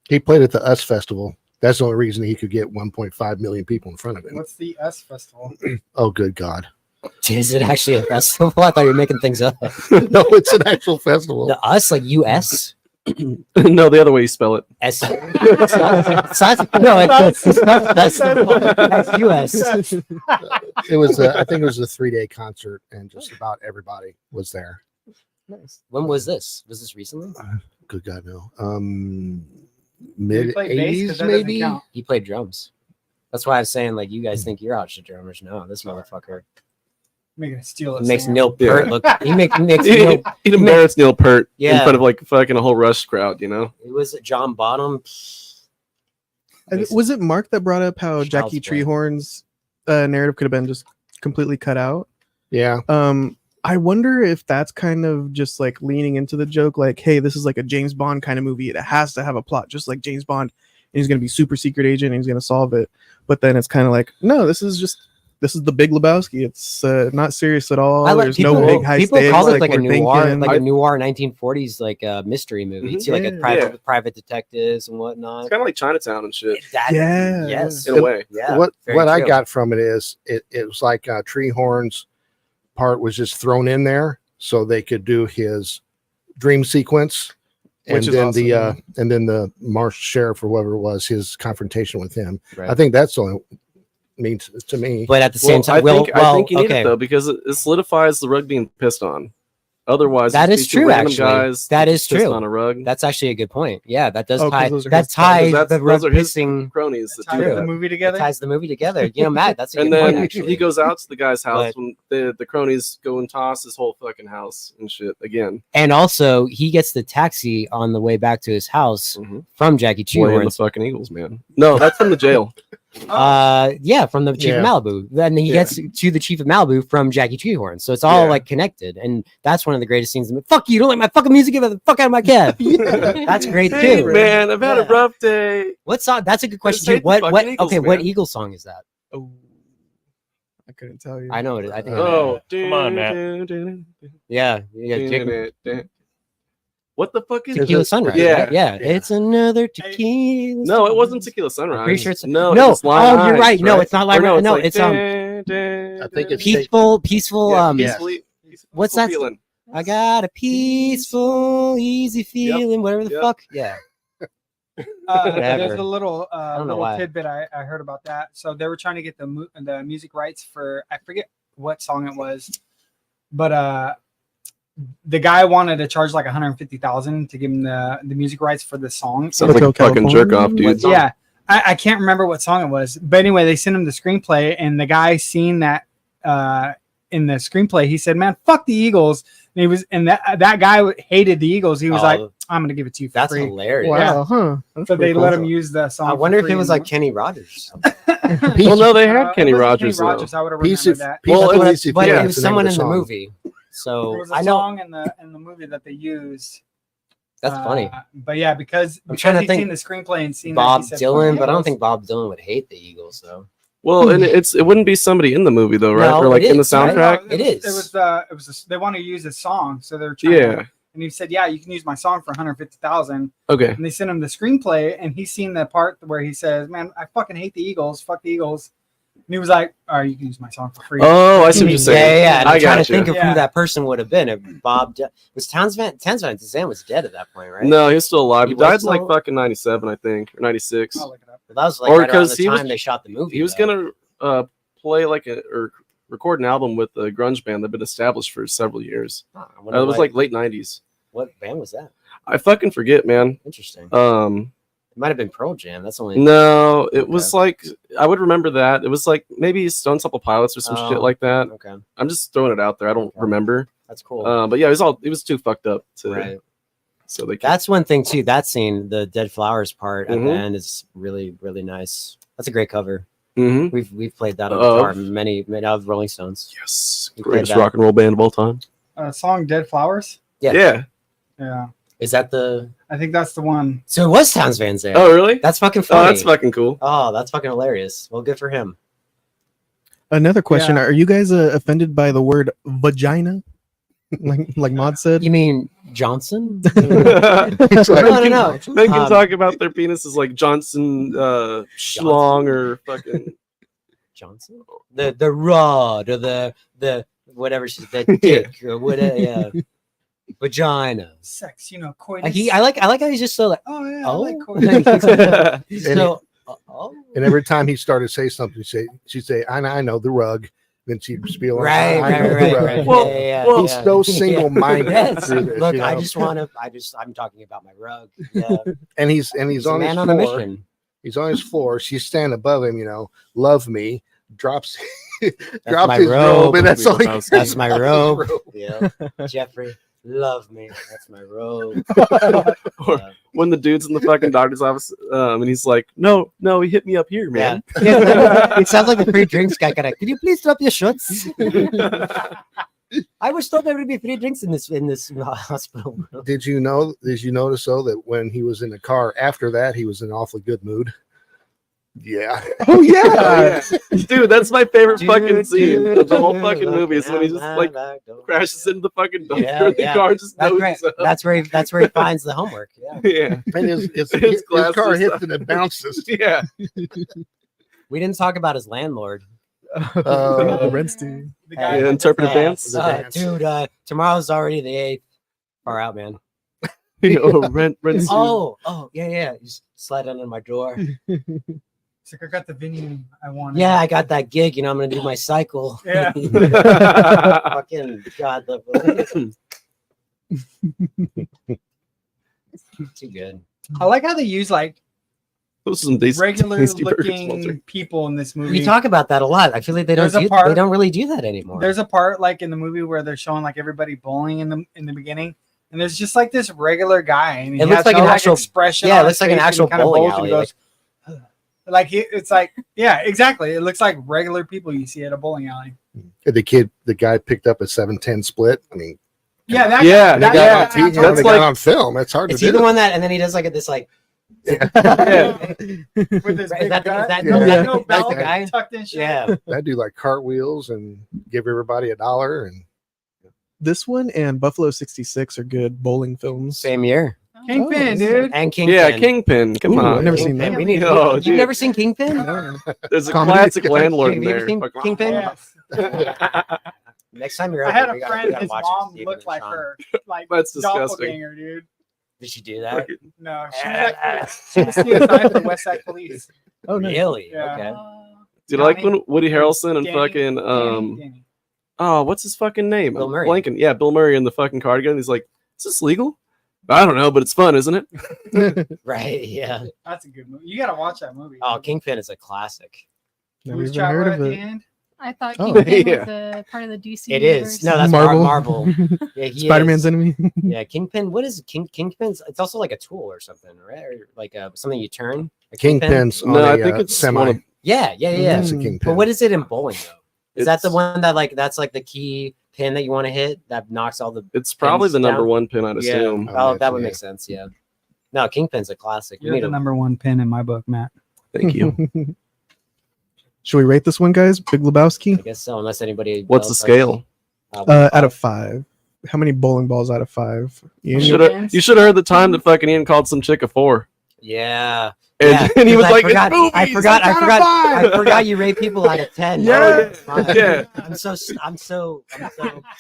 He played at the US Festival. That's the only reason he could get 1.5 million people in front of him.
What's the US festival?
Oh, good God.
Is it actually a festival? I thought you were making things up.
No, it's an actual festival.
The us, like US?
No, the other way you spell it.
S. It's not, no, it's not festival. That's US.
It was, I think it was a 3-day concert, and just about everybody was there.
Nice.
When was this? Was this recently?
Good God, no.
Did
Mid
he play bass? 'Cause
80s,
that doesn't
maybe.
count.
He played drums. That's why I was saying, like, you guys think you're out shit drummers. No, this motherfucker
Making a steal.
he makes
singer.
Neil
Yeah.
Peart look. He makes
He
Neil.
embarrassed Neil Peart in
Yeah.
front of like fucking a whole Rush crowd, you know?
It was John Bonham.
Was it Mark that brought up how
Child's
Jackie
play.
Treehorn's narrative could have been just completely cut out?
Yeah.
I wonder if that's kind of just like leaning into the joke, like, hey, this is like a James Bond kind of movie. It has to have a plot, just like James Bond, and he's gonna be super secret agent and he's gonna solve it. But then it's kind of like, no, this is the Big Lebowski. It's not serious at all. There's no big high
people
stakes.
call it like a
we're
noir,
thinking.
like a noir 1940s like a mystery movie. You see like a
Yeah.
private detectives and whatnot.
It's kind of like Chinatown and shit.
That,
Yeah.
Yes.
In a way.
Yeah.
What
very
I
true.
got from it is it was like Treehorn's part was just thrown in there so they could do his dream sequence, and
Which is
then
awesome,
and then the marshal sheriff or whatever it was, his confrontation with him.
Right.
I think that's only means to me.
But at the same time,
I think you need it though, because it solidifies the rug being pissed on. Otherwise,
That
it's
is
these two
true.
random
Actually,
guys
that is
just pissed
true.
on a rug.
That's actually a good point. Yeah, that does
Oh, 'cause
tie.
those are
That
his
ties
That's-
the
those
rug
are his
pissing.
cronies that
Tie
do
the
that.
movie
It
together.
ties the movie together. You know, Matt, that's a
And
good point.
then
Actually,
he goes out to the guy's house
But-
when the cronies go and toss his whole fucking house and shit again.
and also he gets the taxi on the way back to his house from Jackie
Playing the
Cheehorns.
fucking Eagles, man. No, that's from the jail.
Yeah, from the chief
Yeah.
of Malibu. Then he
Yeah.
gets to the chief of Malibu from Jackie Treehorn. So it's all
Yeah.
like connected, and that's one of the greatest scenes. Fuck you! Don't like my fucking music. Get the fuck out of my cab. That's great
Hey,
too.
man, I've had a rough day.
What song? That's a good question
Just hate
too.
the
What?
fucking Eagles,
Okay, what
man.
Eagles song is that?
Oh, I couldn't tell you.
I know it. I think.
Oh,
Come on, Matt.
Yeah. Yeah.
What the fuck is
Tequila
it?
Sunrise.
Yeah.
Right? Yeah. It's another tequila.
No, it wasn't Tequila Sunrise.
I'm pretty sure it's
no.
no.
It's Lion
Oh, you're
Eyes,
right. No, it's not
Or
Lion Eyes. No,
like
it's
I think it's
peaceful.
yeah,
What's
peaceful
that?
feeling.
I got a peaceful, easy feeling. Whatever the
Yep.
fuck. Yeah.
There's
Whatever.
a little
don't know
little
why.
tidbit I heard about that. So they were trying to get the music rights for, I forget what song it was, but the guy wanted to charge like 150,000 to give him the music rights for the song.
Sounds like a fucking jerk off, dude.
Yeah, I can't remember what song it was, but anyway, they sent him the screenplay, and the guy seen that in the screenplay, he said, "Man, fuck the Eagles." And that guy hated the Eagles. He was like, "I'm gonna give it to you for
That's
free."
hilarious.
Wow,
Yeah.
huh? That's
So they
pretty
let
cool.
him use the song.
I wonder
for
if
free
it was
and-
like Kenny Rogers.
Well, no, they had Kenny
it wasn't
Rogers.
Kenny
though.
Rogers. I would have
Piece
remembered
of-
that.
piece
Well,
of
and
Easy
But
Feeling,
it
that's
was
the name of
someone
the
in the
song.
movie.
There
So
was a
I know
song in the movie that they used.
that's funny.
But yeah, because
trying to
he's
think
seen the screenplay and seen
Bob
that, he said,
Dylan,
"Fuck
but I don't
Eagles."
think Bob Dylan would hate the Eagles though.
Well, and it wouldn't be somebody in the movie though, right?
No,
or like
it
in the
is, right?
soundtrack.
It is.
It was. They want to use a song, so they're trying.
Yeah.
And he said, "Yeah, you can use my song for 150,000."
Okay.
And they sent him the screenplay, and he's seen the part where he says, "Man, I fucking hate the Eagles. Fuck the Eagles." And he was like, "All right, you can use my song for free."
Oh, I see what you're
Yeah,
saying.
yeah. And I'm
I
trying to
gotcha.
think of
Yeah.
who that person would have been. If was Towns Van Zandt was dead at that point, right?
No, he's still alive. He
He was
died in
still
like
alive?
fucking 97, I think, or 96.
I'll look it up.
But that was like
Or
right around
'cause
the
he was-
time they shot the movie.
He was
though.
gonna play like or record an album with a grunge band that'd been established for several years.
Huh, I wonder
It was
what-
like late 90s.
what band was that?
I fucking forget, man.
Interesting.
Um,
It might have been Pearl Jam. That's only
no, it
Okay.
was like I would remember that. It was like maybe Stone Temple Pilots or some shit
Oh,
like that.
okay.
I'm just throwing it out there. I don't
Okay.
remember.
That's cool.
But yeah, he was too fucked up to.
Right.
So they.
That's one thing too. That scene, the Dead Flowers part at the
Mhm.
end, is really really nice. That's a great cover.
hmm
We've played that on
Of-
guitar many of Rolling Stones.
Yes,
We played
greatest
that.
rock and roll band of all time.
Song "Dead Flowers."
Yeah.
Yeah.
Yeah,
Is that the?
I think that's the one.
So it was Towns Van Zandt.
Oh, really?
That's fucking
Oh,
funny.
that's fucking cool.
Oh, that's fucking hilarious. Well, good for him.
Another question:
Yeah.
Are you guys offended by the word vagina? like Maud said.
You mean Johnson?
It's like-
no.
They can
Um,
talk about their penises like Johnson Schlong or fucking.
Johnson? The rod or the whatever she's the dick or whatever. Yeah. Vagina.
Sex, coitus.
I like how he's just so like
Oh yeah, I
oh.
like coitus.
He's
And
so oh.
And every time he started to say something, she'd say, I know the rug. Then she'd spiel on,
Right,
I know the
right,
rug.
right.
Well,
yeah,
He's so single-minded
Yes.
through this,
Look,
you
I
know?
just want to. I'm talking about my rug. Yeah.
And he's
He's
on
a
his
man on a
floor.
mission.
He's on his floor. She's standing above him. Love me. Drops drops
my
his
robe.
robe, and that's all he
That's
That's my robe.
robe.
Yeah. Jeffrey, love me. That's my robe.
Or
Yeah.
when the dude's in the fucking doctor's office, and he's like, "No, he hit me up here, man."
Yeah. It sounds like the free drinks guy. Can you please drop your shots? I was told there would be free drinks in this hospital.
Did you notice though that when he was in the car after that, he was in an awfully good mood? Yeah.
Oh yeah.
Oh, yeah. Dude, that's my favorite fucking scene
Dude,
of the whole
dude,
fucking movie. Is when he just like crashes into the fucking dumpster,
Yeah,
and the
yeah.
car just
That's
noses
right.
up.
That's where he finds the homework. Yeah.
Yeah,
And his
His
car
glasses.
hits and it bounces.
yeah.
We didn't talk about his landlord.
The rent dude.
The guy
Yeah, interpretive dance.
The dance.
Dude, tomorrow's already the 8th. Far out, man.
Oh, rent.
Oh, yeah. You slide under my door.
It's like, I got the venue I wanted.
Yeah, I got that gig. I'm gonna do my cycle.
Yeah.
Fucking God. Too good.
I like how they use like
Those are some
regular
tasty burgers, Walter.
looking people in this movie.
We talk about that a lot. I feel like they don't they don't really do that anymore.
There's a part like in the movie where they're showing like everybody bowling in the beginning, and there's just like this regular guy, and he
It looks
has
like
no,
an actual
expression.
Yeah,
on
it looks
his
like an
face, and he
actual
kinda
bowling
bowls and
alley.
goes, it's like yeah, exactly. It looks like regular people you see at a bowling alley.
The guy picked up a 7-10 split. I mean,
Yeah, that
Yeah,
guy,
they got
that guy.
they got on film. That's hard
Is
to
he
do.
the one that, and then he does like this, like,
with his
Is
big
that-
gut,
is that-
no,
yeah.
no belt,
the guy?
tucked in shit.
yeah.
That do like cartwheels and give everybody $1 and
This one and Buffalo 66 are good bowling films.
Same year.
Kingpin, dude.
And Kingpin.
Yeah, Kingpin. Come
Ooh,
on.
I've never seen
Kingpin.
that.
We need.
Oh,
You've
dude.
never seen Kingpin?
There's a
Comedy.
classic landlord
Have
in
you ever
there.
seen Kingpin?
Yes.
Next time you're
I
over,
had
we
a
gotta-
friend,
we gotta
his
watch
mom
Steven
looked
and
like
Sean.
her, like
That's disgusting.
doppelganger, dude.
Did she do that?
No, she was CSI for West Side Police.
Oh, no.
Really?
Yeah.
Okay.
Dude, I like
Johnny-
when Woody Harrelson and
Danny-
fucking
Danny.
oh, what's his fucking name?
Bill Murray.
Blanking. Yeah, Bill Murray in the fucking cardigan. He's like, is this legal? I don't know, but it's fun, isn't it?
Right. Yeah.
That's a good movie. You gotta watch that movie.
Oh, Kingpin is a classic.
Never
Who's
even heard
Chopper
of
at the
it.
end?
I thought
Oh.
Kingpin
Yeah.
was a part of the DC.
It
universe.
is. No, that's
Marvel.
Marvel. Yeah, he
Spider-Man's
is.
enemy.
Yeah, Kingpin. What is Kingpin's? It's also like a tool or something, right? Or like something you turn. A kingpin?
Kingpin's on
No, I
a,
think it's
semi.
one of-
Yeah.
That's a
Mm.
kingpin.
But what is it in bowling though? Is that the
It's-
one that like that's like the key pin that you want to hit that knocks all the?
It's probably
pins
the number
down?
one pin, I'd
Yeah.
assume.
Oh, that would
Yeah.
make sense. Yeah. No, Kingpin's a classic. We
You're
need
the
to-
number one pin in my book, Matt.
Thank you.
Should we rate this one, guys? Big
I
Lebowski?
guess so. Unless anybody.
What's the
else
scale?
has-
Out of 5. How many bowling balls out of 5? Ian,
You should have heard the time that fucking Ian called some chick a 4.
Yeah.
And,
Yeah,
and he was
'cause
like,
I
it's
forgot,
movies,
I
it's out of 5."
forgot you rate people out of 10.
Yeah.
No, it's fine.
Yeah.
I'm so stuck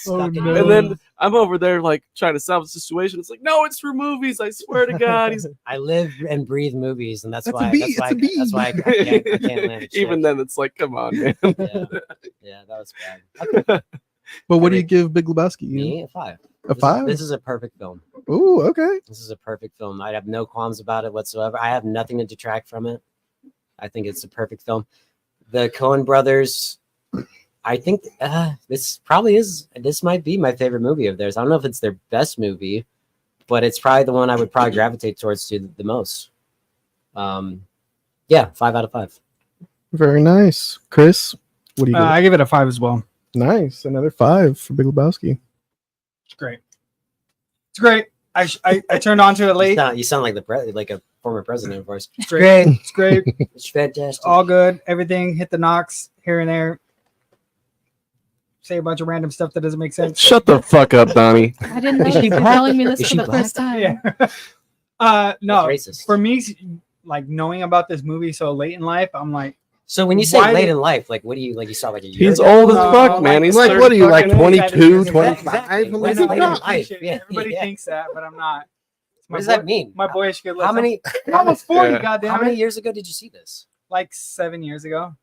Oh,
in
no.
And then I'm over there like trying to solve the situation. It's like, no, it's for movies. I swear to God. He's
I live and breathe movies, and that's
That's a
why
bee,
that's
it's
why
a bee.
that's why I can't land a chick.
even then, it's like, come on, man.
Yeah, yeah, that was bad.
But what do you give Big Lebowski? Ian?
Me a 5.
A 5?
This is a perfect film.
Ooh, okay.
This is a perfect film. I have no qualms about it whatsoever. I have nothing to detract from it. I think it's a perfect film. The Coen brothers, I think this might be my favorite movie of theirs. I don't know if it's their best movie, but it's probably the one I would probably gravitate towards to the most. Yeah, 5 out of 5.
Very nice. Chris, what do you give?
I give it a 5 as well.
Nice. Another 5 for Big Lebowski.
It's great. It's great. I turned on to it late.
You sound like like a former president, of course.
It's great. It's great.
It's fantastic.
All good. Everything hit the knocks here and there. Say a bunch of random stuff that doesn't make sense.
Shut the fuck up, Donnie.
I didn't know
Is she
you were
black?
telling me this
Is
for
she
the
black?
first time.
Yeah. No.
That's racist.
For me, like knowing about this movie so late in life, I'm like,
So when you say
Why
late
did-
in life, like what do you like? You saw like a year.
He's
ago?
old as
No,
fuck, man. He's
Like, what are you, like 22, 25?
Exactly. What is
I
it late in
know, I
life?
appreciate it.
Yeah,
Everybody
yeah.
thinks that, but I'm not.
What does that mean?
My boyish good looks.
How many?
I'm almost 40,
Yeah.
goddamn
How many
it.
years ago did you see this?
Like 7 years ago.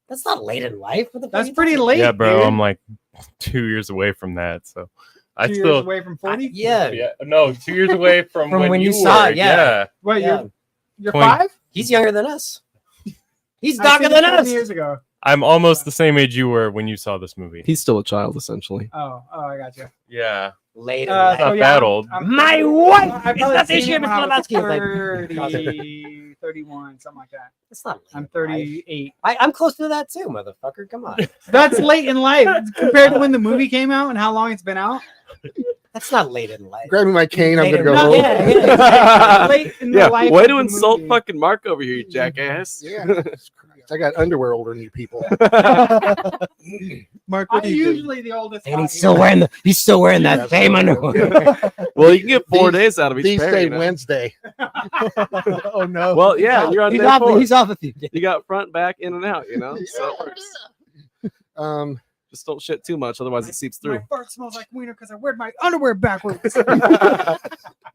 That's not late in life. What the fuck
That's
are you
pretty
talking
late.
Yeah, bro.
dude.
I'm like 2 years away from that, so I
2
still
years away from
about?
40.
Yeah.
no 2 years away from
when you
you
saw
were,
it, yeah.
Wait,
Yeah.
you're
20.
5?
He's younger than us. He's
I
darker
seen it
than
7
us.
years ago.
I'm almost the same age you were when you saw this movie.
He's still a child, essentially.
Oh, I got you.
Yeah,
Late in
Not
life.
that old.
My wife
I've
is
probably
not the
seen
issue
it
with
when I was
Lebowski. Like,
30, 31, something like that.
That's not late
I'm
in life.
38.
I'm close to that too, motherfucker. Come on.
That's late in life compared to when the movie came out and how long it's been out.
That's not late in life.
Grab me my cane. I'm
Late
gonna
in
go
life.
home.
Yeah, yeah, exactly.
Late in the
Yeah,
life
way
of
to
the
insult
movie.
fucking Mark over here, you jackass.
Yeah, Jesus Christ. I got underwear older than you people.
Mark, what
I'm
do you think?
usually the oldest.
And
guy
he's still
here.
wearing that same underwear.
Well, you can get 4
These-
days out of each
These
pair.
say
You know?
Wednesday.
Oh no.
Well, yeah, you're on
he's
day
off,
4.
he's off a few days.
You got front, back, in and out. You know, so it works. Just don't shit too much, otherwise it seeps through.
My fart smells like wiener because I wear my underwear backwards.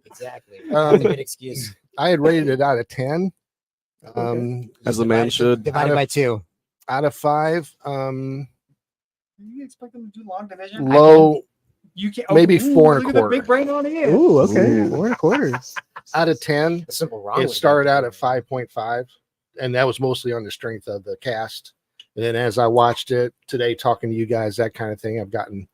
Exactly. That's a good excuse.
I had rated it out of 10.
As a man should.
Divided by 2.
Out of 5.
You expect them to do long division?
Low
You can
Maybe 4 and a
look at the
quarter.
big brain on it.
Ooh, okay.
Ooh.
4 quarters.
Out of 10,
There's something wrong.
it
with
started
that.
out at 5.5, and that was mostly on the strength of the cast. And then as I watched it today, talking to you guys, that kind of thing, I've gotten,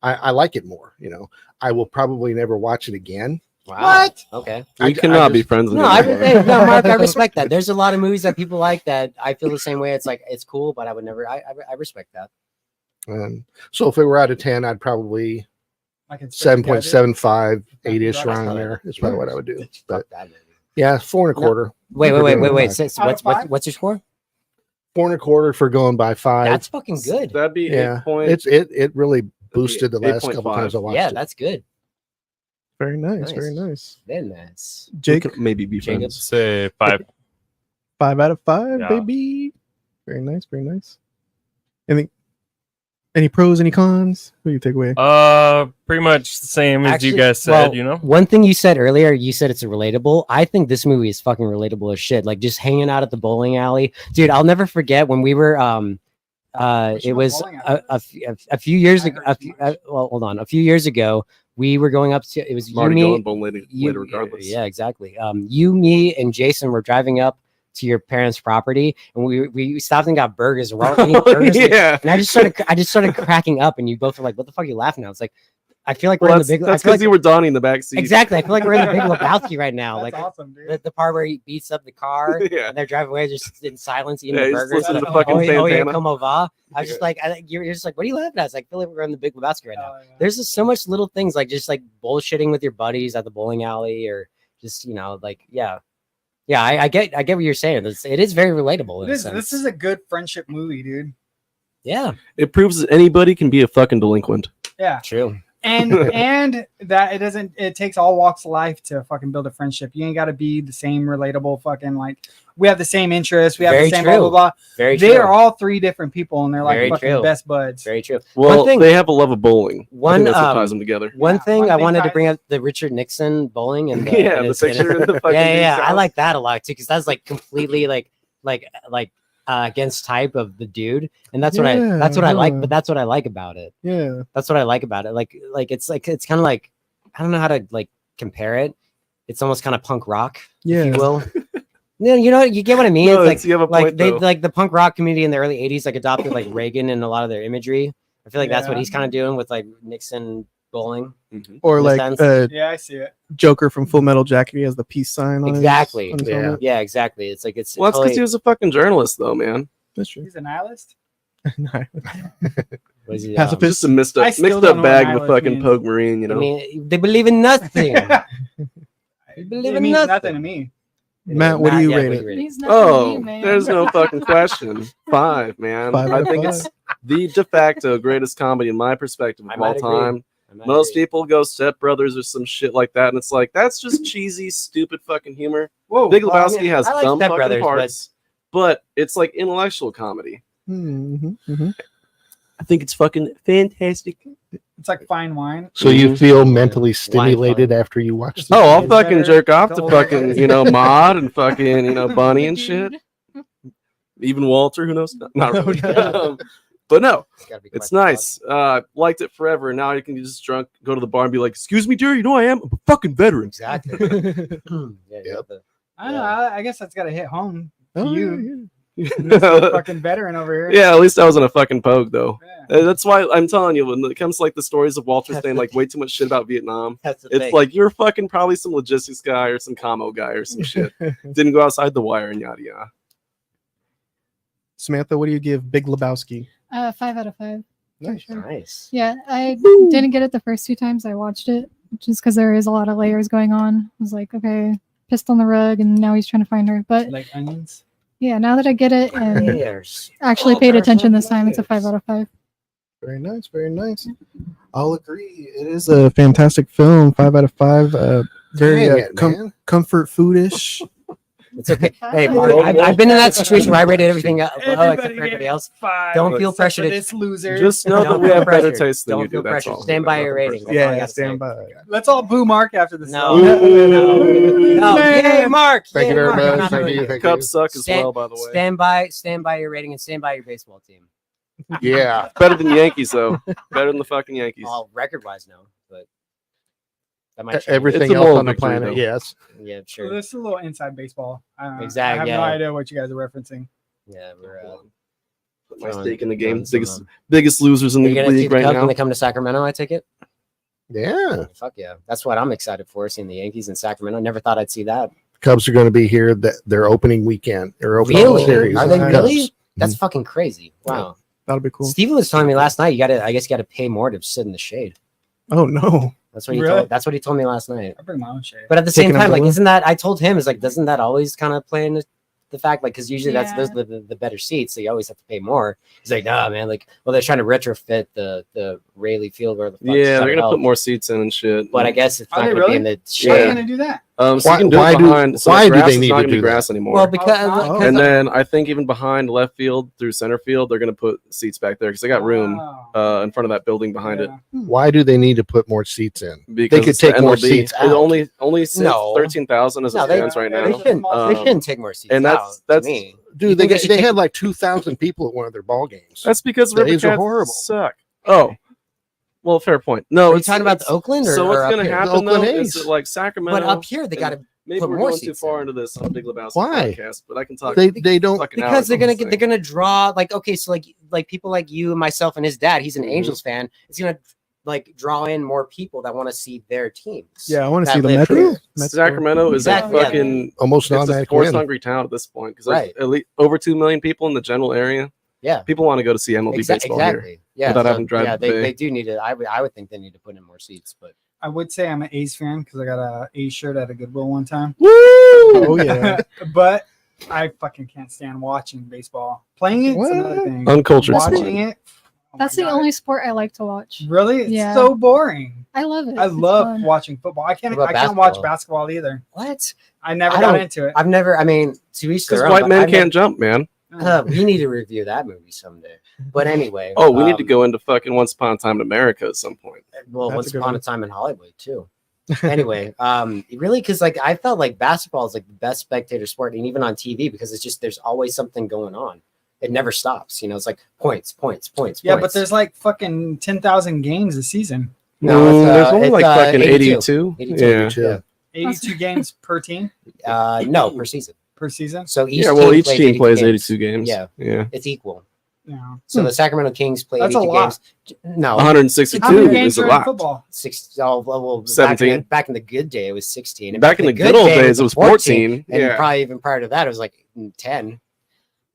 I like it more. You know, I will probably never watch it again.
Wow.
What?
Okay.
We cannot be friends
No,
anymore.
no, Mark, I respect that. There's a lot of movies that people like that I feel the same way. It's like it's cool, but I would never. I respect that.
So if it were out of 10, I'd probably
Like it's pretty good.
7.75, 8-ish
That's
around
not
there.
bad.
That's probably what I would do.
Fuck
But
that movie.
yeah, 4 and a
No.
quarter.
Wait.
For going by
Sis,
Out of five?
what's your score?
4 and a quarter for going by 5.
That's fucking good.
That'd be
Yeah,
8 point.
it really boosted the last couple
8.5.
times I watched
Yeah,
it.
that's good.
Very nice.
Nice.
Very nice.
Very nice.
We
Jake,
could maybe be
Jacob?
friends.
Say 5.
5 out of 5,
Yeah.
baby. Very nice. Very nice. Any pros, any cons? What do you take away?
Pretty much the same as you
Actually,
guys said,
well,
you know?
One thing you said earlier, you said it's relatable. I think this movie is fucking relatable as shit. Like just hanging out at the bowling alley. Dude, I'll never forget when we were it was a few years ago. Well, hold on. A few years ago, we were going up to. It was
I'm already
you, me,
going bone later regardless.
Yeah, exactly. You, me, and Jason were driving up to your parents' property, and we stopped and got burgers. And we're all eating burgers.
Yeah.
And I just started cracking up, and you both were like, "What the fuck are you laughing at?" It's like, I feel like
Well,
we're in
that's
the big.
that's
I feel
because
like,
you were Donnie in the back seat.
exactly. I feel like we're in the Big Lebowski right now.
That's
Like
awesome, dude.
the part where he beats up the car,
Yeah.
and they're driving away just in silence eating
Yeah,
the
he's
burgers.
listening
And
to
like,
fucking
oh yeah,
Santana.
como va? I was just like, you're just like, what are you laughing at? It's like, I feel like we're in the Big Lebowski right now.
Oh, yeah.
There's just so much little things like just like bullshitting with your buddies at the bowling alley, or just like I get what you're saying. It is very relatable. In a sense.
This is a good friendship movie, dude.
Yeah,
It proves that anybody can be a fucking delinquent.
Yeah.
true.
And that it takes all walks of life to fucking build a friendship. You ain't got to be the same relatable fucking like we have the same interests, we have
Very
the same
true.
blah blah blah.
Very
They
true.
are all 3 different people and they're like
Very
fucking
true.
best buds.
Very true.
Well,
One thing-
they have a love of bowling. I
One,
think that's what
um,
ties them together.
One
Yeah,
thing
one
I
thing
wanted to
guys-
bring up the Richard Nixon bowling and
Yeah,
and
the
his- and
picture
his-
in the fucking
yeah.
beach
I
house.
like that a lot too because that's like completely like against type of the dude, and that's what I like.
Yeah.
But that's what I like about it.
Yeah.
That's what I like about it. Like it's kind of like I don't know how to like compare it. It's almost kind of punk rock,
Yeah.
if you will. Yeah, you get what I mean.
No,
It's
it's- you have a
like
point,
they
though.
like the punk rock community in the early '80s like adopted like Reagan and a lot of their imagery. I feel like that's what
Yeah.
he's kind of doing with like Nixon bowling.
Or
in a
like
sense.
Yeah, I see it.
Joker from Full Metal Jacket. He has the peace sign on
Exactly.
on his
Yeah.
helmet.
Yeah, exactly. It's like it's
Well, that's because
totally-
he was a fucking journalist, though, man.
That's true.
He's a nihilist.
what is he,
Pacifist.
Just a mixed
I
up,
still
mixed
don't
up
know
bag
what
of a
nihilist
fucking
means.
Pogue Marine, you know?
I mean, they believe in nothing.
It
believe in
means
nothing.
nothing to me.
Matt, what do you
yeah,
rate
what
it?
do you rate
He's nothing to
Oh,
me, man.
there's no fucking question. 5, man.
5 out
I
of
think
5.
it's the de facto greatest comedy in my perspective
I
of all
might agree.
time.
I might
Most
agree.
people go Step Brothers or some shit like that, and it's like that's just cheesy, stupid fucking humor.
Whoa.
Big
well, I
Lebowski
mean,
has
I like
dumb
Step
fucking
Brothers,
parts, but it's like intellectual comedy.
Mm-hmm.
I think it's fucking fantastic.
It's like fine wine.
So you feel mentally stimulated after you watch this?
Oh, I'll
It's
fucking
better
jerk off to
double
fucking,
the-
Maud and fucking, Bunny and shit. Even Walter, who knows? Not really. But no,
It's gotta be
it's
quite the
nice. Liked it forever. Now you can just drunk, go to the bar and be like, "Excuse me, dear, you know I am. I'm a fucking veteran."
Exactly. yeah,
Yep.
I don't know. I guess that's got to hit home to
Oh,
you.
yeah.
Yeah,
Fucking veteran over here.
at least I wasn't a fucking pogue though.
Yeah.
That's why I'm telling you, when it comes to like the stories of Walter saying like way too much shit about Vietnam,
That's the
it's
thing.
like you're fucking probably some logistics guy or some commo guy or some shit. Didn't go outside the wire and yada yada.
Samantha, what do you give Big Lebowski?
5 out of 5.
Nice.
Sure.
nice.
Yeah, I didn't get it the first 2 times I watched it, just because there is a lot of layers going on. I was like, okay, pissed on the rug, and now he's trying to find her. But
Like onions.
yeah, now that I get it and
Layers.
actually paid attention this time, it's a 5 out of 5.
Very nice. Very nice. I'll agree. It is a fantastic film. 5 out of 5. Very
Dang it, man.
comfort foodish.
It's okay. Hey, Mark, I've been in that situation where I rated everything up except for everybody
gave
else.
5.
Don't feel
except
pressure
for
to-
this loser.
Just know that
Don't
we
feel
have better
pressured.
taste than
Don't
you do.
feel
That's
pressured.
all.
Stand by your rating. That's all I
Yeah,
gotta
stand
say.
by.
Let's all boo Mark after this.
No,
episode.
no, yay, Mark!
Thank you
Yay,
very
Mark. I'm
much.
not
Thank
doing
you.
it.
Thank you.
Cubs suck as
Stand-
well, by the way.
Stand by your rating and stand by your baseball team.
Yeah.
Better than Yankees though. Better than the fucking Yankees.
Well, record-wise, no, but that might change.
Everything
It's a
else
moral
on the
victory,
planet,
though.
yes.
Yeah,
So
sure.
this is a little inside baseball.
Exactly,
I have
yeah.
no idea what you guys are referencing.
Yeah, we're
Put my
throwing-
stake in the
throwing
game.
some,
Biggest losers in
Are
the
you gonna see
league
the
right
Cubs
now.
when they come to Sacramento? I take it.
Yeah.
Fuck yeah, that's what I'm excited for. Seeing the Yankees in Sacramento. Never thought I'd see that.
Cubs are going to be here their opening weekend. Or opening
Really?
series.
Are they
Cubs.
really? That's fucking crazy. Wow.
That'll be cool.
Steven was telling me last night. I guess you got to pay more to sit in the shade.
Oh no.
That's what he
Really?
told. That's what he told me last night.
I bring my own shade.
But at the
Take
same
an
time, like,
umbrella?
isn't that? I told him is like, doesn't that always kind of play into the fact, like, because usually that's
Yeah.
those are the better seats, so you always have to pay more. He's like, nah, man, like, well, they're trying to retrofit the Rayleigh Field or the fuck
Yeah, they're gonna
hell.
put more seats in and shit.
But I guess it's
Are
not
they
going to be
really?
in the
Why are
shade.
they gonna do that?
So
Why-
you can do
why
it
do-
behind. So
why
the
do
grass
they
is
need
not
to
gonna be
do that?
grass anymore.
Well, because
Oh.
and then I think even behind left field through center field, they're gonna put seats back there because they got room
Wow.
in front of that building behind it.
Yeah.
Why do they need to put more seats in?
Because
They could
it's the
take more
MLB.
seats
It
out.
only sits
No.
13,000 as it
No, they-
stands right
they
now.
shouldn't. They shouldn't take more seats.
and
out,
that's
to me.
Dude,
You
they
think they should
they
take-
had like 2,000 people at one of their ball games.
That's because
The A's are
River
horrible.
Cats suck. Oh, well, fair point. No,
Are you
it's
talking about
it's-
the Oakland or
so what's
up
gonna
here?
The
happen though
Oakland
is
A's.
that like Sacramento,
But up here, they
and
got to
maybe
put
we're
more
going too
seats
far
in.
into this on Big Lebowski
Why?
podcast, but I can talk.
They don't
fucking
because
hours
they're
on
gonna
this
get, they're
thing.
gonna draw like, okay, so like people like you and myself and his dad. He's an
Mhm.
Angels fan. It's gonna like draw in more people that want to see their teams.
Yeah, I want to
that
see the
live
Mets.
here.
Sacramento is
Exactly,
a
yeah.
fucking
almost an
it's a
automatic
sports
win.
hungry town at this point because
Right.
at least over 2 million people in the general area.
Yeah,
People want to go to see MLB baseball
exactly.
here.
Yeah,
without
so,
having to drive
yeah,
to the Bay.
they do need to. I would think they need to put in more seats, but
I would say I'm an A's fan because I got a A's shirt at a Goodwill one time.
Oh yeah.
But I fucking can't stand watching baseball. Playing it's
What?
another thing.
Uncultured.
Watching it. oh
That's
my
the
God.
only sport I like to watch.
Really, it's
Yeah.
so boring.
I love it.
I
It's
love
fun.
watching football. I can't.
What about
I can't watch
basketball?
basketball either.
what?
I never
I
got
don't-
into it.
I've never. I mean, to each
Because
their own.
white
but
men
I've
can't jump, man.
we need to review that movie someday. But anyway.
Oh, we need to go into fucking Once Upon a Time in America at some point.
Well,
That's a
Once
good
Upon
one.
a Time in Hollywood too. Anyway, really, because like I felt like basketball is like the best spectator sport, and even on TV because it's just there's always something going on. It never stops. You know, it's like points.
Yeah, but there's like fucking 10,000 games a season.
no, it's,
There's only
it's,
like fucking
82.
82.
82.
Yeah.
Yeah.
82 games per team
No, per season.
per season.
So each
Yeah, well,
team
each
plays
team
82
plays
games.
82 games.
Yeah.
Yeah.
It's equal.
Yeah.
So the Sacramento Kings play
That's a
82
lot.
games. No,
How many
162
games
is a
are in
lot.
football?
six. Oh, well,
17.
Back in the good day, it was 16. And
Back in the good old days, it was 14.
And
Yeah.
probably even prior to that, it was like 10.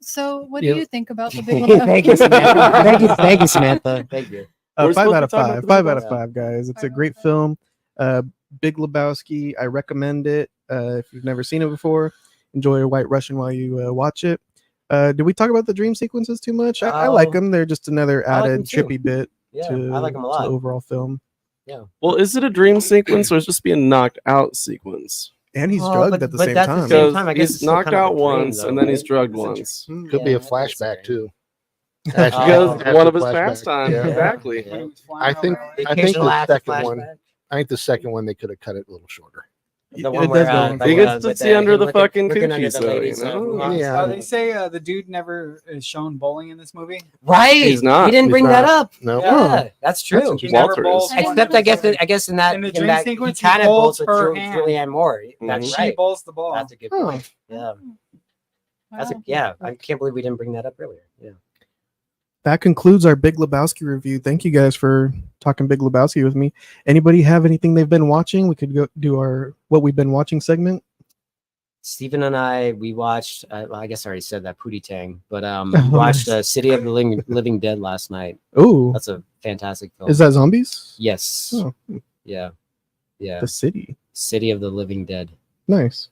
So, what
Yeah.
do you think about the Big Lebowski?
Thank you, Samantha. Thank you, Samantha. Thank you.
We're
5
supposed
out
to
of
talk
5.
about the
5
Big
out of 5, guys. It's a great film. Big Lebowski. I recommend it. If you've never seen it before, enjoy a White Russian while you watch it. Did we talk about the dream sequences too much? I like them. They're just another
I like
added
them too.
trippy bit
Yeah,
to,
I like them a
to
lot.
the overall film.
Well, is it a dream sequence or is it just being knocked out sequence?
And he's
Oh,
drugged
but-
at the
but
same
that's the
time.
same
Because
time, I guess
he's
it's still
knocked
kind of a
out
dream,
once
though,
and then
right?
he's drugged
It's a
once.
Could be
Yeah,
a
that's
flashback
right.
too.
Because
After
one of his
flashback,
pastimes,
yeah.
exactly.
Yeah.
I think
The
I think
occasional
the
act of
second one.
flashback.
I think the second one they could have cut it a little shorter.
The
It
one
does
where
go on.
He gets to
with
see under the
looking-
fucking
looking under
cookies,
the
though,
ladies,
you know?
bras.
Yeah.
They say the dude never is shown bowling in this movie.
Right.
He's not.
He didn't
He's
bring
not.
that up.
No.
Yeah, that's true.
He
Walter
never bowls
is.
one
Except I guess
movie.
I guess in that
In the
in
dream
that
sequence,
he kind
he
of
holds
bowls with
her hand.
Julianne Moore. That's
She
right.
bowls the ball.
That's a good
Oh.
point. Yeah. That's a,
Wow.
yeah. I can't believe we didn't bring that up earlier. Yeah.
That concludes our Big Lebowski review. Thank you guys for talking Big Lebowski with me. Anybody have anything they've been watching? We could go do our what we've been watching segment.
Stephen and we watched. Well, I guess I already said that Pootie Tang, but we watched City of the Living Dead last night.
Oh,
That's a fantastic film.
is that zombies?
Yes.
Oh,
Yeah. Yeah.
the city.
City of the Living Dead.
Nice.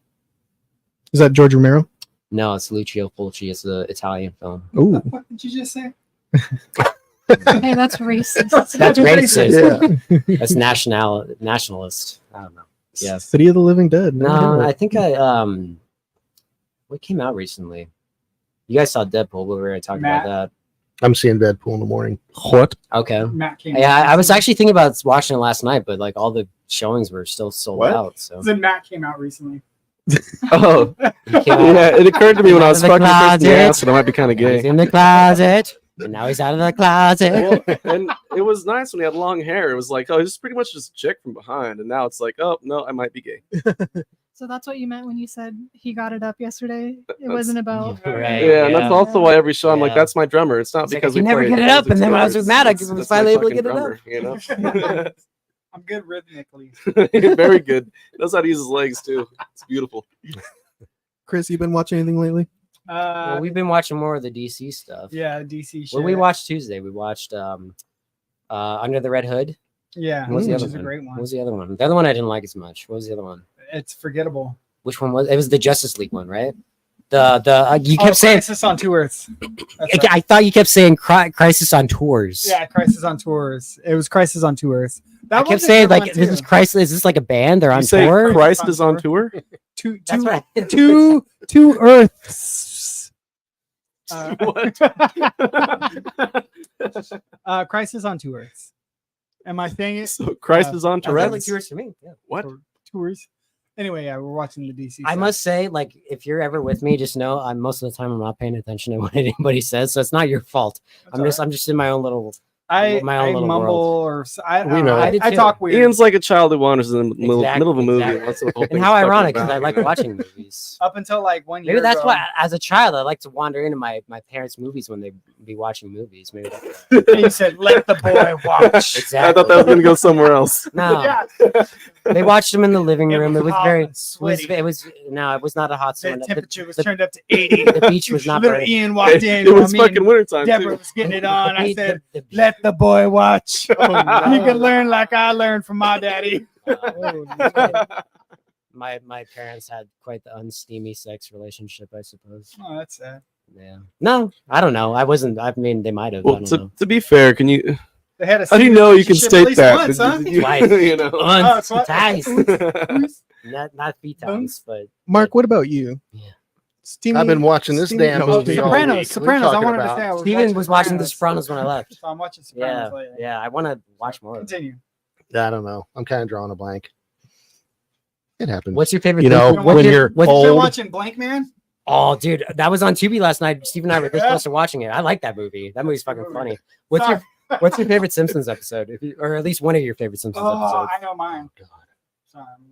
Is that George Romero?
No, it's Lucio Fulci. It's the Italian film.
Oh,
What did you just say?
Hey, that's racist.
That's racist.
yeah.
That's nationalist. I don't know. Yeah.
City of the Living Dead. Never heard
No,
of
I
it.
think what came out recently? You guys saw Deadpool, but we were going to talk
Matt.
about
I'm seeing Deadpool in the morning.
What?
that. Okay.
Matt came.
Yeah,
out
I was
recently.
actually thinking about watching it last night, but like all the showings were still sold
What?
out. So
Then Matt came out recently.
Oh,
he came out.
yeah. It occurred to me when I was
The
fucking Chris in the
closet.
ass that I might be kind of
He's
gay.
in the closet. And now he's out of the closet.
Well, and it was nice when he had long hair. It was like, oh, he's pretty much just a chick from behind. And now it's like, oh no, I might be gay.
So that's what you meant when you said he got it up yesterday. It wasn't about.
Right.
Yeah, and that's also why every show I'm like,
Yeah.
that's my drummer. It's not
It's like,
because
I
we
can never
play
get it up, and then when I was with Matt, I was
that's
finally
my
able to get
fucking
it up.
drummer, you know?
I'm good rhythmically.
Very good. Knows how to use his legs too. It's beautiful.
Chris, you been watching anything lately?
Well, we've been watching more of the DC stuff.
Yeah, DC shit.
What we watched Tuesday? We watched Under the Red Hood.
Yeah,
What was the
which
other
is a
one?
great one.
What was the other one? The other one I didn't like as much. What was the other one?
It's forgettable.
Which one was? It was the Justice League one, right? You kept saying
Crisis on Two Earths.
I thought you kept saying Crisis on Tours.
Yeah, Crisis on Tours. It was Crisis on Tours.
I kept saying like this is Crisis. Is this like a band? They're on tour.
Christ is on tour.
Two Earths. Crisis on Two Earths. And my thing is,
So Christ is on
That
Tourette's.
sounds like tours to me. Yeah.
What?
Tours. Anyway, yeah, we're watching the DC.
I
stuff.
must say, like, if you're ever with me, just know I'm most of the time I'm not paying attention to what anybody says, so it's not your fault. I'm just in my own little.
I
little
mumble
world.
or I
We
don't
know.
know. I talk weird.
Ian's like a child who wanders in the middle of a movie.
exactly.
Wants the whole
And
thing's
how
fucking
ironic, because
about.
I like watching movies.
Up until like 1 year.
Maybe that's
ago.
why, as a child, I like to wander into my parents' movies when they be watching movies. Maybe that's
And you said, "Let the boy watch."
exactly.
I thought that was gonna go somewhere else.
No,
Yeah.
they watched them in the living
It
room.
was
It was
hot
very.
and sweaty.
It was no, it was not a hot
The
summer.
temperature was
the-
turned up to 80.
The beach was not
Little
burning.
Ian walked in.
It was
while me
fucking
and
wintertime
Deborah
too.
was getting it on. I said,
The beach.
"Let the boy watch.
Oh,
He can learn like I learned from my daddy."
My parents had quite the unsteamy sex relationship, I suppose.
Oh, that's sad.
Yeah. No, I don't know. I wasn't. I mean, they might have. I
Well,
don't know.
to be fair, can you?
They had a
How do you
secret
know you can
relationship at
state
least
that?
once, huh?
Did you-
Twice.
you know.
Oh, it's what-
Twice. not few times, but
Mark, what about you?
Yeah.
Steamy,
I've been watching this
steamy-
damn
Oh,
movie all
Sopranos.
week.
Sopranos.
We're
I
talking
wanted to
about-
say I was
Steven was watching The Sopranos when I left.
So I'm watching
Yeah,
Sopranos lately.
yeah. I want to watch more. Of it.
Continue.
I don't know. I'm kind of drawing a blank. It happens.
What's your favorite?
You
thing?
know,
What's
when
your-
you're
what's-
You've been
old.
watching Blank Man?
Oh, dude, that was on Tubi last night. Steve and I were this
Yeah.
close to watching it. I like that movie. That movie's fucking
movie.
funny. What's your favorite Simpsons episode? Or at least one of your favorite Simpsons
Oh,
episodes?
I know mine. Sorry, I'm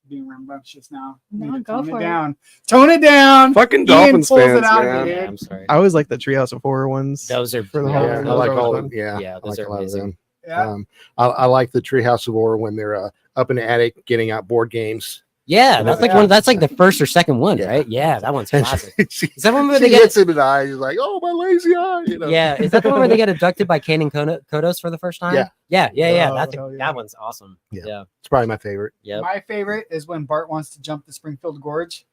being rambunctious now.
No,
Need to
go
tone
for
it
it.
down. Tone it down.
Fucking
Ian
Dolphins
pulls
fans,
it out,
man.
dude.
Yeah, I'm sorry.
I always like the Treehouse of Horror ones.
Those are
For the
yeah,
whole-
Yeah, I
those
like
are
all
fun.
of yeah.
Yeah,
I
those
like
are
a lot of
amazing.
them.
Yeah.
I like the Treehouse of Horror when they're up in the attic getting out board games.
Yeah, that's like
Yeah.
one. That's like the first or second one,
Yeah.
right? Yeah, that one's
And
classic.
she
Is that one where they
she
get?
hits him in the eye. He's like, "Oh, my lazy eye." You know?
Yeah, is that the one where they get abducted by Kane and Kodos for the first time?
Yeah.
yeah.
Oh,
That's
hell yeah.
that one's awesome.
Yeah.
Yeah,
It's probably my favorite.
yep.
My favorite is when Bart wants to jump the Springfield Gorge.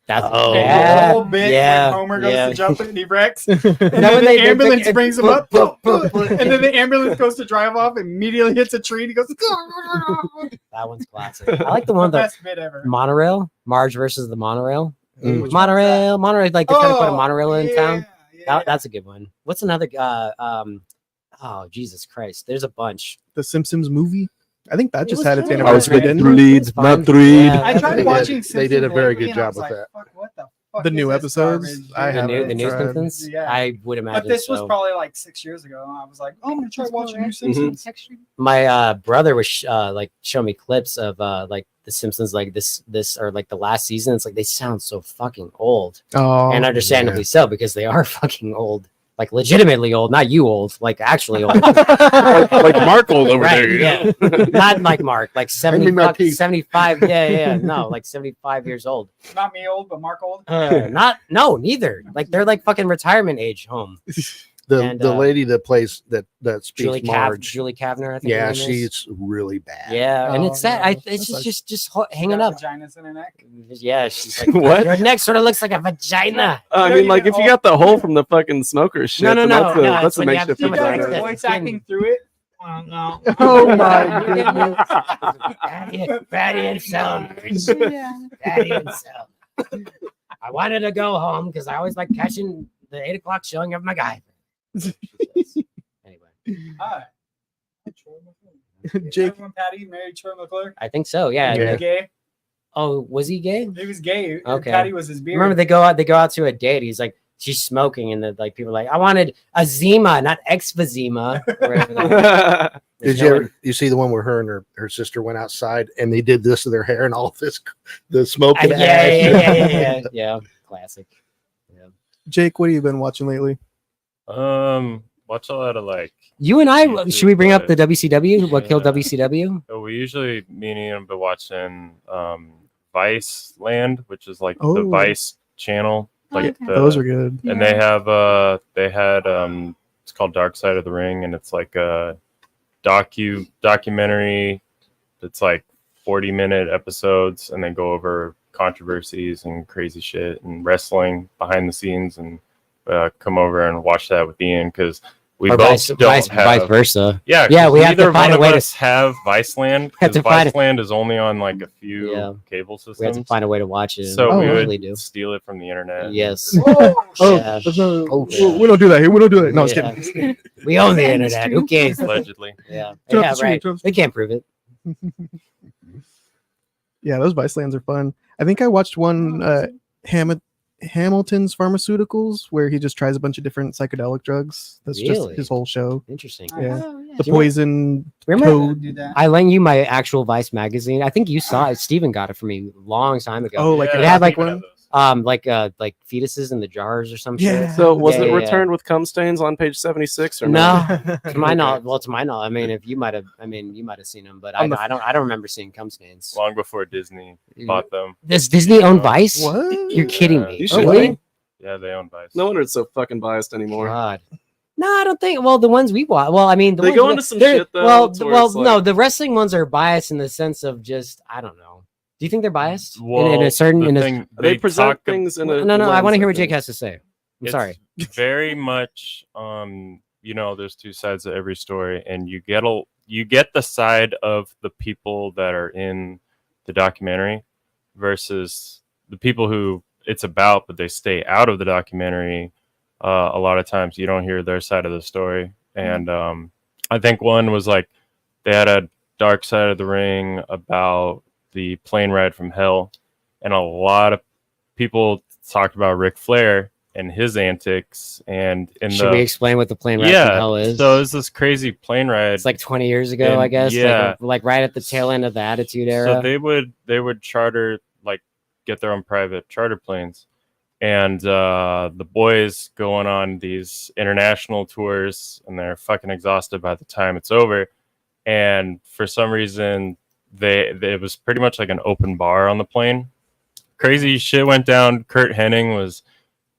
That's
Oh.
And
yeah,
the whole bit
yeah,
when Homer goes
yeah.
to jump it and he wrecks. And
Now
then
when
the
they-
ambulance
they-
brings him up. And then the ambulance goes to drive off, immediately hits a tree, and he goes,
That one's classic. I like the one
the
that
best bit ever.
monorail, Marge versus the monorail.
Mm.
Which
Monorail, like they're trying to put a
Oh,
monorail in
yeah,
town.
yeah.
That's a good one. What's another? Oh Jesus Christ! There's a bunch.
The Simpsons movie. I think that
It
just
was
had its
good.
anniversary,
I was
didn't it?
It's fine. Yeah,
I tried
They
watching
did- they did a
Simpsons
very
lately,
good
and I
job
was
with
like,
that.
Fuck, what the fuck
The
is
new
this
episodes.
garbage?
I
the
haven't
new
tried.
Simpsons.
Yeah.
I would imagine.
But this was
so.
probably like 6 years ago. I was like, oh, I'm gonna try
That's cool,
watching
right?
New Simpsons.
Textured.
My brother was like showing me clips of like the Simpsons, like this or like the last season. It's like they sound so fucking old,
Oh,
and understandably so because they are fucking old, like legitimately old, not you old, like actually old.
like Mark old over
Right,
there. You know?
yeah. Not like Mark, like 70,
me my teeth.
75. Yeah, no, like 75 years old.
Not me old, but Mark old.
Neither. Like they're like fucking retirement age home.
The
And,
lady that plays that speaks Marge.
Julie Kavner, I think.
Yeah,
her name is.
she's really bad.
Yeah, and
Oh,
it's sad.
no.
It's
That's like-
just hanging
Got
up.
Vaginas in her neck.
Yeah, she's like,
What?
Your neck sort of looks like a vagina.
I
No,
mean,
you
like
get
if you
all-
got the hole from the fucking smoker shit,
No,
then
no,
that's a,
no,
that's
it's
a
when you have
makeshift
too
You
much
got
vagina.
her
Yeah,
voice
skin.
acting through it. Oh, no.
Oh my goodness.
Fatty and cell.
Yeah.
Fatty and cell. I wanted to go home because I always like catching the 8 o'clock showing of my guy. Anyway,
Hi.
Jake,
When Patty married Troy McClure.
I think so. Yeah.
He
Yeah.
was gay.
Oh, was he gay?
He was gay. and
Okay.
Patty was his beard.
Remember they go out to a date. He's like, she's smoking, and the like people are like, I wanted a Zima, not Exvazima. Like,
Did you see the one where her and her sister went outside and they did this to their hair and all of this, the smoke? And
Yeah. Classic. Yeah.
Jake, what have you been watching lately?
Watch a lot of like.
You and I, should we bring up the WCW? What killed WCW?
So we usually, me and Ian, been watching Vice Land, which is like the Vice channel. Like
those are good.
And they had it's called Dark Side of the Ring, and it's like a documentary. It's like 40-minute episodes, and they go over controversies and crazy shit and wrestling behind the scenes, and come over and watch that with Ian because we both don't have
vice versa.
Yeah,
we have to find a way to
have Viceland. Because Viceland is only on like a few cable systems.
We have to find a way to watch it.
So we would steal it from the internet.
Yes.
We don't do that here. We don't do that. No, I was kidding.
We own the internet. Who cares?
Allegedly.
Yeah, right. They can't prove it.
Yeah, those Vicelands are fun. I think I watched one Hamilton's Pharmaceuticals where he just tries a bunch of different psychedelic drugs. That's just his whole show.
Interesting.
Yeah. The poison code.
I lent you my actual Vice magazine. I think you saw it. Steven got it for me a long time ago.
Oh, like
it had like one. Like fetuses in the jars or some shit.
So was it returned with cum stains on page 76 or
no? To my knowledge, I mean, if you might have seen them, but I don't remember seeing cum stains.
Long before Disney bought them.
Does Disney own Vice?
What?
You're kidding me?
You should
really?
Yeah, they own Vice.
No wonder it's so fucking biased anymore.
God. No, I don't think. Well, the ones we watch. Well, I mean,
they go into some shit though.
No, the wrestling ones are biased in the sense of just I don't know. Do you think they're biased in a certain?
They present things in a.
No. I want to hear what Jake has to say. I'm sorry.
Very much, there's two sides to every story, and you get the side of the people that are in the documentary versus the people who it's about, but they stay out of the documentary. A lot of times, you don't hear their side of the story, and I think one was like they had a Dark Side of the Ring about the plane ride from hell, and a lot of people talked about Ric Flair and his antics. And
should we explain what the plane ride from hell is?
So it's this crazy plane ride.
It's like 20 years ago, I guess.
Yeah,
like right at the tail end of the Attitude Era.
So they would charter, like, get their own private charter planes, and the boys going on these international tours, and they're fucking exhausted by the time it's over. And for some reason, it was pretty much like an open bar on the plane. Crazy shit went down. Kurt Hennig was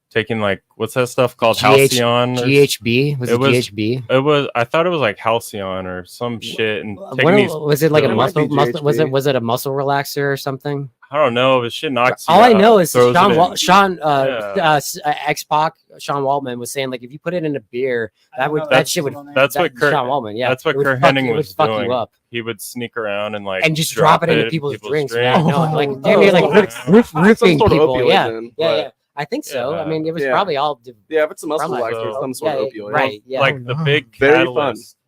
taking like, what's that stuff called? Halcyon?
GHB? Was it GHB?
It was. I thought it was like Halcyon or some shit. And
was it like a muscle? Was it a muscle relaxer or something?
I don't know. It shit knocks you
All
out,
I know is Sean X-Pac, Sean Waltman was saying like if you put it in a beer, that's what Kurt
Sean Waltman, yeah. That's what Kurt Hennig was doing. You up. He would sneak around and like
just drop it into people's drinks. Like damn near like roofing people. Yeah. I think so. I mean, it was probably all.
Yeah, if it's a muscle relaxer, some sort of opioid.
Right. Yeah.
Like the big catalyst.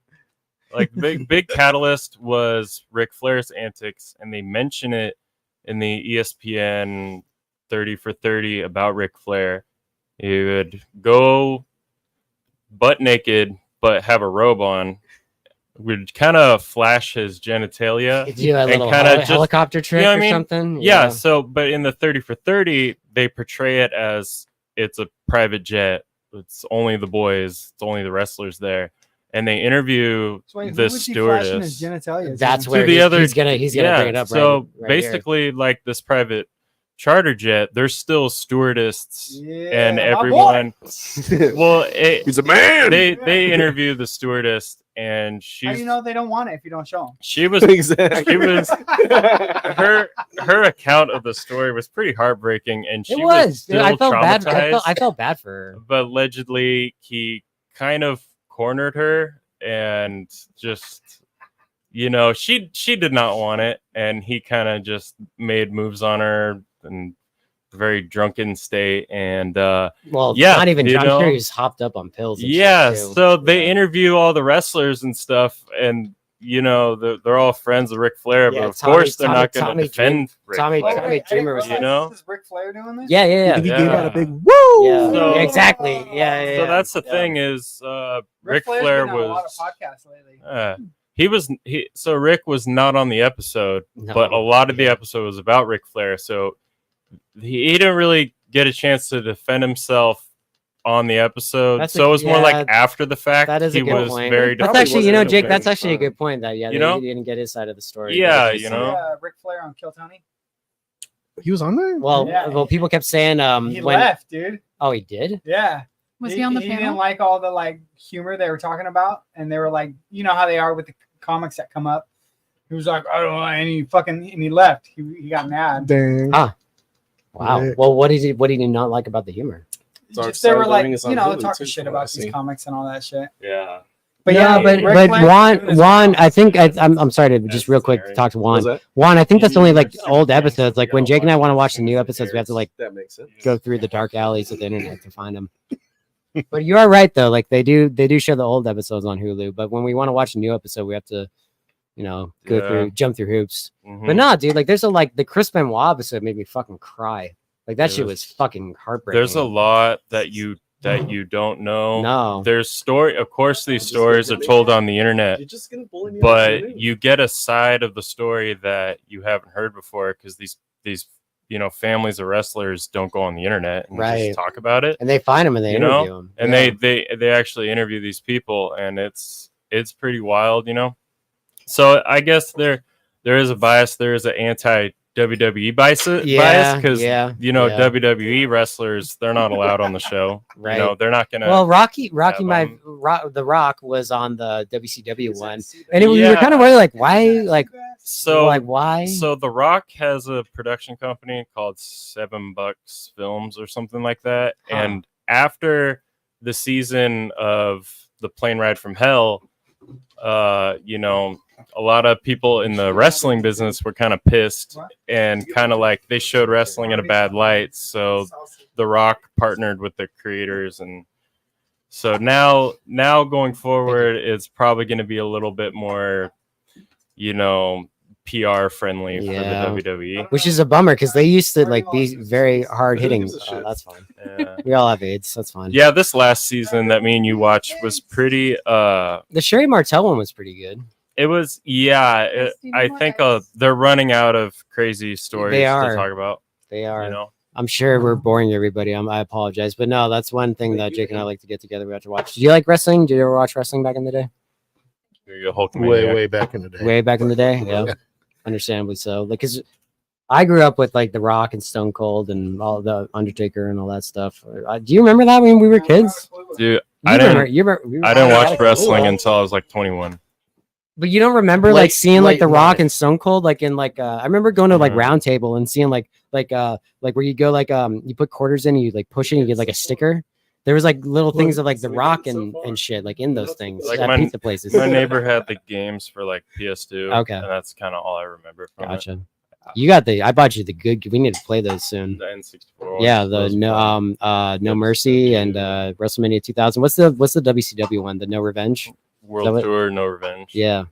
Like big catalyst was Ric Flair's antics, and they mention it in the ESPN 30 for 30 about Ric Flair. He would go butt naked, but have a robe on. Would kind of flash his genitalia.
A little helicopter trick or something.
Yeah. So, but in the 30 for 30, they portray it as it's a private jet. It's only the boys. It's only the wrestlers there. And they interview the stewardess.
That's where he's gonna bring it up.
So basically, like this private charter jet, there's still stewardess and everyone. Well,
he's a man.
They interview the stewardess, and she's.
How do you know they don't want it if you don't show them?
She was her account of the story was pretty heartbreaking, and she was still traumatized.
I felt bad for her.
But allegedly, he kind of cornered her, and just she did not want it, and he kind of just made moves on her in a very drunken state, and
not even drunk. I'm sure he was hopped up on pills.
So they interview all the wrestlers and stuff, and they're all friends of Ric Flair, but of course they're not going to defend Ric Flair.
Tommy Dreamer was,
Is Ric Flair doing this?
Yeah.
He gave out a big woo.
Yeah,
So-
exactly. Yeah, yeah.
So that's the
yeah.
thing is, Ric
Flair's
Flair
been on a lot of
was.
podcasts lately.
So Rick was not on the episode,
No,
but a lot of the
yeah.
episode was about Ric Flair. So he didn't really get a chance to defend himself on the episode.
That's
So it was more like
yeah,
after the fact.
That is
he
a good
was
point.
very
That's
Probably
actually,
wasn't
Jake.
a
That's
good
actually a
time.
good point. That
You know?
he didn't get his side of the story.
Yeah,
Because,
you know.
Ric Flair on Kill Tony.
He was on there.
Well,
Yeah.
well, people kept saying
He
when.
left, dude.
Oh, he did.
Yeah.
Was he on the
He
panel?
didn't like all the like humor they were talking about, and they were like, you know how they are with the comics that come up. He was like, I don't know, and he left. He got mad.
Dang.
Ah. Wow.
Yeah.
Well, what did he not like about the humor?
Dark
Just they
Side
were
of the
like,
Ring is
you
on
know,
Hulu,
talking
too,
shit
from what
about
I've
these
seen.
comics and all that shit.
Yeah.
But
but
Ric Flair
Juan,
doing his
Juan,
own
I think I'm sorry to just real quick
scary.
talk to
What was
Juan.
that?
Juan, I think that's only like old episodes. Like when Jake and I want to watch the new episodes, we have to like
That makes sense.
go through the dark alleys of the internet to find them. But you are right though. Like they do show the old episodes on Hulu. But when we want to watch a new episode, we have to, jump through hoops.
Mhm.
But nah, dude, like there's the Chris Benoit episode made me fucking cry. Like that shit was fucking heartbreaking.
There's a lot that you don't know.
No.
There's story. Of course, these stories are told on the internet,
You're just gonna bully me.
but you get a side of the story that you haven't heard before because these families of wrestlers don't go on the internet and
Right.
just talk about it.
And they find him and they
You know?
interview him.
And
Yeah.
they actually interview these people, and it's pretty wild, So I guess there is a bias. There is an anti WWE bias because
yeah.
WWE wrestlers, they're not allowed on the show.
Right.
They're not gonna.
Well, Rocky,
them.
The Rock was on the WCW one, and we were kind of wondering, like, why, why?
So The Rock has a production company called $7 Films or something like that.
Huh.
And after the season of The Plane Ride from Hell, a lot of people in the wrestling business were kind of pissed and kind of like they showed wrestling in a bad light. So The Rock partnered with the creators, and so now going forward, it's probably going to be a little bit more, PR friendly for the WWE.
Which is a bummer because they used to be very hard hitting. That's fine.
Yeah.
We all have AIDS. That's fine.
Yeah, this last season that me and you watched was pretty.
The Sherry Martel one was pretty good.
It was, I think they're running out of crazy stories
They
to
are.
talk about.
They are. I'm sure we're boring everybody. I apologize, but no, that's one thing that Jake and I like to get together. We have to watch. Did you like wrestling? Did you ever watch wrestling back in the day?
You're a Hulkmaniac.
Way back in the day.
Way back in the day, yeah. Understandably so. Like, cause I grew up with The Rock and Stone Cold and all the Undertaker and all that stuff. Do you remember that when we were kids?
Dude,
I didn't
watch wrestling until I was like 21.
But you don't remember seeing The Rock and Stone Cold I remember going to Round Table and seeing where you go you put quarters in and you push it and you get a sticker. There was little things of The Rock and shit in those things at pizza places.
My neighbor had the games for PS2.
Okay.
And that's kind of all I remember from
Gotcha.
it.
You got I bought you the good. We need to play those soon.
The N64.
Yeah, No Mercy and WrestleMania 2000. What's the WCW one? The No Revenge.
World Tour, No Revenge.
Yeah.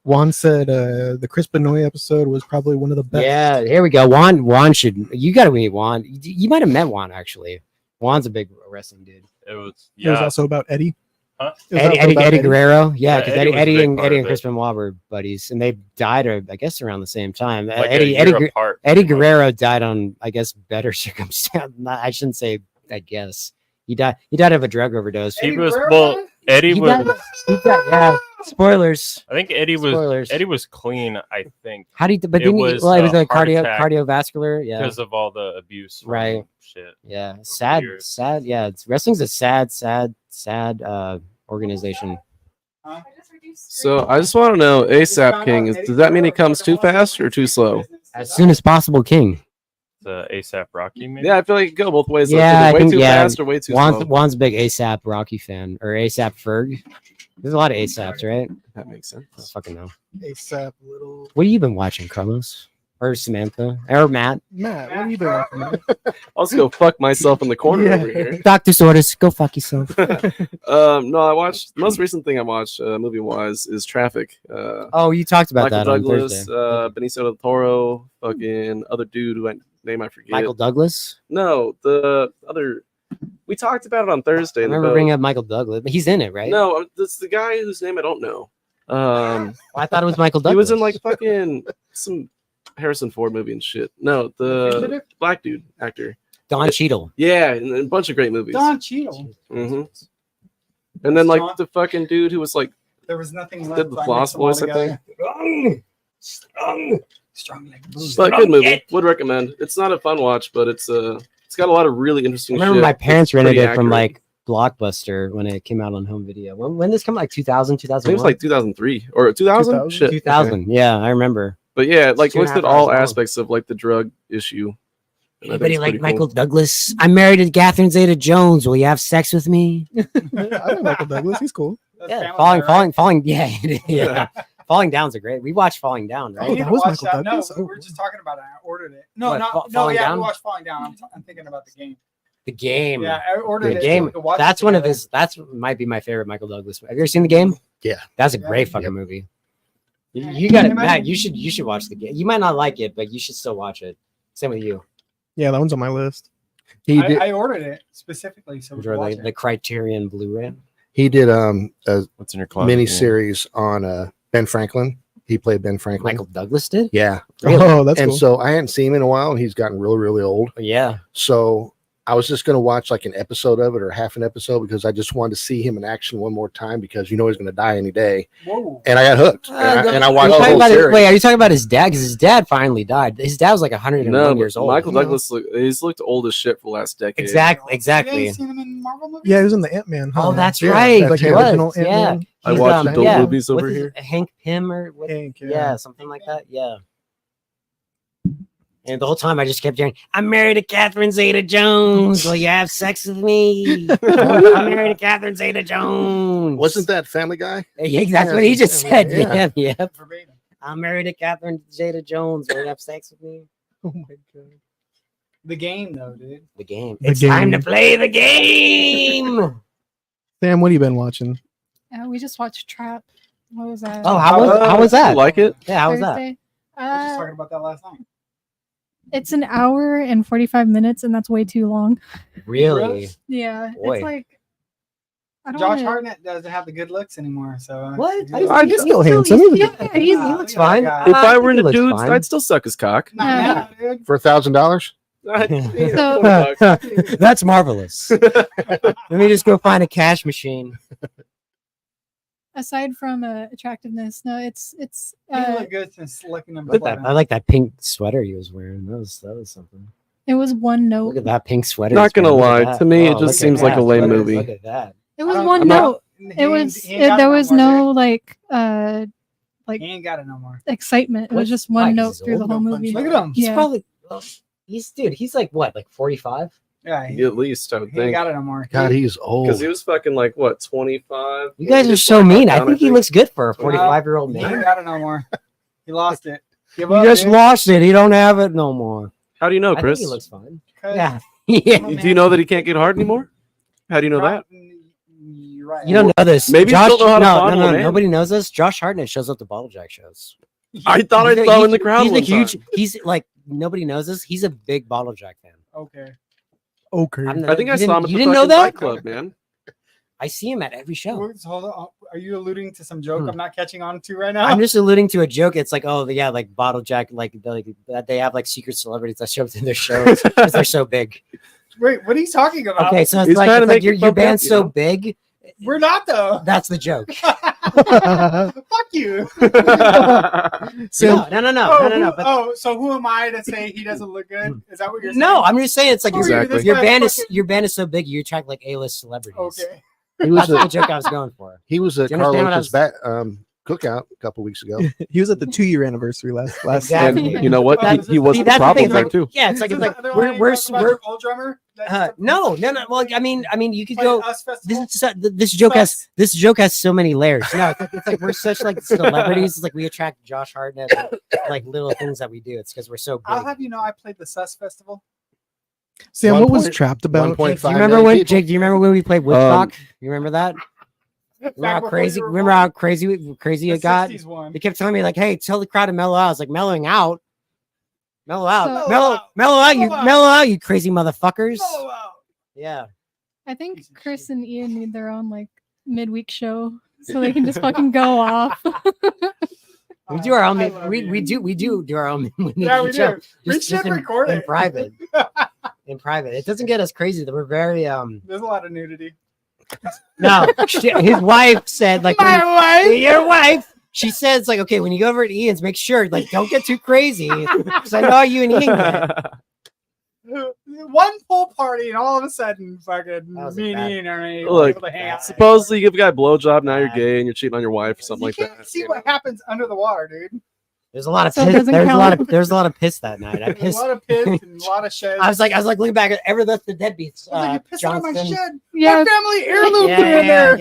Juan said the Chris Benoit episode was probably one of the best.
Yeah, here we go. Juan should. You got to meet Juan. You might have met Juan actually. Juan's a big wrestling dude.
It was.
It was also about Eddie.
Huh?
Eddie Guerrero. Yeah, because
Eddie was a
Eddie
big
and
part of
Chris
it.
Benoit were buddies, and they died, I guess, around the same time.
Like a year apart,
Eddie Guerrero died on, I guess, better circumstance. I shouldn't say. I guess he died. He died of a drug overdose.
He was Eddie
He
was.
died, yeah. Spoilers.
I think Eddie
Spoilers.
was clean. I think.
How did? But
It
didn't
was
he? Well, it was
a
like
heart attack
cardiovascular. Yeah.
because of all the abuse. from
Right.
Shit.
Yeah. Sad. Yeah. Wrestling's a sad organization.
So I just want to know, ASAP King, does that mean he comes too fast or too slow?
As soon as possible, King.
The ASAP Rocky, maybe.
Yeah, I feel like it could go both ways.
Yeah, I
way
think
too fast or way too slow.
Juan's a big ASAP Rocky fan or ASAP Ferg. There's a lot of ASAPs, right?
That makes sense.
I don't fucking know.
ASAP Little.
What have you been watching, Carlos? Or Samantha? Or Matt?
Matt, what have you been watching, man?
I'll just go fuck myself in the corner over here.
Doctor Sortis, go fuck yourself.
No, I watched the most recent thing I watched movie wise is Traffic.
Oh, you talked about
Michael
that on
Douglas,
Thursday.
Benicio del Toro, fucking other dude who name I forget.
Michael Douglas?
No, the other We talked about it on Thursday.
I remember bringing up Michael Douglas. But he's in it, right?
No, it's the guy whose name I don't know.
I thought it was Michael Douglas.
He was in like fucking some Harrison Ford movie and shit. No, the black dude actor.
Don Cheadle.
Yeah, and a bunch of great movies.
Don Cheadle.
Mm-hmm. And then like the fucking dude who was like
There was nothing left.
did the Floss voice, I think.
Strong like a booze.
But good movie. Would recommend. It's not a fun watch, but it's got a lot of really interesting
I remember
shit.
my parents
It's
rented
pretty
it from
accurate.
like Blockbuster when it came out on home video. When this come like 2000,
I think it
2001?
was like 2003 or 2000. Shit.
2000. Yeah, I remember.
But yeah, like
2.5
listed all
hours long.
aspects of like the drug issue. And I think
Anybody
it's
like
pretty
Michael
cool.
Douglas? I'm married to Catherine Zeta-Jones. Will you have sex with me?
I like Michael Douglas. He's cool.
Yeah,
Family Guy,
falling. Yeah, yeah. Falling Down's a great. We watched Falling Down,
I
right?
need
that
to
was
watch
Michael
that.
Douglas?
No, we
Oh.
were just talking about it. I ordered it. No,
What,
no,
Falling
yeah,
Down?
we watched Falling Down. I'm thinking about the game.
The Game.
Yeah, I ordered
The
it.
Game.
So we could watch
That's
it
one of
together.
his. That's might be my favorite Michael Douglas. Have you ever seen The Game?
Yeah.
That's a great fucking movie. You got it, Matt. You should watch The Game. You might not like it, but you should still watch it. Same with you.
Yeah, that one's on my list.
I ordered it specifically so we could
Enjoy
watch
the
it.
Criterion Blu-ray.
He did a
What's in your closet?
mini
Yeah.
series on Ben Franklin. He played Ben Franklin.
Michael Douglas did.
Yeah.
Oh, that's
and
cool.
so I hadn't seen him in a while, and he's gotten really, really old.
Yeah.
So I was just going to watch like an episode of it or half an episode because I just wanted to see him in action one more time because you know he's going to die any day.
Whoa.
And I got hooked. And I watched
Are you
the
talking
whole
about
series.
wait, are you talking about his dad? Because his dad finally died. His dad was like 101
No,
years old.
Michael Douglas he's looked old as shit for the last decade.
Exactly.
You
Exactly.
ain't seen him in Marvel movies?
Yeah, he was in the Ant-Man.
Oh, that's
Yeah,
right.
that's
like
he
the
was.
original
Yeah.
Ant-Man.
I
He's,
watched adult
yeah.
movies over
What's his-
here.
Hank Pym or what?
Hank,
yeah.
yeah.
Something like that. Yeah. And the whole time I just kept hearing, I'm married to Catherine Zeta-Jones. Will you have sex with me? I'm married to Catherine Zeta-Jones.
Wasn't that Family Guy?
Yeah, that's
Yeah,
what he just said.
yeah.
Yeah. Yep.
Verbatim.
I'm married to Catherine Zeta-Jones. Will you have sex with me?
Oh my god.
The Game, though, dude.
The Game.
The
It's time to
Game.
play the game.
Sam, what have you been watching?
We just watched Trap. What was that?
Oh, how was
You
that?
like it?
Yeah, how was that?
Thursday?
We were just talking about that last night.
It's an hour and 45 minutes, and that's way too long.
Really?
Yeah,
Boy.
it's like I don't
Josh
wanna-
Hartnett doesn't have the good looks anymore. So
What?
He's still handsome. He's a
Yeah,
good-
He
Nah,
looks
look at
fine.
that
If
guy.
I were
think he
into
looks
dudes,
fine.
I'd still suck his cock.
Not
Yeah.
now, dude.
For $1,000?
That's marvelous. Let me just go find a cash machine.
Aside from attractiveness, no, it's
He look good since licking them.
Look at that. I like that pink sweater he was wearing. That was something.
it was one note.
Look at that pink sweater.
Not
he's
gonna
wearing. Look at
lie,
that.
to me, it
Oh,
just
look at
seems like a
that
lame
sweater.
movie.
Look at that.
It was
I don't-
one
I'm not-
note.
He
It
ain't-
was
he ain't got it
there
no
was
more,
no
dude.
like
He ain't got it no more.
excitement. It
What?
was just
Why?
one
'Cause
note
he's
through the
old?
whole
No
movie.
punch. Look at him.
He's
Yeah.
probably he's like what, like 45?
Yeah,
At least I would
he ain't
think.
got it no more.
God, he's old.
Because he was fucking like what, 25?
You guys are so mean. I think he looks good for a 45-year-old
He ain't
man.
got it no more. He lost it. Give
You
up,
just
dude.
lost it. He don't have it no more.
How do you know,
I think
Chris?
he looks fine.
'Cause-
Yeah. Yeah.
Do you know that he can't get hard anymore? How do you know that?
You're right.
You don't know this.
Maybe you
Josh,
don't know how to
no,
fondle a man.
nobody knows this. Josh Hartnett shows up to Bottle Jack shows.
I thought I
He's a-
saw him in
he's-
the crowd
He's
one
a huge.
time.
He's like nobody knows this. He's a big Bottle Jack fan.
Okay.
Okay.
I think I
You
saw him
didn't-
at
you
the
didn't know
fucking
that?
Fight Club, man.
I see him at every show.
Hold on. Are you alluding to some joke I'm not catching on to right now?
I'm just alluding to a joke. It's like, oh yeah, like Bottle Jack, like that they have like secret celebrities that show up to their shows because they're so big.
Wait, what are you talking about?
Okay, so it's
He's
like,
trying to make
your
you bump
band's
up,
so
you know?
big.
We're not though.
That's the joke.
Fuck you.
No. But
So who am I to say he doesn't look good? Is that what you're saying?
no, I'm just saying it's like
Exactly.
your
This
band
guy
is
fucking-
your band is so big you attract like A-list celebrities.
Okay.
He was
That's the
a,
joke I was going for.
he was at
Do you understand what I
Carlos's cookout a couple weeks ago.
He was at the 2-year anniversary last
Exactly.
And you know what? He was
See,
the
that's the
problem
thing,
there
like,
too.
Yeah, it's like
We're
we're
old drummer.
no. Well, I mean, you could
Playing
go.
Us Festival?
This joke has so many layers. No, it's like we're such like celebrities. It's like we attract Josh Hartnett, and, like little things that we do. It's because we're so big.
I'll have you know I played the Sus Festival.
Sam, what was Trapped about?
Do you remember when Jake? Do you remember when we played Woodstock? You remember that? Remember how crazy? Remember how crazy it got?
60s one.
They kept telling me like, "Hey, tell the crowd to mellow out." I was like, "Mellowing out, mellow out,
So-
mellow out, you crazy motherfuckers."
Oh, wow.
Yeah.
I think Chris and Ian need their own like midweek show so they can just fucking go off.
We do our own. We do our own.
Yeah, we
show.
do. We should record
in
it.
private. In private, it doesn't get us crazy. We're very
There's a lot of nudity.
No, his wife said like
My wife.
Your wife. She says like, okay, when you go over to Ian's, make sure like don't get too crazy because I know you and Ian get.
One pool party and all of a sudden, fucking
That was
me and
bad-
Ian are able
Look,
to hang out.
supposedly you give a guy a blowjob, now you're gay and you're cheating on your wife or something
You
like
can't
that.
see what happens under the water, dude.
There's a lot of
So it
piss.
doesn't
There's
count.
a lot of piss that night. I
There's a
pissed.
lot of piss and a lot of sheds.
I was like looking back at ever that's the deadbeats.
I was like, you pissed on my
Johnston.
shed.
Yeah.
My family heirloom
Yeah,
in there.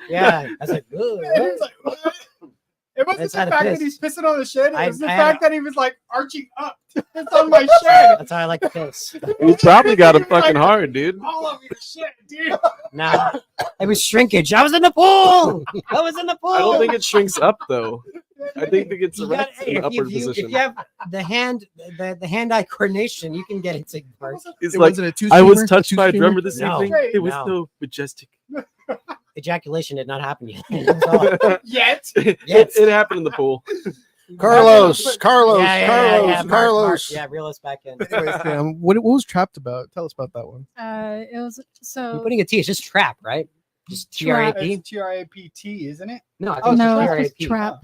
yeah. I was like, "Ugh,
And it was like, what? It wasn't
That's
the
how to
fact that
piss.
he's pissing on the shed. It
I-
was the
I-
fact that he was like arching up to piss on my shed.
that's how I like to piss."
You probably got him fucking hard, dude.
All over your shit, dude.
Nah, it was shrinkage. I was in the pool. I was in the pool.
I don't think it shrinks up though. I think it gets
You got,
erect in the
if
upward
you
position.
have the hand-eye coordination, you can get it to work.
He's
It
like,
wasn't a two
I was
streamer?
touched by a
Two-streamer?
drummer this
No.
evening. It was
No.
so majestic.
Ejaculation did not happen yet. That's all.
Yet.
It happened in the pool.
Carlos.
Mark,
Carlos.
yeah, reel us back in.
Anyways, Sam, what was Trapped about? Tell us about that one.
It was
I'm
so
putting a T. It's just trap, right? Just T-R-A-P.
It's TRAPT, isn't it?
No, I think
Oh,
it's
no,
T-R-A-P.
it's just trap.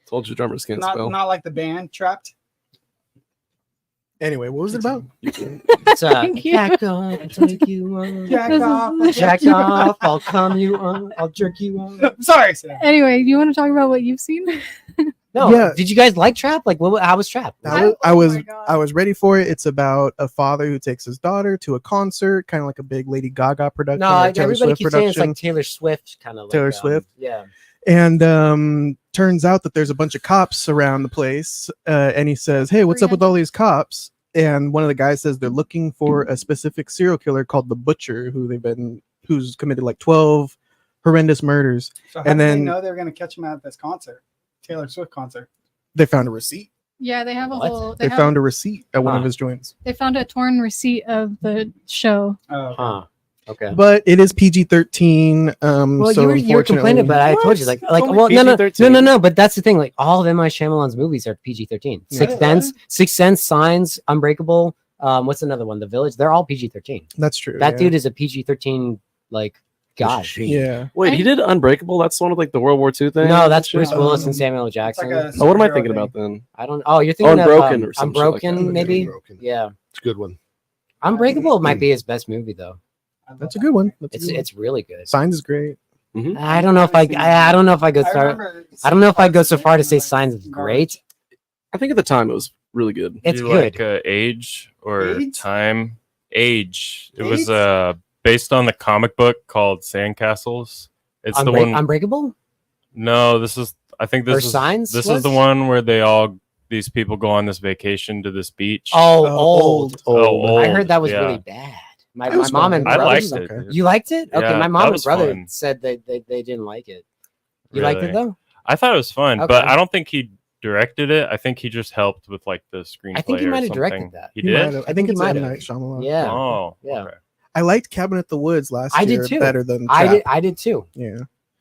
Told you drummers can't
Not,
spell.
not like the band Trapped.
Anyway, what was it about?
It's
Thank you.
jack off, I'll take you on.
Jack
This is-
off.
Jack off, I'll come you on. I'll jerk you on.
Sorry, Sam.
Anyway, do you want to talk about what you've seen?
No,
Yeah.
did you guys like Trap? Like, how was Trap?
I was
my God.
I was ready for it. It's about a father who takes his daughter to a concert, kind of like a big Lady Gaga production.
No,
or a Taylor
everybody
Swift
keeps saying it's
production.
like Taylor Swift kind of.
Taylor Swift?
Yeah.
And turns out that there's a bunch of cops around the place, and he says, "Hey, what's up with all these cops?" And one of the guys says they're looking for a specific serial killer called the Butcher, who's committed like 12 horrendous murders.
So how
And
did they
then-
know they were going to catch him at this concert, Taylor Swift concert?
They found a receipt.
Yeah, they have a
What?
whole.
They found a receipt at one of
Huh.
his joints.
They found a torn receipt of the show.
Oh,
Huh. Okay.
But it is PG-13.
Well,
So
you were complaining, but I told you like
only
well, no.
PG-13.
But that's the thing. Like all of M. Night Shyamalan's movies are PG-13.
Yeah.
Sixth Sense, Signs, Unbreakable. What's another one? The Village. They're all PG-13.
That's true.
That
yeah.
dude is a PG-13 like guy.
Yeah.
Wait, he did Unbreakable? That's one of like the World War II thing?
No, that's Bruce Willis and
Um,
Samuel L.
it's like
Jackson.
a
Oh, what am I
superhero
thinking
thing.
about then?
I don't. Oh, you're thinking
Unbroken
of
or some shit like
Unbroken,
that.
maybe.
Unbroken.
Yeah,
It's a good one.
Unbreakable might be his best movie though.
That's a good one. That's a
It's
good one.
it's really good.
Signs is great.
I don't know if I don't know if I go so
remember
I don't know if I go so
seeing
far to
parts
say
of it,
Signs is
like,
great.
I think at the time it was really good.
It's
Do you
good.
like age or
Age?
time? Age. It was
Age?
based on the comic book called Sandcastles. It's the one.
Unbreakable.
No, this is. I think
Or
this is
Signs
This
was?
is the one where these people go on this vacation to this beach.
Oh,
Oh,
old.
Oh,
I
old,
heard that was
yeah.
really bad. My
It was
mom and
fine.
I
brothers.
liked it.
okay.
dude.
You liked it? Okay,
Yeah,
my
that
mom and
was
brother
fun.
said they didn't like it. You liked it
Really?
though?
I thought it was fun,
Okay.
but I don't think he directed it. I think he just helped with like the screenplay.
I think he
or
might have
something.
directed that.
He
He might
did.
have. I
I
think
think he
it's
might
M.
have.
Night Shyamalan.
Yeah.
Oh,
Yeah.
okay.
I liked Cabin at the Woods last
I did
year
too.
better than
I
Trap.
did too.
Yeah.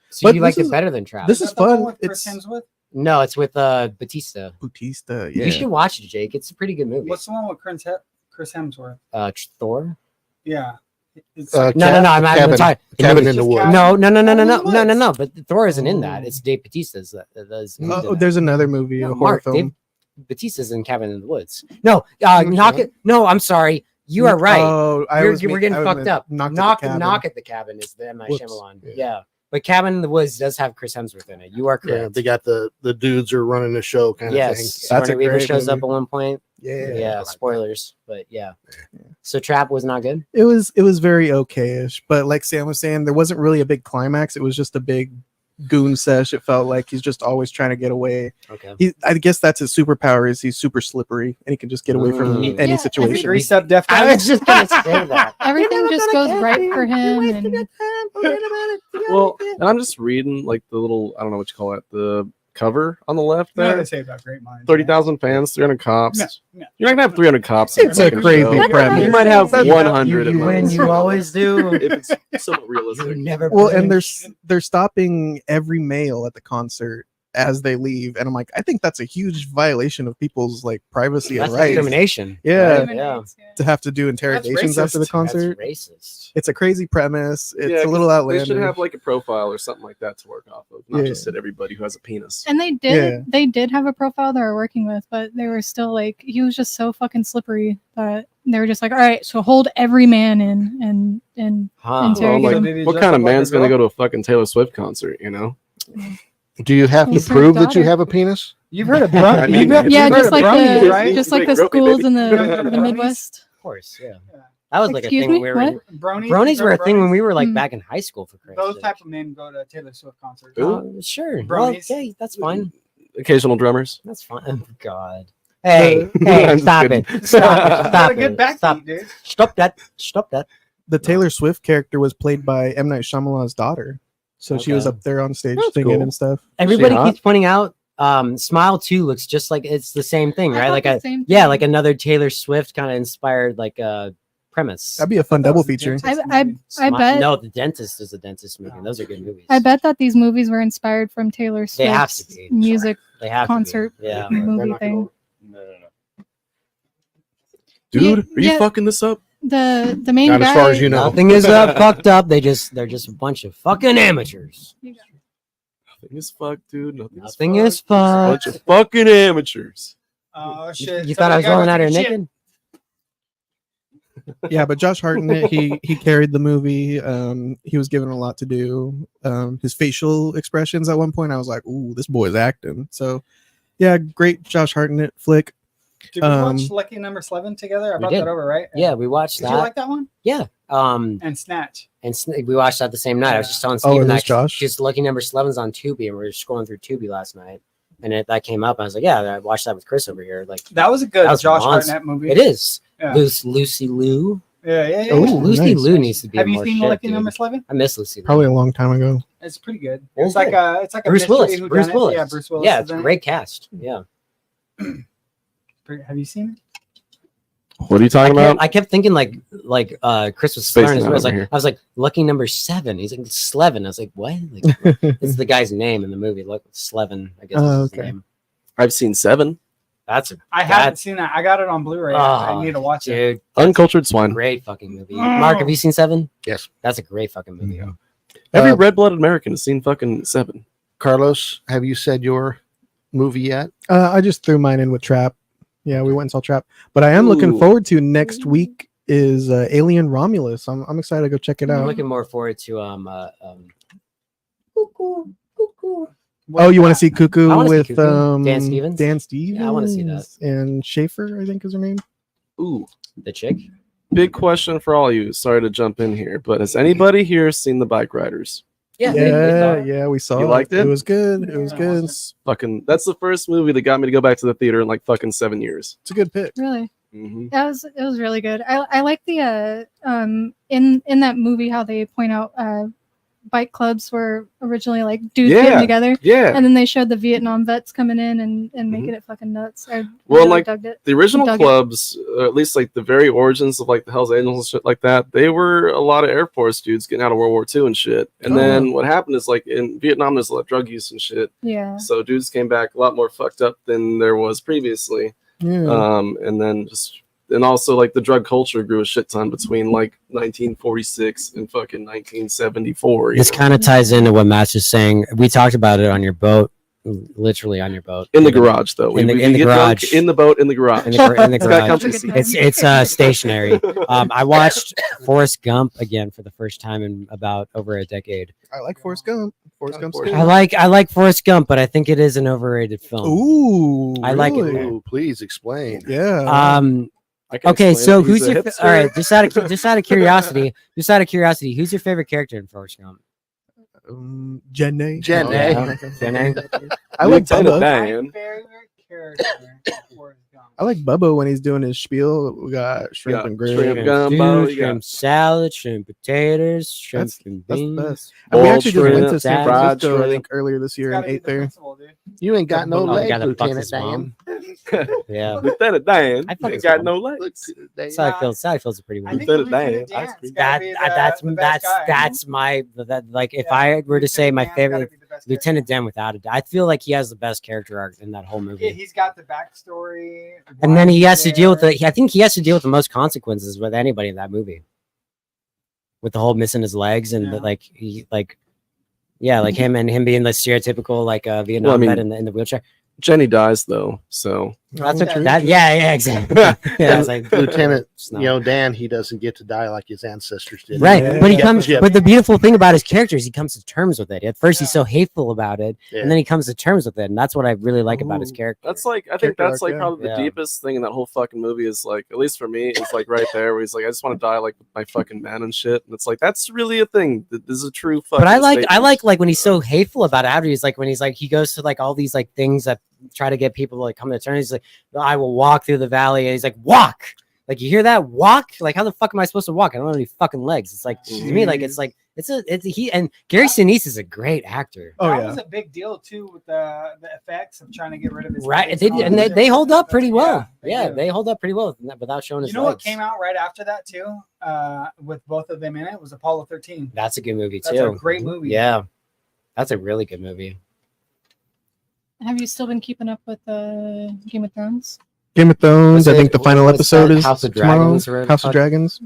So
But
you
this
liked it
is-
better than Trap?
This
Is
is
that the one
fun.
with Chris
It's
Hemsworth?
No, it's with Batista.
Bautista. Yeah.
You should watch it, Jake. It's a pretty good movie.
What's the one with Chris Hemsworth?
Thor?
Yeah. It's
No, I'm
Cabin-
sorry.
Cabin in the Woods.
No.
Cabin in the Woods.
But Thor isn't in that. It's Dave Bautista's.
Oh, there's another movie, a horror film.
Dave Bautista's in Cabin in the Woods. No, knock it. No, I'm sorry. You are right.
Oh,
We're getting
I
fucked
meant
up.
Knock
Knock at the Cabin is the M. Night
Whoops.
Shyamalan.
Yeah.
Yeah. But Cabin in the Woods does have Chris Hemsworth in it. You are
Yeah,
correct.
they got the dudes are running the show kind of
Yes.
thing.
That's
Sigourney
a
Weaver
great
shows up
movie.
at one point.
Yeah.
Yeah, spoilers. But yeah. So Trap was not good.
It was very okayish, but like Sam was saying, there wasn't really a big climax. It was just a big goon sesh. It felt like he's just always trying to get away.
Okay.
I guess that's his superpower is he's super slippery and he can just get away from
Mm.
any
Yeah,
situation.
Grease up Def
I
Guy.
was just gonna say that.
Everything just goes right for him. And
Well, and I'm just reading like the little, I don't know what you call it, the cover on the left
You know what
there.
they say about great minds.
30,000 fans, 300 cops.
No, no.
You're not gonna have 300 cops.
It's a crazy premise.
You might have
That's-
100.
You
at
win.
most.
You always do.
If it's somewhat realistic.
You never.
Well, and
blink.
they're stopping every male at the concert as they leave, and I'm like, I think that's a huge violation of people's like privacy
That's
and rights.
discrimination.
Yeah,
Yeah.
to have to do interrogations after the
racist.
concert.
That's racist.
It's a crazy premise. It's
Yeah,
a little
'cause
outlandish.
They should have like a profile or something like that to work off of, not
Yeah.
just hit everybody who has a penis.
And they did have a profile they were working with, but they were still like, he was just so fucking slippery that they were just like, all right, so hold every man in and
Huh.
Well,
interrogate
like,
him.
Did he
what
dress
kind
up
of
like a
man's gonna
girl?
go to a fucking Taylor Swift concert? You know?
Do you have to
He's her
prove that you
daughter.
have a penis?
You've heard of
I mean,
Yeah,
you've heard
just
of
like
bronies,
the
right?
just like
Wait,
the
Gropey,
schools
baby.
in
You haven't heard
the
of bronies?
Midwest.
Of course, yeah. That was like
Excuse
a thing when
me,
we were.
what?
Bronies,
Bronies were a thing when we were like
Hmm.
back in high school. For Christ's
Those
sake.
type of men go to Taylor Swift concerts.
Sure. Well,
Bronies.
okay, that's fine.
Occasional drummers.
That's fine. Oh, God. Hey,
I'm
hey,
just
stop
kidding.
it. Stop it.
Got
Stop
a good
it.
backbeat,
Stop.
dude.
Stop that. Stop that.
The Taylor Swift character was played by M. Night Shyamalan's daughter, so she was
Okay.
up there on stage
That's
singing
cool.
and stuff.
Everybody
hot?
keeps pointing out Smile 2 looks just like it's the same thing,
I
right?
thought
Like
the
a
same
yeah,
thing.
like another Taylor Swift kind of inspired like premise.
That'd be a fun
That
double
was the
feature.
dentist
I
movie.
bet
No, The Dentist is a dentist movie. And those are good movies.
I bet that these movies were inspired from Taylor
They have to
Swift's
be.
music
They have
concert
to be. Yeah.
movie thing.
No.
Dude,
Yeah,
are you
yeah.
fucking this up?
The main
Not
guy.
as far as you know.
Nothing is fucked up. They're just a bunch of fucking amateurs.
Nothing is fucked, dude.
Nothing is
A bunch
fucked.
of fucking amateurs.
Oh shit!
You thought I was rolling out here
shit.
naked?
Yeah, but Josh Hartnett, he carried the movie. He was given a lot to do. His facial expressions at one point, I was like, "Ooh, this boy's acting." So, yeah, great Josh Hartnett flick.
Did we watch Lucky Number 11 together? I
We
brought
did.
that over, right?
Yeah, we watched
Did
that.
you like that one?
Yeah.
And Snatch.
And we watched that the same night. I was just telling
Oh,
Steven
it was
that
Josh?
just Lucky Number 11's on Tubi, and we were scrolling through Tubi last night, and that came up. And I was like, yeah, I watched that with Chris over here. Like
That was a good
that was
Josh
monster.
Hartnett movie.
It is.
Yeah.
Lucy Liu.
Yeah.
Oh,
Lucy
nice.
Liu needs to be.
Have
in
you
more
seen
shit,
Lucky
dude.
Number 11?
I miss Lucy Liu.
Probably a long time ago.
It's pretty good.
It was
It's like
good.
a
Bruce
mystery
Willis.
whodunit.
Bruce Willis.
Yeah, Bruce Willis.
Yeah,
is
it's
in
a
it.
great cast. Yeah.
Have you seen it?
What are you talking about?
I kept thinking like Chris was
Spacing
slurring his
out
words.
over
Like
here.
I was like Lucky Number 7. He's like Slevin. I was like, what? Like, this is the guy's name in the movie. Look, Slevin. I guess is his
Okay.
name.
I've seen 7.
That's a
I haven't seen that. I got it on Blu-ray. I
Oh,
need to watch it.
dude.
Uncultured swine.
Great fucking movie. Mark, have you seen 7?
Yes.
That's a great fucking movie.
Every red-blooded American has seen fucking 7.
Carlos, have you said your movie yet?
I just threw mine in with Trap. Yeah, we went and saw Trap. But I am looking
Ooh.
forward to next week is Alien Romulus. I'm excited to go check it
I'm
out.
looking more forward to
Oh, you want to see Cuckoo
I wanna see
with
Cuckoo. Dan Stevens?
Dan Stevens.
Yeah, I wanna see that.
And Schaefer, I think is her name.
Ooh.
the chick.
Big question for all you. Sorry to jump in here, but has anybody here seen The Bike Riders?
Yeah,
Yeah, we saw
You
it.
liked it?
It was good. It was
Yeah,
good.
It's fucking. That's the first movie that got me to go back to the theater in like fucking 7 years.
It's a good pick.
Really,
Mm-hmm.
it was really good. I like the in that movie how they point out bike clubs were originally like dudes
Yeah,
getting together.
yeah.
And then they showed the Vietnam vets coming in and making it fucking nuts. I
Well,
really
like
dug it.
the original
Dug it.
clubs, or at least like the very origins of like the Hells Angels and shit like that, they were a lot of Air Force dudes getting out of World War II and shit. And then what happened is like in Vietnam, there's a lot of drug use and shit.
Yeah.
So dudes came back a lot more fucked up than there was previously.
Yeah.
And then and also like the drug culture grew a shit ton between like 1946 and fucking 1974.
This kind of ties into what Matt's just saying. We talked about it on your boat, literally on your boat.
In the garage, though.
In the
We get
garage.
drunk in the boat, in the garage.
In the
It's got
garage.
comfy seats.
It's stationary. I watched Forrest Gump again for the first time in about over a decade.
I like Forrest Gump. Forrest Gump's
Forrest
good.
I like Forrest Gump, but I think it is an overrated film.
Ooh,
I like it.
really?
Ooh, please explain.
Yeah.
I can
Okay,
explain
so
it. He's
who's
a
your
hipster.
all right? Just out of curiosity, who's your favorite character in Forrest Gump?
Jenny.
Jenny.
Yeah, Jenny.
I like
Lieutenant
Bubba.
Dan.
My favorite character. Forrest Gump.
I like Bubba when he's doing his spiel. We got shrimp
got
and gravy.
shrimp gumbo,
Stew,
you got-
shrimp salad, shrimp potatoes, shrimp
That's
and
that's the
beans.
best. And we
Boiled
actually just went to
shrimp,
San
fried
Francisco, I
shrimp.
think, earlier this year and
Gotta be
ate
the
there.
principal, dude.
You ain't got no
Oh, the guy
legs,
that fucked
Lieutenant
his
Dan.
mom. Yeah.
Lieutenant Dan.
I
I
fuck
ain't
his
got
mom.
no legs.
That's how I feel. That's how I feels pretty
I
well.
think
Lieutenant Dan.
Dan's gotta
That
be the best
that's
guy.
that's my that like if
Yeah,
I were to say
Lieutenant
my
Dan's gotta
favorite
be the best
Lieutenant Dan without a doubt, I feel like he has the best character arc in that whole
Yeah,
movie.
he's got the backstory.
And then
why
he
he's
has to deal with
there.
I think he has to deal with the most consequences with anybody in that movie. With the whole missing his legs and like he like like him being the stereotypical like Vietnam vet in the wheelchair.
Jenny dies though, so
That's okay. Yeah, exactly. Yeah, it's like
Lieutenant,
no.
Dan, he doesn't get to die like his ancestors did.
Right, but he
Yeah.
comes.
Yeah.
But the beautiful thing about his character is he comes to terms with it. At first, he's so hateful about it,
Yeah.
and then he comes to terms with it, and that's what I really like about his character.
that's like I think
Character
that's
arc,
like probably
yeah.
the deepest thing in that whole fucking movie is like, at least for me, is like right there where he's like, I just want to die like with my fucking men and shit. And it's like that's really a thing. This is a true fucking
But I
statement.
like when he's so hateful about it. After he's like when he's like he goes to like all these like things that try to get people to like come to terms. He's like, I will walk through the valley. And he's like, walk. Like you hear that? Walk? Like how the fuck am I supposed to walk? I don't have any fucking legs. It's like to me, like it's he and Gary Sinise is a great actor.
That was a big deal too with the effects of trying to get rid of his
Right,
legs
they
and all
and
that
they
shit.
hold up pretty well.
they
Yeah,
do.
they hold up pretty well without showing his
You know what
legs.
came out right after that too, with both of them in it was Apollo 13.
That's a good movie too.
That's a great movie.
Yeah, that's a really good movie.
Have you still been keeping up with Game of Thrones?
Game of Thrones.
What's
I think
it-
the final
what's
episode
that?
is
House of
tomorrow.
Dragons or whatever
House
the
of
fuck?
Dragons.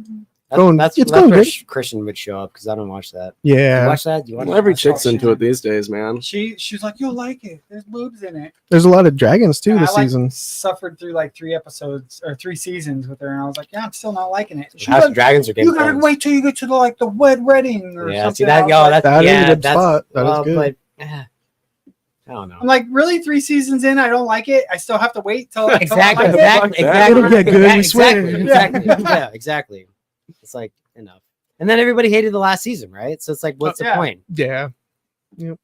That's,
Going,
that's
it's
that's
going
where
good.
Christian would show up because I don't watch that.
Yeah.
You watch that? You watch
Well, every
that?
chick's into it these days, man.
She's like, you'll like it. There's boobs in it.
There's a lot of dragons too
And
this
I like
season.
suffered through like 3 episodes or 3 seasons with her, and I was like, yeah, I'm still not liking it. She's
House
like,
of Dragons or Game
you
of
gotta
Thrones?
wait till you get to the wed wedding or
Yeah,
something.
see that?
I was
Yo,
like,
that's
That is a
yeah,
good
that's,
spot. That is
well,
good.
But, I don't know.
I'm like, really? 3 seasons in, I don't like it. I still have to wait till
Exactly,
till I like it?
exactly.
It'll get good, we swear.
Exactly. Yeah, exactly. It's like enough. And then everybody hated the last season, right? So it's like, what's the
Yeah.
point?
Yeah. Yep.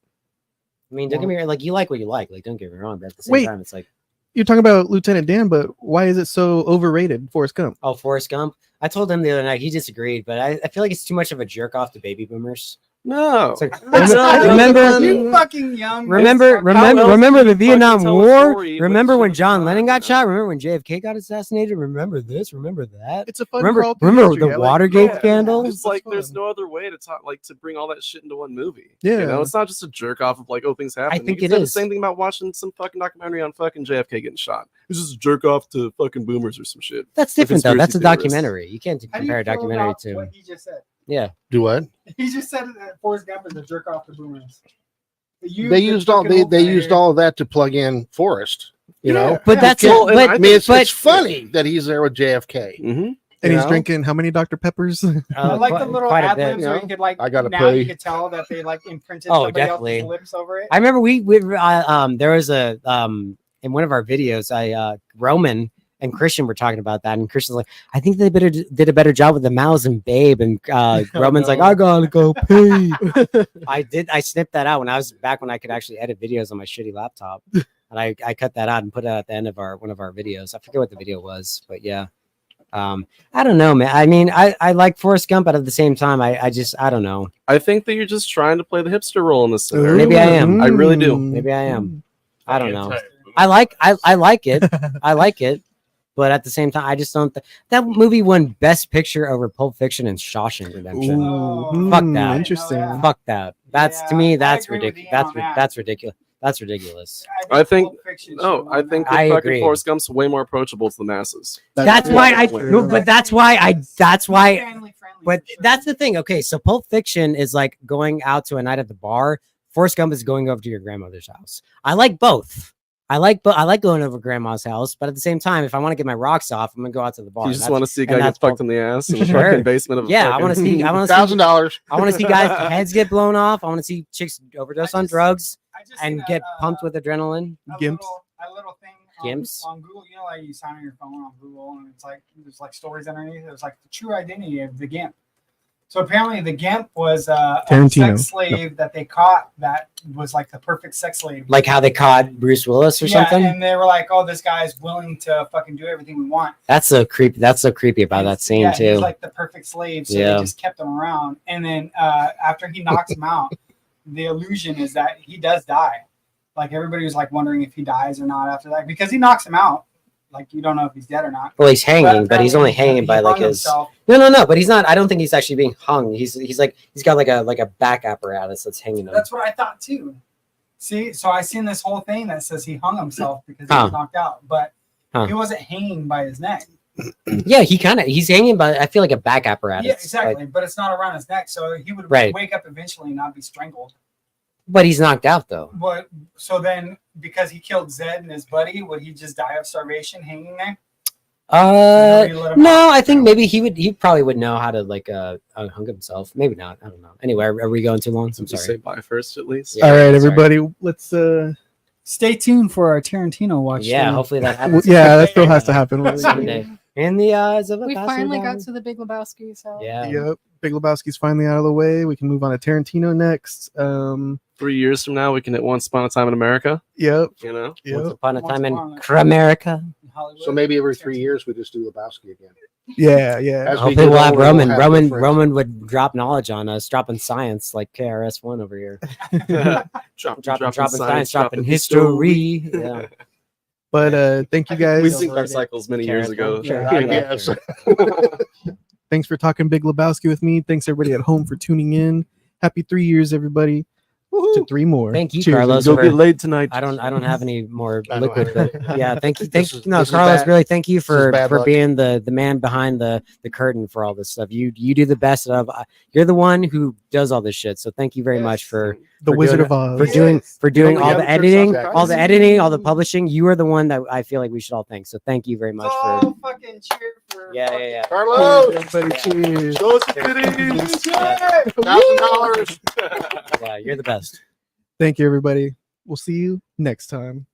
I mean, don't get me wrong. Like, you like what you like. Like, don't get me wrong. But at the same
Wait.
time, it's like,
You're talking about Lieutenant Dan, but why is it so overrated? Forrest Gump.
oh, Forrest Gump. I told him the other night. He disagreed, but I feel like it's too much of a jerk off to baby boomers.
No.
It's like,
No,
remember,
You fucking young.
remember
else
the
can you
Vietnam
fucking tell a
War?
story with
Remember when
shit
John
like
Lennon
that,
got shot? Remember when JFK got assassinated? Remember this? Remember that?
It's a fun
Remember
crawl through
remember
history.
the
I like-
Watergate
Yeah.
scandal?
It's like
fun.
there's no other way to talk, like to bring all that shit into one movie.
Yeah.
You know, it's not just a jerk off of like, oh, things happen.
think
You
it
can say
is.
the same thing about watching some fucking documentary on fucking JFK getting shot. It's just a jerk off to fucking boomers or some shit.
That's different though. That's a
conspiracy theorists.
documentary. You can't
How do
compare
you
a
feel
documentary
about
to
what he just said?
yeah.
Do what?
He just said that Forrest Gump is a jerk off to boomers.
They used all they used all of that to plug in Forrest. You know,
But that's
Well,
but,
I mean, it's
but
funny that he's there with JFK.
Mm-hmm.
And
You
he's
know?
drinking how many Dr. Peppers?
I like the little
quite a
ad
bit.
libs where you could like.
I gotta
now
pay.
you could tell that they like imprinted
Oh,
somebody
definitely.
else's lips over it.
I remember we there was a in one of our videos Roman and Christian were talking about that, and Christian's like, I think they did a better job with the Mouse and Babe, and Roman's like, I gotta go pee. I snipped that out when I was back when I could actually edit videos on my shitty laptop, and I cut that out and put it at the end of one of our videos. I forget what the video was, but yeah. I don't know, man. I mean, I like Forrest Gump, but at the same time, I don't know.
I think that you're just trying to play the hipster role in this scenario.
Maybe I am.
I really do.
Maybe I am. I don't know. I like it. I like it. But at the same time, I just don't. That movie won Best Picture over Pulp Fiction and Shawshank Redemption. Fuck that.
Interesting.
Fuck that. That's to me. That's
agree with
ridiculous.
Ian on that.
That's ridiculous. That's ridiculous.
I think
Pulp Fiction
no.
should
I
win
think
that.
that
I
fucking
agree.
Forrest Gump's way more approachable to the masses.
That's why I. No, but that's why I. That's why.
Family friendly,
But
for sure.
that's the thing. Okay, so Pulp Fiction is like going out to a night at the bar. Forrest Gump is going over to your grandmother's house. I like both. I like going over to grandma's house, but at the same time, if I want to get my rocks off, I'm gonna go out to the bar.
You just want to see a guy
and
get
that's
fucked in the ass in the
Sure.
fucking basement of a
Yeah, I
fucking-
want to see. I want to see.
$1,000.
I want to see guys' heads get blown off. I want to see chicks overdose on drugs
I just
and
seen
get pumped with adrenaline.
a little thing
Gimps.
on Google. You know, like you sign on your phone on Google, and it's like there's like stories underneath. It was like the true identity of the Gimp. So apparently, the Gimp was a
Tarantino.
sex slave that they caught that was like the perfect sex slave.
Like how they caught Bruce Willis or something.
And they were like, "Oh, this guy's willing to fucking do everything we want."
That's so creepy. That's so creepy about that scene
Yeah,
too.
he's like the perfect slave, so
Yeah.
they just kept him around. And then after he knocks him out, the illusion is that he does die. Like everybody was like wondering if he dies or not after that because he knocks him out. Like you don't know if he's dead or not.
Well, he's hanging, but he's only hanging by like
hung
his.
himself.
No. But he's not. I don't think he's actually being hung. He's got like a back apparatus that's hanging him.
That's what I thought too. See, so I seen this whole thing that says he hung himself because he was knocked out, but he wasn't hanging by his neck.
Yeah, he's hanging by. I feel like a back apparatus.
Yeah, exactly.
Like,
but it's not around his neck, so he would
Right.
wake up eventually and not be strangled.
but he's knocked out though.
But so then, because he killed Zed and his buddy, would he just die of starvation hanging there?
No, I think maybe he probably would know how to like hung himself. Maybe not. I don't know. Anyway, are we going too long? I'm
Say
sorry.
bye first, at least.
Yeah,
All right,
sorry.
everybody, let's
Stay tuned for our Tarantino watch.
Yeah,
stream.
hopefully that happens.
yeah, that still has to happen
someday. In the eyes of a
We
passing
finally got
by.
to the Big Lebowski, so
Yeah.
Yep, Big Lebowski's finally out of the way. We can move on to Tarantino next.
3 years from now, we can hit Once Upon a Time in America.
Yep.
You know?
Once upon a
Once
time in
upon a-
Cramerica.
Hollywood.
So maybe every 3 years we just do Lebowski again.
Yeah.
As we
Hopefully
get
we'll have
older,
Roman.
we'll have
Roman
different-
Roman would drop knowledge on us, dropping science like KRS-One over here. dropping science, dropping history. Yeah.
But thank you guys.
We synced our cycles many years ago.
Yeah.
Thanks for talking Big Lebowski with me. Thanks everybody at home for tuning in. Happy 3 years, everybody. To 3 more.
Thank you,
Cheers.
Carlos.
Go
for-
get laid tonight.
I don't have any more
I don't
liquid,
have
but yeah, thank you.
This is
Carlos,
bad-
really thank you
is
for
bad luck.
being the man behind the curtain for all this stuff. You do the best of. You're the one who does all this shit. So thank you very much for
The
for
Wizard
doing
of Oz.
for doing
only
all
have
the
to turn
editing,
something
all the editing, all the publishing. You are the one that I feel like we should all thank. So thank you very much for.
Oh, fucking cheer for
Yeah.
Carlos,
Everybody, cheers.
Show us the titties.
$1,000.
Yeah, you're the best.
Thank you, everybody. We'll see you next time.